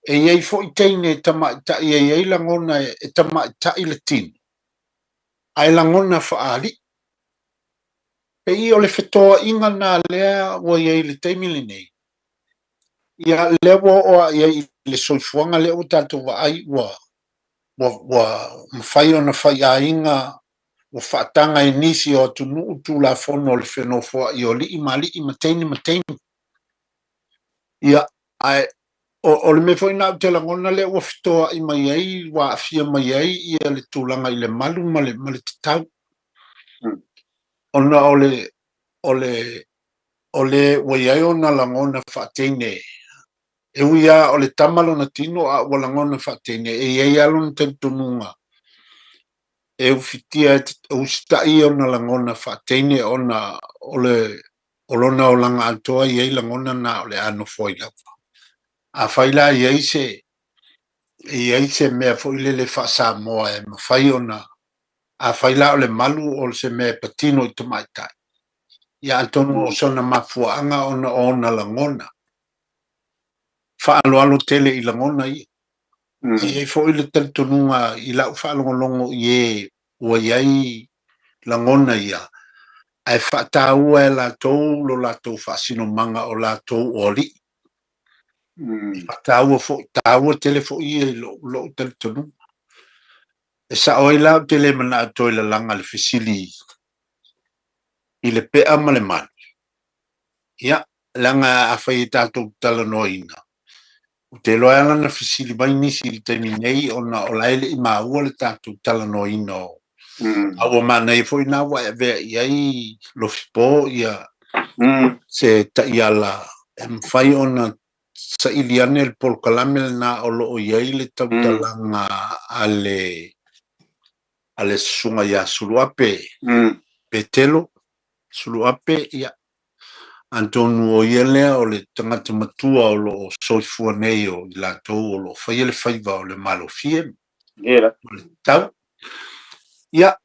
e ai fo itene tama ta ia langona e tama ta ile tin ai langona fa ali pe i ole fetoa inga na lea wa ia le teimile nei ia lewo o ia le soifuanga le o tato wa ai wa mawhai o na whai a inga wa whaatanga e nisi o tu la fono le whenofua i o li i mateini ia ai o le me foi na te langona le o fetoa i mai ai wa afia mai ai ia le tūlanga i le malu ma le tau ona ole wai ona langona whaatene e uia ole tamalo na tino a walangona whaatene e iei alon tentununga e ufitia ustai ona langona whaatene ona olona o langa antoa iei langona na ole ano foi lava a whaila iei se mea foile le whaasa moa e mawhai ona a whaila ole malu o se mea patino i tamaitai ia antonu o sona mafuanga ona langona whaaloalo tele i langona i e fo i le tantununga i lau whaalongolongo i ua iai langona ia ai whaataua e lātou lo lātou whaasino manga o lātou oli whaataua fo tāua tele fo i e lo tantununga e sa oi lau tele mana atoi la langa le fisili i le pea ma le mani ia langa a whai tātou tala noina te loa ala na fisili mai nisi i taimi nei ona o laile i maua le tātou tala noina aua mana i fo ina wa e vea iai lo fipo ia se ta iala e mwhai ona sa iliane le polkalame na o lo o iai le tau talanga ale sunga ia suluape petelo suluape ia Antonu o ielea o le tangata matua o lo soifua nei o i lātou o lo whaia le whaiva o le malo fie. O le tau. Ia.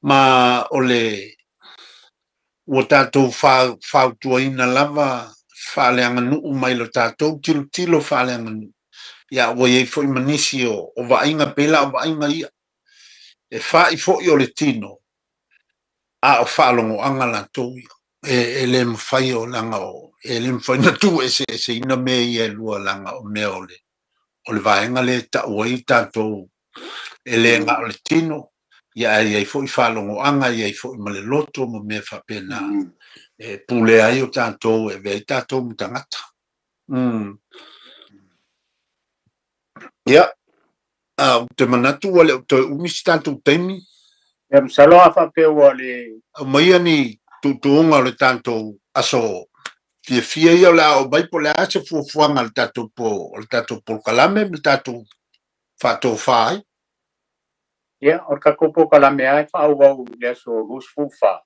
Ma o le ua tātou whautua ina lava whaaleanga nuu mai lo tātou tilo whaaleanga nuu. Ia ua iei fo i manisi o vainga pela o vainga ia. E whai fo i o le tino. A o whaalongo anga lātou ia. Le mwhai o langa o le mwhai na tu e se ina me i e lua langa o mea o le vaenga le ta ua i tātou le nga o le tino ia fo I whalongoanga ia fo I male loto mo me whapena pule ai o tātou e vei tātou mo tangata. Ia, te manatu wale o toi umisi tātou teimi. Ia msaloa whapea wale. Maia ni tuunga o le tātou aso fia ia o la o baipo le ase fuafuanga le tātou po kalame, le tātou whātou whai. Ia, o kako kalame ai whauau le aso rus fufa.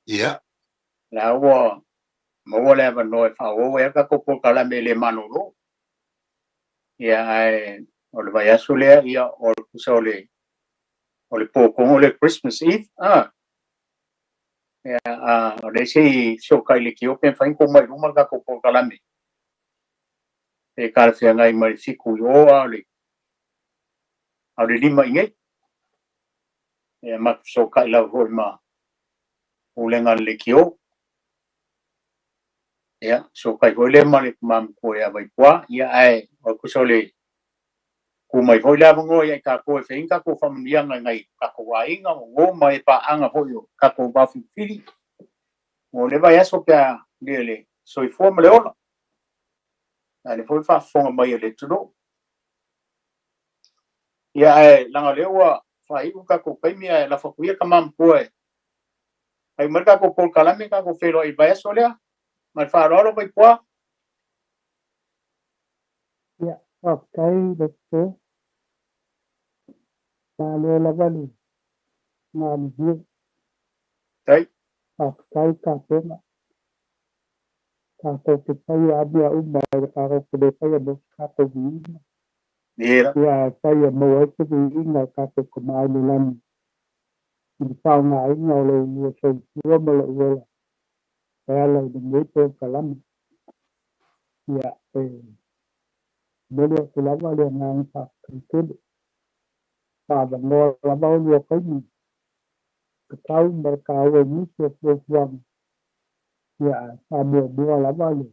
Ia. La ua, maua le ava noe whauau e kako kalame le manoro. Ia ai, o le vai aso lea ia o le kusa o le pōkongo le Christmas Eve. Ia, o le sei so kai le kio pen whainko mai ruma kako kalame. E kārawhia ngai mai fiku I oa o le lima ingai. Ia matu so kai lau hoi ma ulenga le kio. Ia, so kai hoi le male mamu koe a vai kua. Ia ai, o kusa le kumai hoi le avango ia ka koe whainga ko whamanianga ngai kako wainga o ngō mai pa anga hoi o kako wafi whiri. O le vai aso pia le soi fōma le ola. Ia le hoi whafonga mai le tuno. Ia ai, langa lewa whaiu kako paimia la whakuia ka mamu koe. Ai marika ko pol kalame kako whelo I vai aso lea. Mai whaarolo vai kua. Ia, kai le tō. Nā leo la wali. Nā li hiu. Kai. Kai ka tēnga. Ka tō te pai abia umma e ka roko le pai amo ka tō viina. Nera. Ia pai amo e te viina ka tō kumai le lani. I pao ngā inga o le ua so ua mo le uola. E ala I mei tō kalama. Ia mele o te lava le ngā inga kaitele. Pada no lava o lua kaimi. Ka tau marka aue nisi o fuafuanga. Ia mua lava le.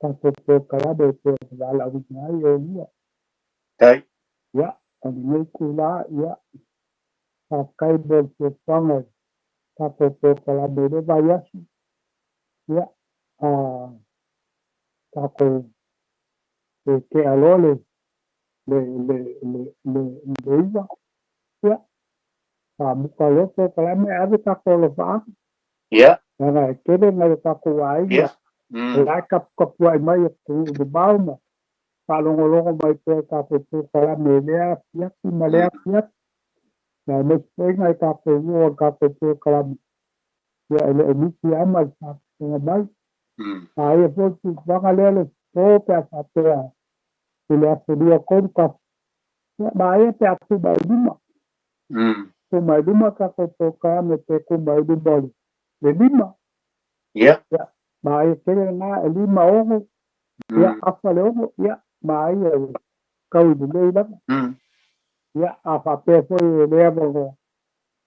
Ka tō kalame o tō wala wingai o ia. Kai. Ia, ani mei kula ia. Ka kai mo fuafuanga. Ka tō kalame le vai asu. Ia, ka ko ke alole. Le iwa. Ia. Ka muka loto kalame ave kako lo wha. Ia. Nanga e kere ngai kako wai. Ia. Lai kapua I mai e tu de bauma. Ka longo mai te kako tu kalame lea fiaki ma lea fiaki. Nā me te ngai kako ua kako tu kalame. Ia ele e miki ama I kako mai. A e potu wanga lea le tōpe a whapea. Ele afuria konta. Ma e te atu mai lima. Ko mai lima ka ko ka me te ko mai lima. Le lima. Ia. Ma e kere ngā e lima ongo. Ia afa le ongo. Ia ma e kau ni lei lama. Ia a whapea foi e lea mongo.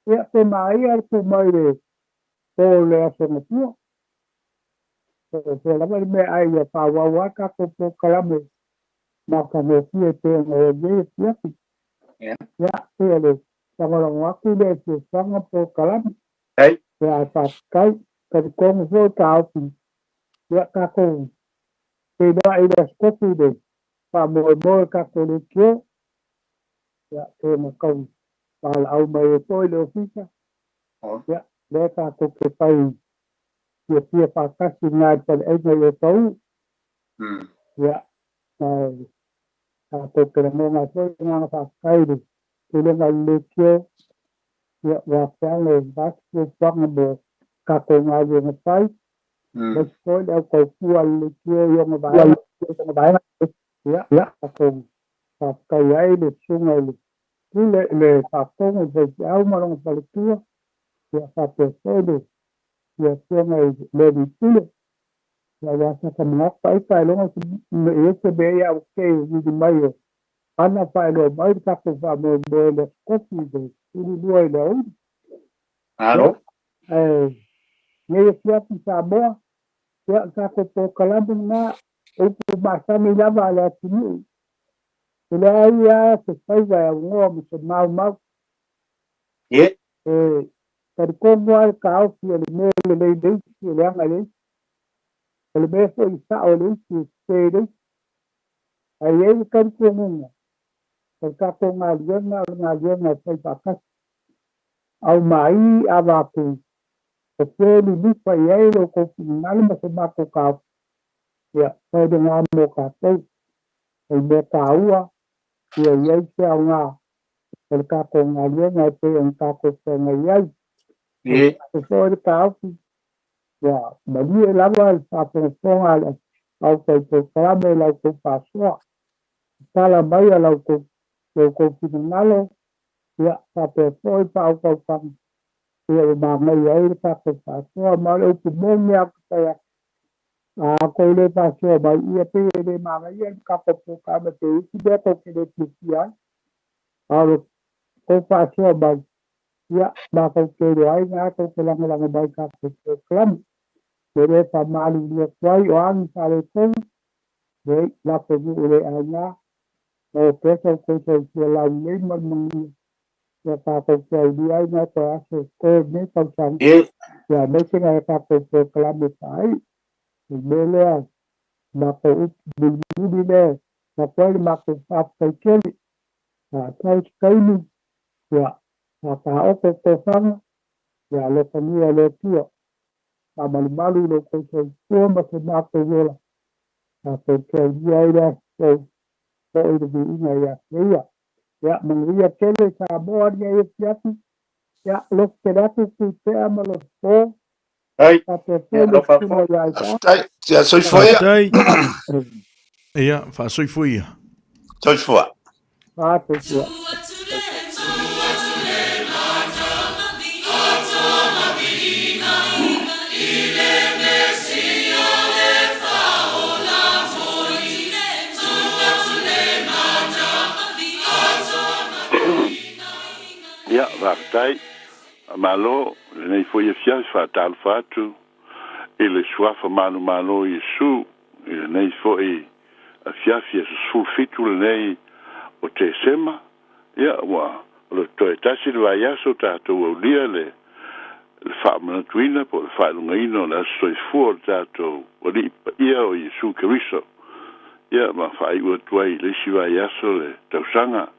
Ia te ma e ko mai le ko le asonga tua. Ko lama me ai e pāwawa ka ko kalame. Ma ka me fie te ngā e fiaki. Ia e le Tangarongo aku le te whanga po kalame. Kai. Ia kai. Kari kongo fo ka aupi. Ia kako. Te noa I le skofu de. Pa moe kako le kio. Ia te makau. Pala au mai e toi le ofisa. Ia le kako ke pai. Ia pia whakasi ngai pale einga I o tau. Ia. Kako ke rengonga toi ngā whakairi. Tulenga le kio. Ia wafanga vasu whanga mo kako ngā wenga pai. Le koi au kau kua le kio yonga vai. Ia kako whakai ai le sunga le. Tule le whakonga vei au maronga pale tua. Ia whapesole. Ia sunga le ni tule. Ia wasa ka mga pai pai longa me ese bea au kei vidi mai o. Ana pai lo mai kako wha mo le skofi de. Uri lua I le uri. Alo. Nge fiaki sa moa. Ia kako po kalame ngā. Upu masami lava le atini. Ile ai a se whaiwa e ngoa mo se mau. Ye. Karikongo al kao si ele me le dei si le anga le. Ele me so isa o le si se le. Ai ele karikongo. Karikongo aliona sai pakas. Au mai avaku. Kepeli lupa yelo ko finali masema ka. Ya, sai de ngamo ka sai. Ai me kaua. Ya yai se nga. Karikongo aliona pe ang kako sa ngayai. Ye. So ka ya bagi lama apa soal au ko kame la ko paswa kala mai la ko finalo ya apa foi pa au ko pam ya ma mai ai pa ko paswa ma le ko mon ya ya a ko le paswa ba ia pe le ma ya ka ko ka me te ki de ko ke de ya au ko paswa ba ya ba ko ke ai na ko la ba ka ko klam Dere pamali dia kuai orang sare pun, dek lapor ule anya, peso peso sila ni mengenai ya kako kuai dia nya to aso ko ni pasang ya mesti ngai kako ko kelam sai, bele lapor bulu dia, lapor mak sap kecil, tai kaini ya apa ko sang ya lepas ni lepas malu-malu lo ko ma se ma ko yola ko ya ida ko ida bi ina ya mangria kele sa boa ya ya lo que da tu te ama lo ko ai lo fa ya soy foi ya fa soy foi soy foi Ya, vartai, malo, nei foi a fias fa tal fatu, ele suafa malo Yesu, ele nei foi a fiafia sulfitu nei o te sema, ya, wa, lo toi tasi le vaiaso tato o lia le fa manatuina po le fa lungaino na soi fuo tato o li ia o Yesu Keriso, ya, ma fa iwa tuai le si vaiaso le tausanga,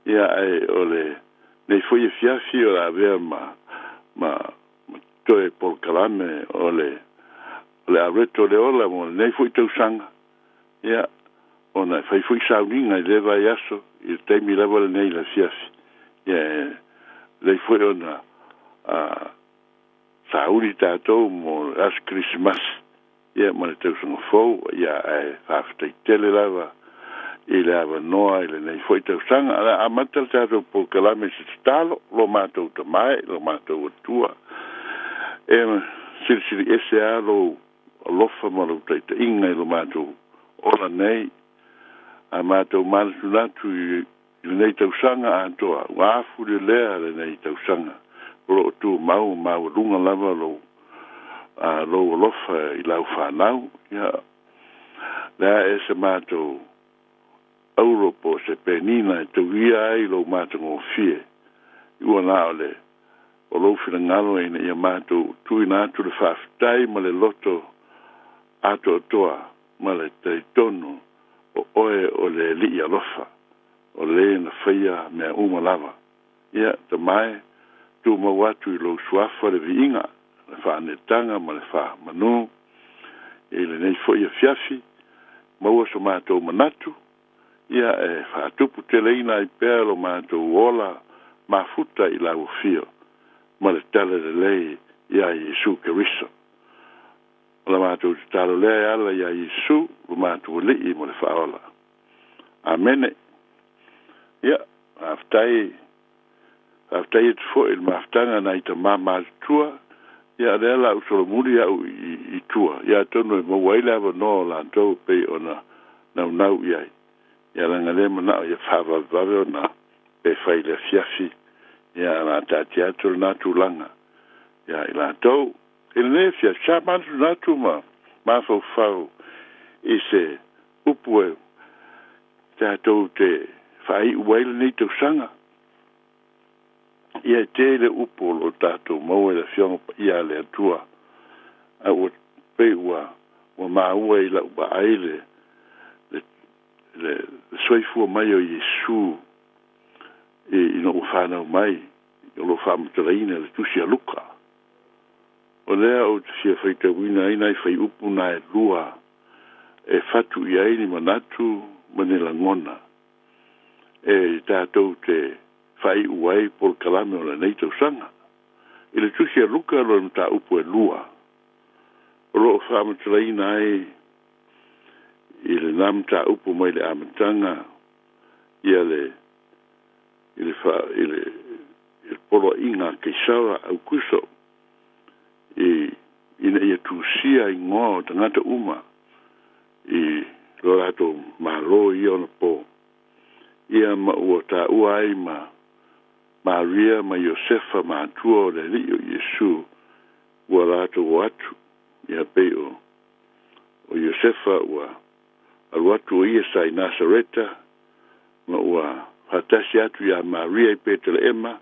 ya, o le nei foi fiafi o la vea ma toe por kalame o le areto le ola mo nei foi tau sanga ya ona fai foi sauninga le vai aso i te mi lava le nei la fiafi ya le foi ona sauri tatou mo as Christmas ya mo le tau sanga fou ya faftai tele lava il ava noa il nei foi tau sanga a matal tato po kalame se stalo lo matou tamai lo matou tua siri ese alo lofa ma lo taita inga lo matou ola nei a matou malsunatu i nei tau sanga a toa wafu le lea le nei tau sanga lo tu mau lunga lava lo lofa i lau whanau ya la ese matou Europa se penina te via ai lo mato ngo fie ua na ole o lo fina ngalo ina ia mato tu ina tu le faftai ma le loto ato toa ma le teitono o oe o le li alofa o le na fia mea uma lava ia te mai tu ma watu i lo suafa le viinga le fa anetanga ma le fa manu le nei fo ia fiafi ma ua so mato manatu ia fa tupu teleina i pelo ma to ola ma futa i la ufio ma le tale le lei ia Yesu Keriso la ma to talo le ala ia Yesu ma to le i mo le faola amen ia aftai fo il maftanga na ita mama tua ia le la usolo muri i tua ia tono mo waila no la to pe ona nau ia ia langa le mana ia fava vave na e fai le fiafi ia na tatia tu na tu langa ia ila to il ne fia chaman na tu ma fo fau i se upue ta to te fai wel ni tu sanga ia te le upo lo tātou mau e la fionga pa ia le atua. A ua pe ua maua i la upa aile le soifua mai o Yesu ino whanau mai i lo whamataraina le tusi a luka. O lea o te sia whaitawina ina i whai upu na e lua e fatu i aini manatu manila ngona. E tātou te whai uai por kalame o le neitau sanga. I le tusi a luka lo na tā upu e lua. O lo whamataraina ai i le nam tā upu mai le amatanga ia le polo inga keisara au kuso ina ia tusia i ngoa o tangata uma i lorato malo i ona po ia ma ua tā ua ai ma Maria ma Josefa ma atua o le li o Yesu ua rato o atu ia peo o Josefa ua aluatu o ia sa i Nasareta ma ua hatasi atu ia Maria i Petele Ema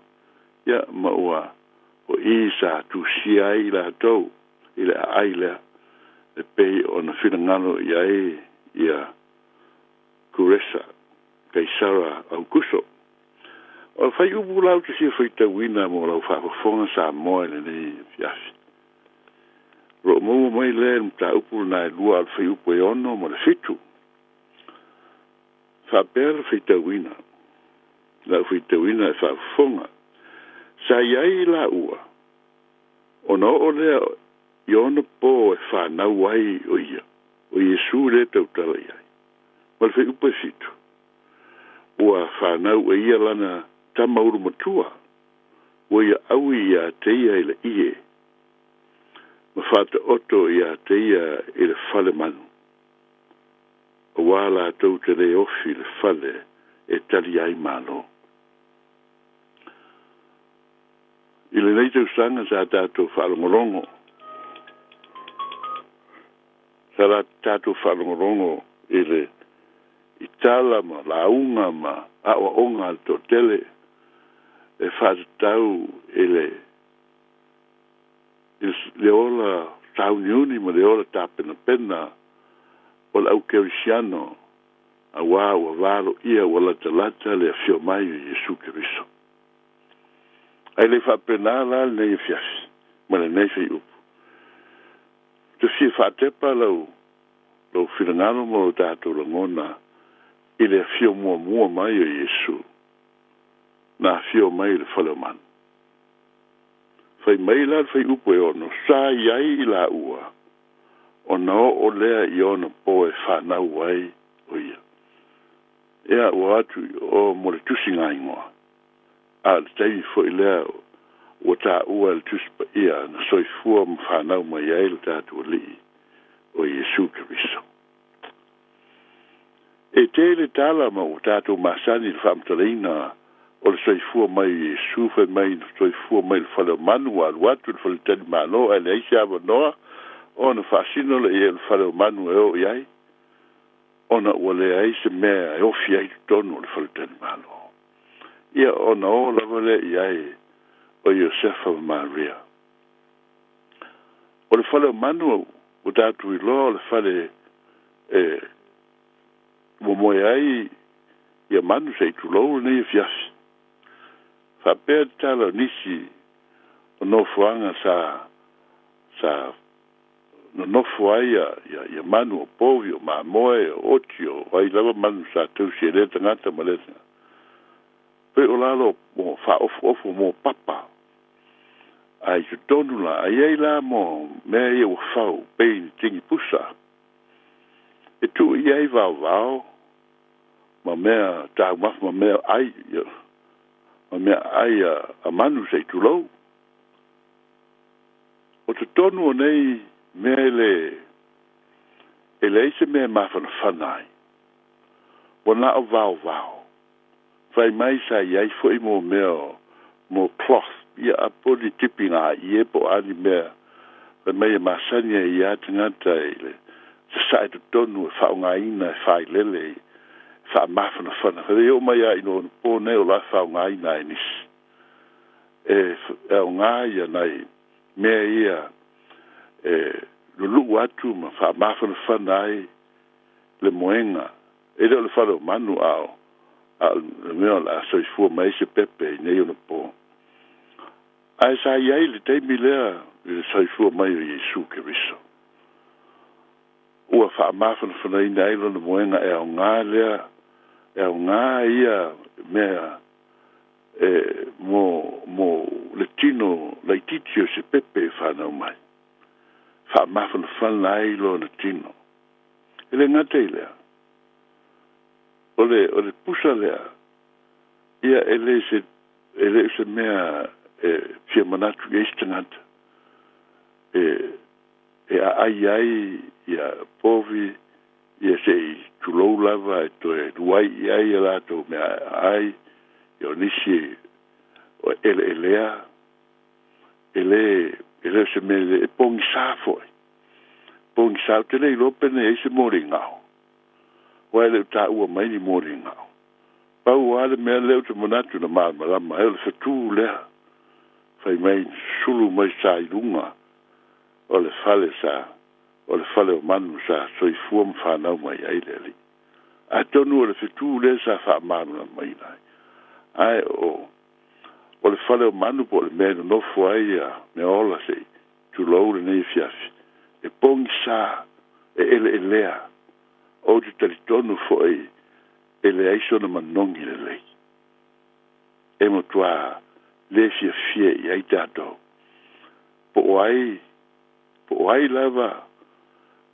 ia ma ua o isa tu sia i la tau i le aile e pei o na finangano ia ia Kuresa Kaisara Augusto o fai upu lau te sia whaita wina mo lau whafonga sa moe le ni fiafi ro mo mai le mta upu na lua al fai upu e ono mo le fitu whaper whaita wina la whaita wina e whafonga sa iai la ua o no o lea i ono po e whanau ai o ia o Yesu le tautala iai ma le whai upu e fitu ua whanau e ia lana tamauru matua ua ia au ia teia i le ie ma whata oto ia teia i le whale manu o wala tau te re ofi le whale e tali ai malo i le nei tau sanga sa tātou whalongorongo sa tātou whalongorongo i le i tala ma launga ma awa onga al to tele e whatatau e le ola tau niuni ma le ola tāpena pena o le au kerisiano a wā ua vālo ia wala talata le a fio mai o Yesu Keriso. Ai le whapena la le nei fiasi ma le nei fai upu. Te si whatepa lau whirangano mo o tātou langona i le fio mua mai o Yesu na fio mai le whaleman. Whai mai la whai upo e ono sa iai i la ua o no o lea i ono po e whanau ai o ia. Ea ua atu o mo le tusinga ingoa a le tei fo i lea o tā ua le tuspa ia na soifua ma whanau mai ai le tātu o li o Yesu Keriso. E te le tala ma o tātou masani le whamtaleina o le soifua mai Yesu whai mai soifua mai le whale manu a luatu le whale tani mano e le eisi awa noa o na whaasino le e le whale manu e o iai o na ua le eisi mea e ofi ai tonu le whale tani mano ia o na o lava le iai o Josefa Maria o le whale manu o tātou i loa le whale mo ai ia manu sei tu lo nei fiasi fa per tala nisi no fuanga sa no fuaya ia manu povio ma moe otio ai lava manu sa tu si le tangata malesa pe o lalo mo fa of mo papa ai tu tonu la ai la mo me ia o fau pe tingi pusa e tu ia va ma mea tā maf ma mea ai a manu sei tu lau o te tonu o nei mea ele eise mea mawhana whanai o na o vau whai mai sa iai fwoi mo mea mo cloth ia a poli tipinga i e po ani mea whai mai e masania i a tangata ele sa sai te tonu e whaunga ina e whai lele sa mafana fana. Hei o mai ai no po nei o la whao ngai nai nis. o ngā ia nei mea ia lulu atu ma wha mawhana whanai le moenga e reo le wharo manu ao le mea la soifua mai se pepe nei ona po ai sa iai le teimi lea le soifua mai o Yesu Keriso ua wha mawhana whanai nei lo le moenga e o ngā lea e o ngā ia mea mo le tino le titio se pepe whanau mai wha mawhana whanai lo na tino ele ngate lea ole pusa lea ia ele se mea fia manatu eistangata ai ia povi ia se tulou lava to duai ai la to mea ai yo nisi elea ele se me pong safo pong sa te le lopene e se moringao wa le ta ua mai ni moringao pa ua le me le to monatu na ma ele se tu le fai mai sulu mai sa ilunga o le fale o manu sa so i fuam fa na mai ai le a tonu le se tu le sa fa manu na mai nai ai o le fale o manu po le me no foi me ola se tu lo le nei fiafi e pong sa ele lea o te talitonu foi ele aiso na manongi le lei e mo tua le fie i ai tato po ai lava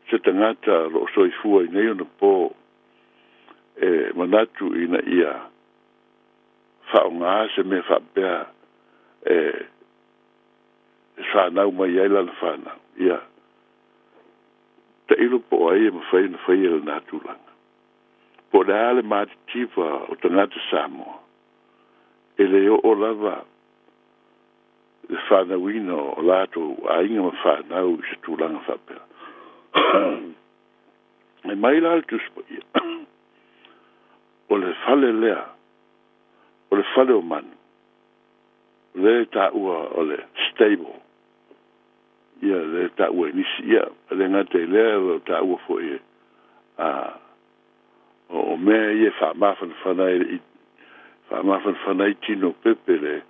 se tangata lo soifua i nei ona po manatu ina ia whaonga se me whapea whanau mai ai lana whanau ia ta ilo po ai ma whai na whai ala nātulanga po le ale māti tipa o tangata Samoa ele o lava le whanau ina o lato a inga ma whanau i se tūlanga whapea e mai la tuspa ia o le whale lea o le whale o manu le ta ua o le stable ia le ta ua nisi ia le ngate lea o ta ua fo e o mea ia whamafan whanai tino pepe le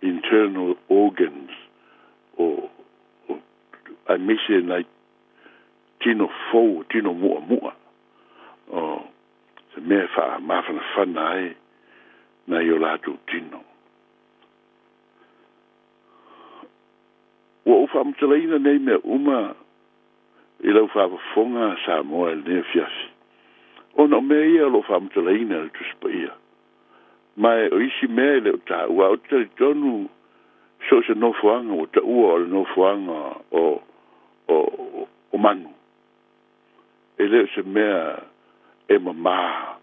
internal organs o a mise nai tino fou, tino mua o se mea whamafan whanai na i o lātou tino. Ua uwha amtalaina nei mea uma i lau whawafonga Samoa el nea fiasi. Ona mea ia lo whamtalaina le tuspa ia. Mai o isi mea leo tā ua o tari tonu so se nofuanga o ta ua o le nofuanga o manu. E leo se mea e mama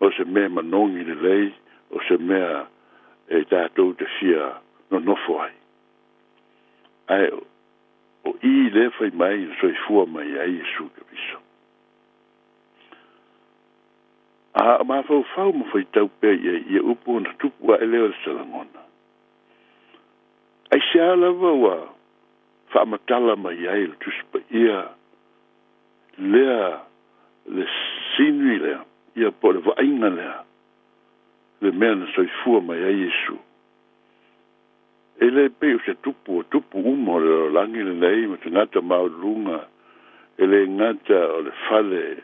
o se mea manongi le lei o se mea e tātou te fia no nofo ai. Ai o i le fai mai so i fua mai ai Yesu Keriso. A ma fau ma fai tau pe ia upo na tupu a eleo le salangona. Ai se ala wa fa matala mai ai le tuspa ia lea le sinui lea ia po le vainga lea le mea na so i fua mai ai Yesu. Ele pe o se tupu umo le langi le nei ma te ngata maurunga ele ngata o le fale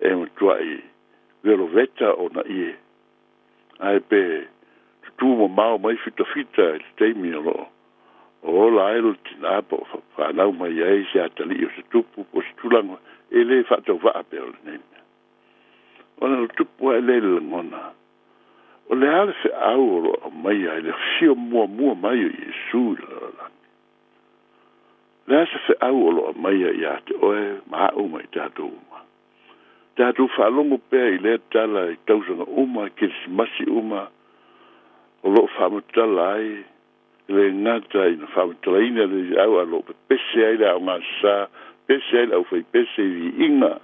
e mtuai vero veta o na ie ai pe tu mo mau mai fita te teimi o la aero tina po fa nau mai ai se atali o se tupu po se tulanga ele fa to va pe o le nei ona le tupu ele le ngona o le ale se au o mai ai le fio mua mai o Yesu la le se fe au o mai ai ate oe ma o mai tato uma tato fa longo pe i le tala i tausanga uma Krismasi uma o lo fa mutala ai le ngata i na fa mutala ina le au alo pese ai le au ngasa pese ai au fai pese i inga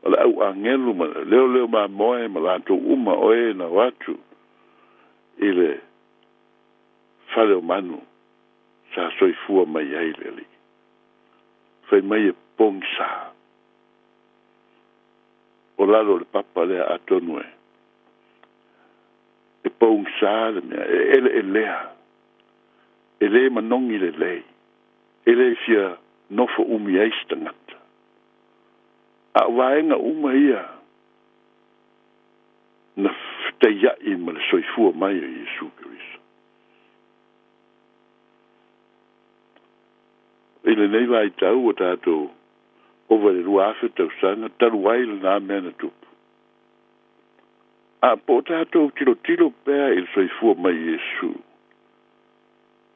o le au angelu ma leo ma moe ma lanto uma oe na watu ile fale o manu sa soifua mai ai leli fai mai e pongsa o lalo le papa le atonu e pongsa le mea ele lea ele manongi le lei ele fia nofo umi ai stangata a waenga uma ia na fteia i ma le soifua mai o Iesu Keriso ele nei vai tau o tātou ova le rua afe tau sanga taru wai le nā mea na tupu a po tātou tilo pēa i le soifua mai Iesu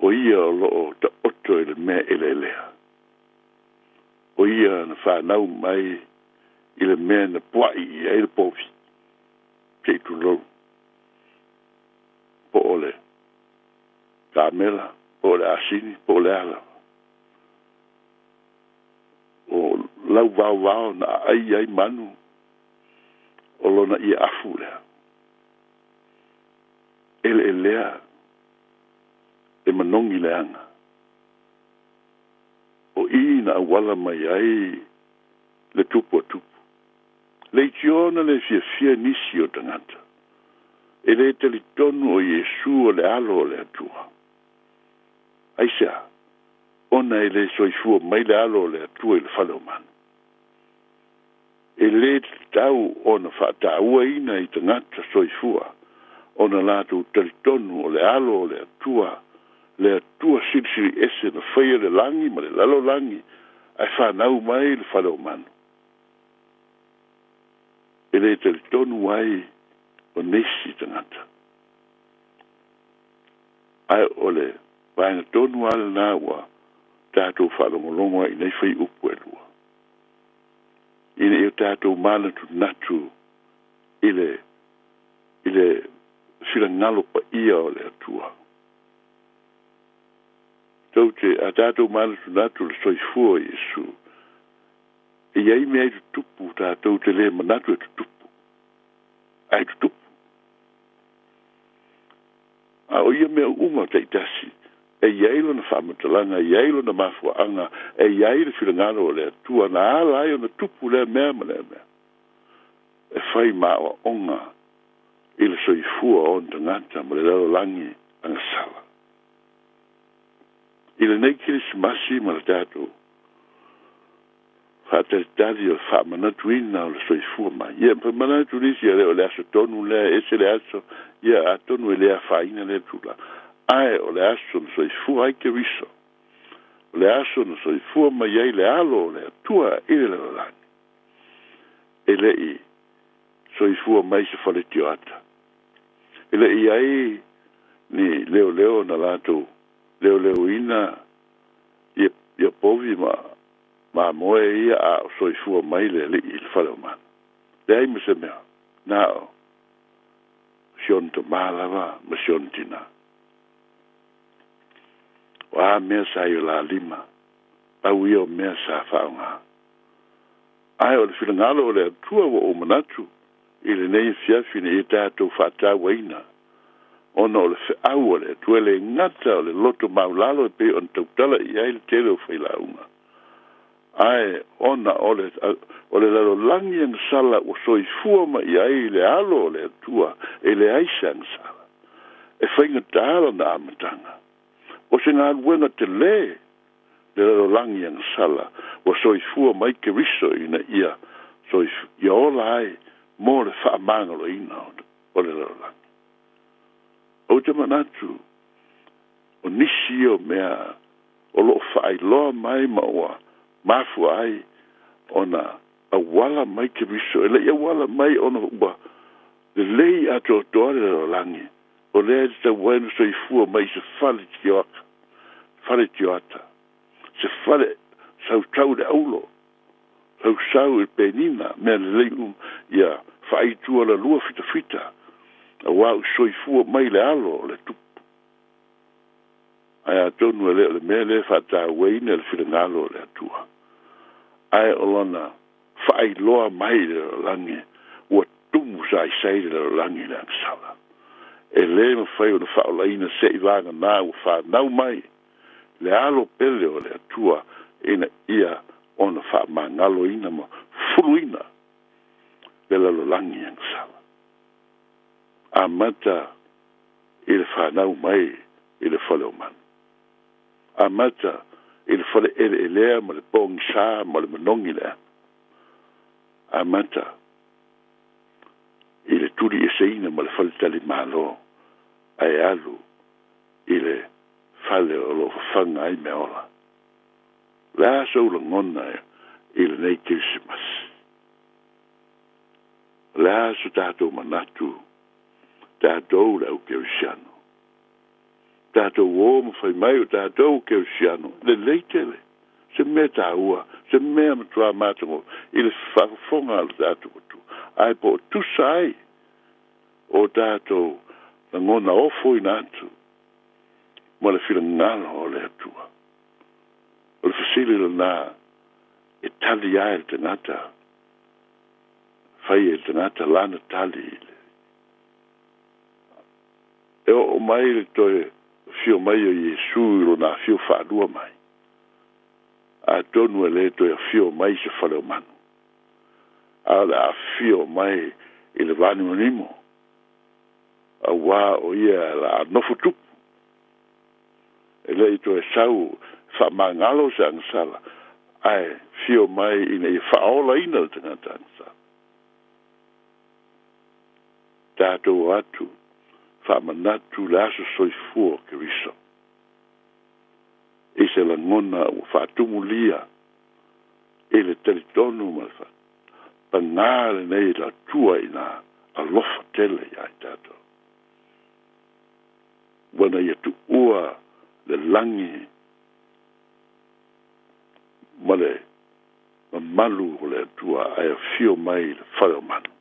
o ia o loo ta oto i le mea ele lea o ia na whanau mai i le mea na puai i e le povi kei tu lou po ole kamela po ole asini po ole ala o lau vau na ai manu o lona i afu lea ele lea e manongi leanga o ina wala mai ai le tupu le tiona le fia nisi o tangata e le talitonu o Iesu o le alo o le atua aisa ona e le soifua mai le alo o le atua i le whale o manu e le tau ona whaataua ina i tangata soifua ona lātou talitonu o le alo o le atua siri ese na whaia le langi ma le lalo langi ai whanau mai le whale o manu e le talitonu ai o nesi tangata ai ole vaenga tonu ala nā ua tātou whalongolongo i nei whai upu e lua ina e tātou mānatu natu i le whirangalo pa ia o le atua tau te a tātou mānatu natu le soifua Iesu e iai mea i tutupu tātou te le manatu e tutupu ai tutupu a o ia mea uma te itasi e iai lona whamatalanga e iai lona mafuaanga e iai le whirangalo o le atua na ala ai o na tupu le mea ma le mea e whai maua onga i le soifua o ntangata ma le lalo langi anga sala i le nei kirisimasi ma le tātou whātaritari o whamanatu ina o le soifua mai ia pamanatu nisi o le aso tonu lea ese le aso ia a tonu e lea whaina le tula ai o le aso na soifua ai ke riso o le aso na soifua mai ai le alo o le atua i le lalani e le i soifua mai se whale tioata e le i ai ni leo na lato leo ina ia povi ma moe ia a soifua mai le i le whale o mana le ai mese mea nao Sion to malava ma sion tina wa mea sa i la lima au ia o mea sa whaunga ai o le whirangalo o le atua wa o manatu i le nei fiafine i tātou whata waina ona o le whiau o le atua le ngata o le loto maulalo e pe on tautala i ai le tere o whailaunga ai ona o le lalo langi ang sala o soifua ma i ai le alo o le atua e le aisa ang sala e whainga tāra na amatanga o se ngā luenga te le lalo langi ang sala o soifua mai ke riso ina ia ia ola ai mo le whaamangalo ina o le lalo langi o te manatu o nisi o mea o lo whaailoa mai maua mafu ai ona a wala mai ke riso ele ia wala mai ona ua le lei ato tore o langi o le te wenu so i fua mai se fale tioata se fale sau tau de aulo sau e penina mea le lei ia whaitua la lua fita a wau so i fua mai le alo le tupu ai atonu le mea le whata weina le whirangalo le atua ai olona fai loa mai le langi ua tumu sai le langi le sala e le ma fai o na whaolaina se i vanga nā o whanau mai le alo pele o le atua ina ia o na whamangalo ina ma fuluina le lalolangi ang sala. A mata i le whanau mai i le whale o manu. A mata i le whale ele elea ma le pōngi sā ma le manongi lea. A mata i le turi e seina ma le whale tali malo ai alu i le whale o lo whanga ai me ola. Le aso ula ngona i le nei Christmas. Le aso tātou manatu tātou le au Kerisiano. Tātou o ma whai mai o tātou Kerisiano. Le leitele. Se me tāua. Se mea matua mātango. I le whakafonga ala tātou atu. Ai po tusai o tātou na ngona ofo i nātu. Ma le whila ngana o le atua. O le whasili le nā e tali ai le tangata. Whai e tangata lana tali i le. E o mai le toe fio mai o Yesu ilo na fio whaadua mai. A tonu e le toe fio mai se whale o manu. A le a fio mai i le vani monimo. A wā o ia la nofu tupu. E le i toe sau whamangalo se angasala. Ai fio mai ina i whaola ina le tangata angasala. Tātou atu. Whamanatu le aso soifua Keriso. E se la ngona o whaatumulia e le teritonu ma le pangāre nei la tua ina alofa tele ai tātou. Wana ia tu ua le langi ma le malu o le tua ai a fio mai le whare o manu.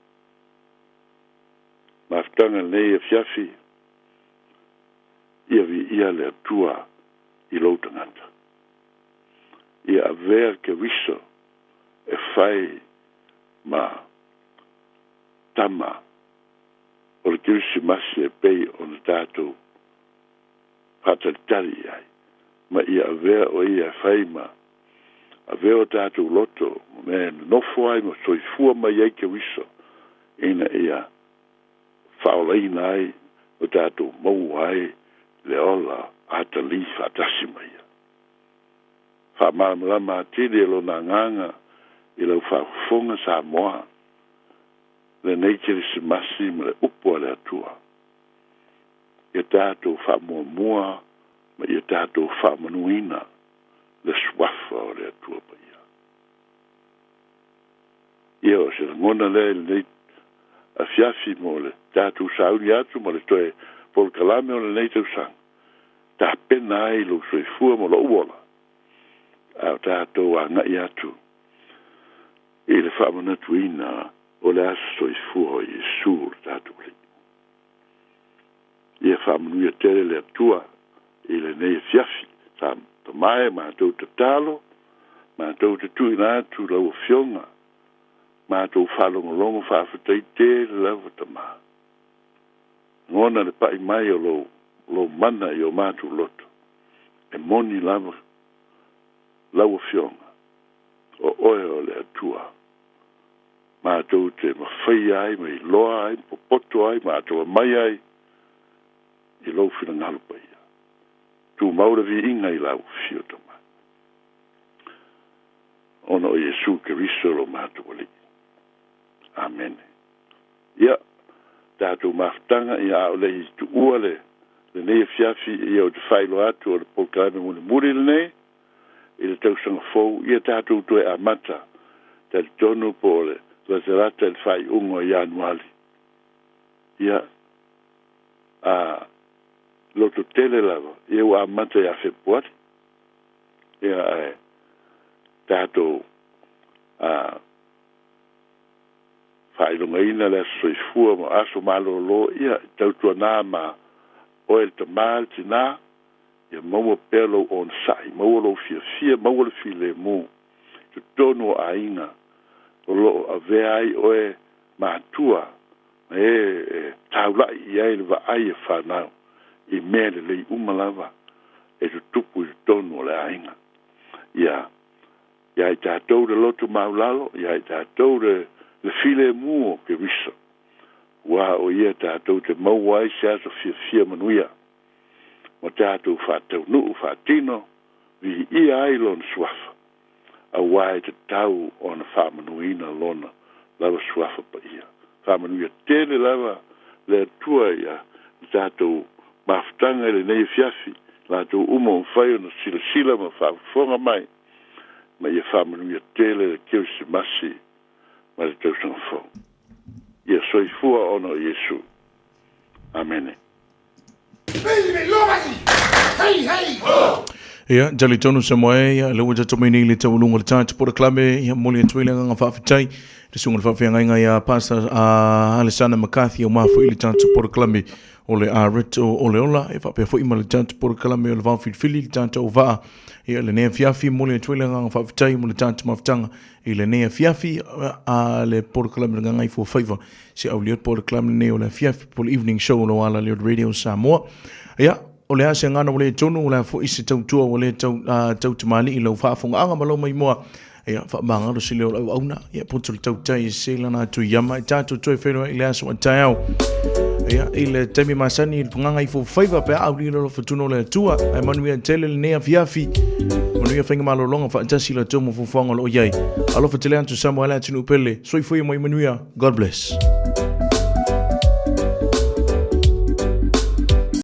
Maftanga nei e fiafi ia vi ia le atua i lo tangata. Ia avea Keriso e whai ma tama o le Kirisimasi e pei o le tātou patalitari ai. Ma ia avea o ia whai ma avea o tātou loto me nofo ai ma soifua mai ai Keriso ina ia whaolaina ai o tātou mau ai le ola ata li whatasi mai. Whamāmalama tiri e lo na nganga i lau whafonga sa moa le nei Kirisimasi ma le upua le atua. I tātou whamuamua ma i tātou whamanuina le swafa o le atua pa ia. Ia o se ngona le nei a fiafi mo le tātou sauri atu mo le toe polkalame o le nei tau sang. Tā pena ai lo soifua mo lo uola. A tātou a ngai atu. I le whamanatu ina o le asa soifua o Yesu o tātou li. Ia whamanuia tere le atua i le nei fiafi. Tā mai mātou te talo, mātou te tuina atu lau o fionga. Mātou whalongolongo whawhatai te lawa tama. Ngona le pai mai o lo mana i o mātou loto. E moni lawa fionga. O oe o le atua. Mātou te mawhai ai, mai loa ai, popoto ai, mātou mai ai. I lau whina ngalu pai. Tu maura vi inga i lau fio tama. Ono o Yesu Keriso lo mātou ali. Amen. Ia, tātou maftanga i a ole i tu ua le nei fiafi i au te whailo atu o le polkalame mune muri le nei, i le tausanga fau, ia tātou toe a mata, tali tonu po le lazerata le whai ungo i anuali. Ia, a loto tele lava, ia ua a mata i a whepuari. Ia, tātou a whailunga ina le soifua mo aso malolo ia tautua nā ma oel ta mal tina ia maua pelo on sai maua lo fia maua le file mu tu tono a inga o lo a veai oe mātua taula ia le va ai fa na I mele le umalava e tupu tonu le ainga ia ia ta tau de lotu maulalo ia ta tau de le file mu ke viso wa o ia ta tau te mawai sa so fia manuia o ta tau fa tau nu fa tino vi ia ilon swafa a wai te tau on fa manuina lona lava swafa pa ia fa manuia tele lava le tua ia ta tau maftanga le nei fiafi la tu umo fai no sila ma fa fonga mai ma ia fa manuia tele ke se masi ma le tau sang fo ia soi fua ono Yesu amen Ia, jali tonu sa moe, ia, lewa jato mai nei le tau lunga le tātu pora klame, ia, moli atuile nganga whawhitai, te sunga le whawhia ngai a Pastor Alessandra McCarthy o mafu ili tātu pora klame, o le Reto o le ola, e whapea fo ima le tātu pora klame o le whawhifili, le tātu o vaa, ia, le nea fiafi, moli atuile nganga whawhitai, mo le tātu mawhtanga, i le nea fiafi, a le pora klame le ngangai fo whaiva, se au liot pora klame le nea o le fiafi, po le evening show no ala liot radio Samoa, ia, o le ase ngana o le tonu o le fo isi tautua o le tau tamali i lau whaafonga anga malo mai moa ia whaamangaro si leo lau auna ia putu le tau tai se lana tu yama i tātou toi whenua i le aso a tai au ia i le temi masani i le punganga i fo whaiva pe au li lalo whatuno le atua ai manuia tele le nea fiafi manuia whenga malo longa whaatasi la tomo fo whanga lo iai alofa tele antu Samoa le atinu upele soi fui mo i manuia God bless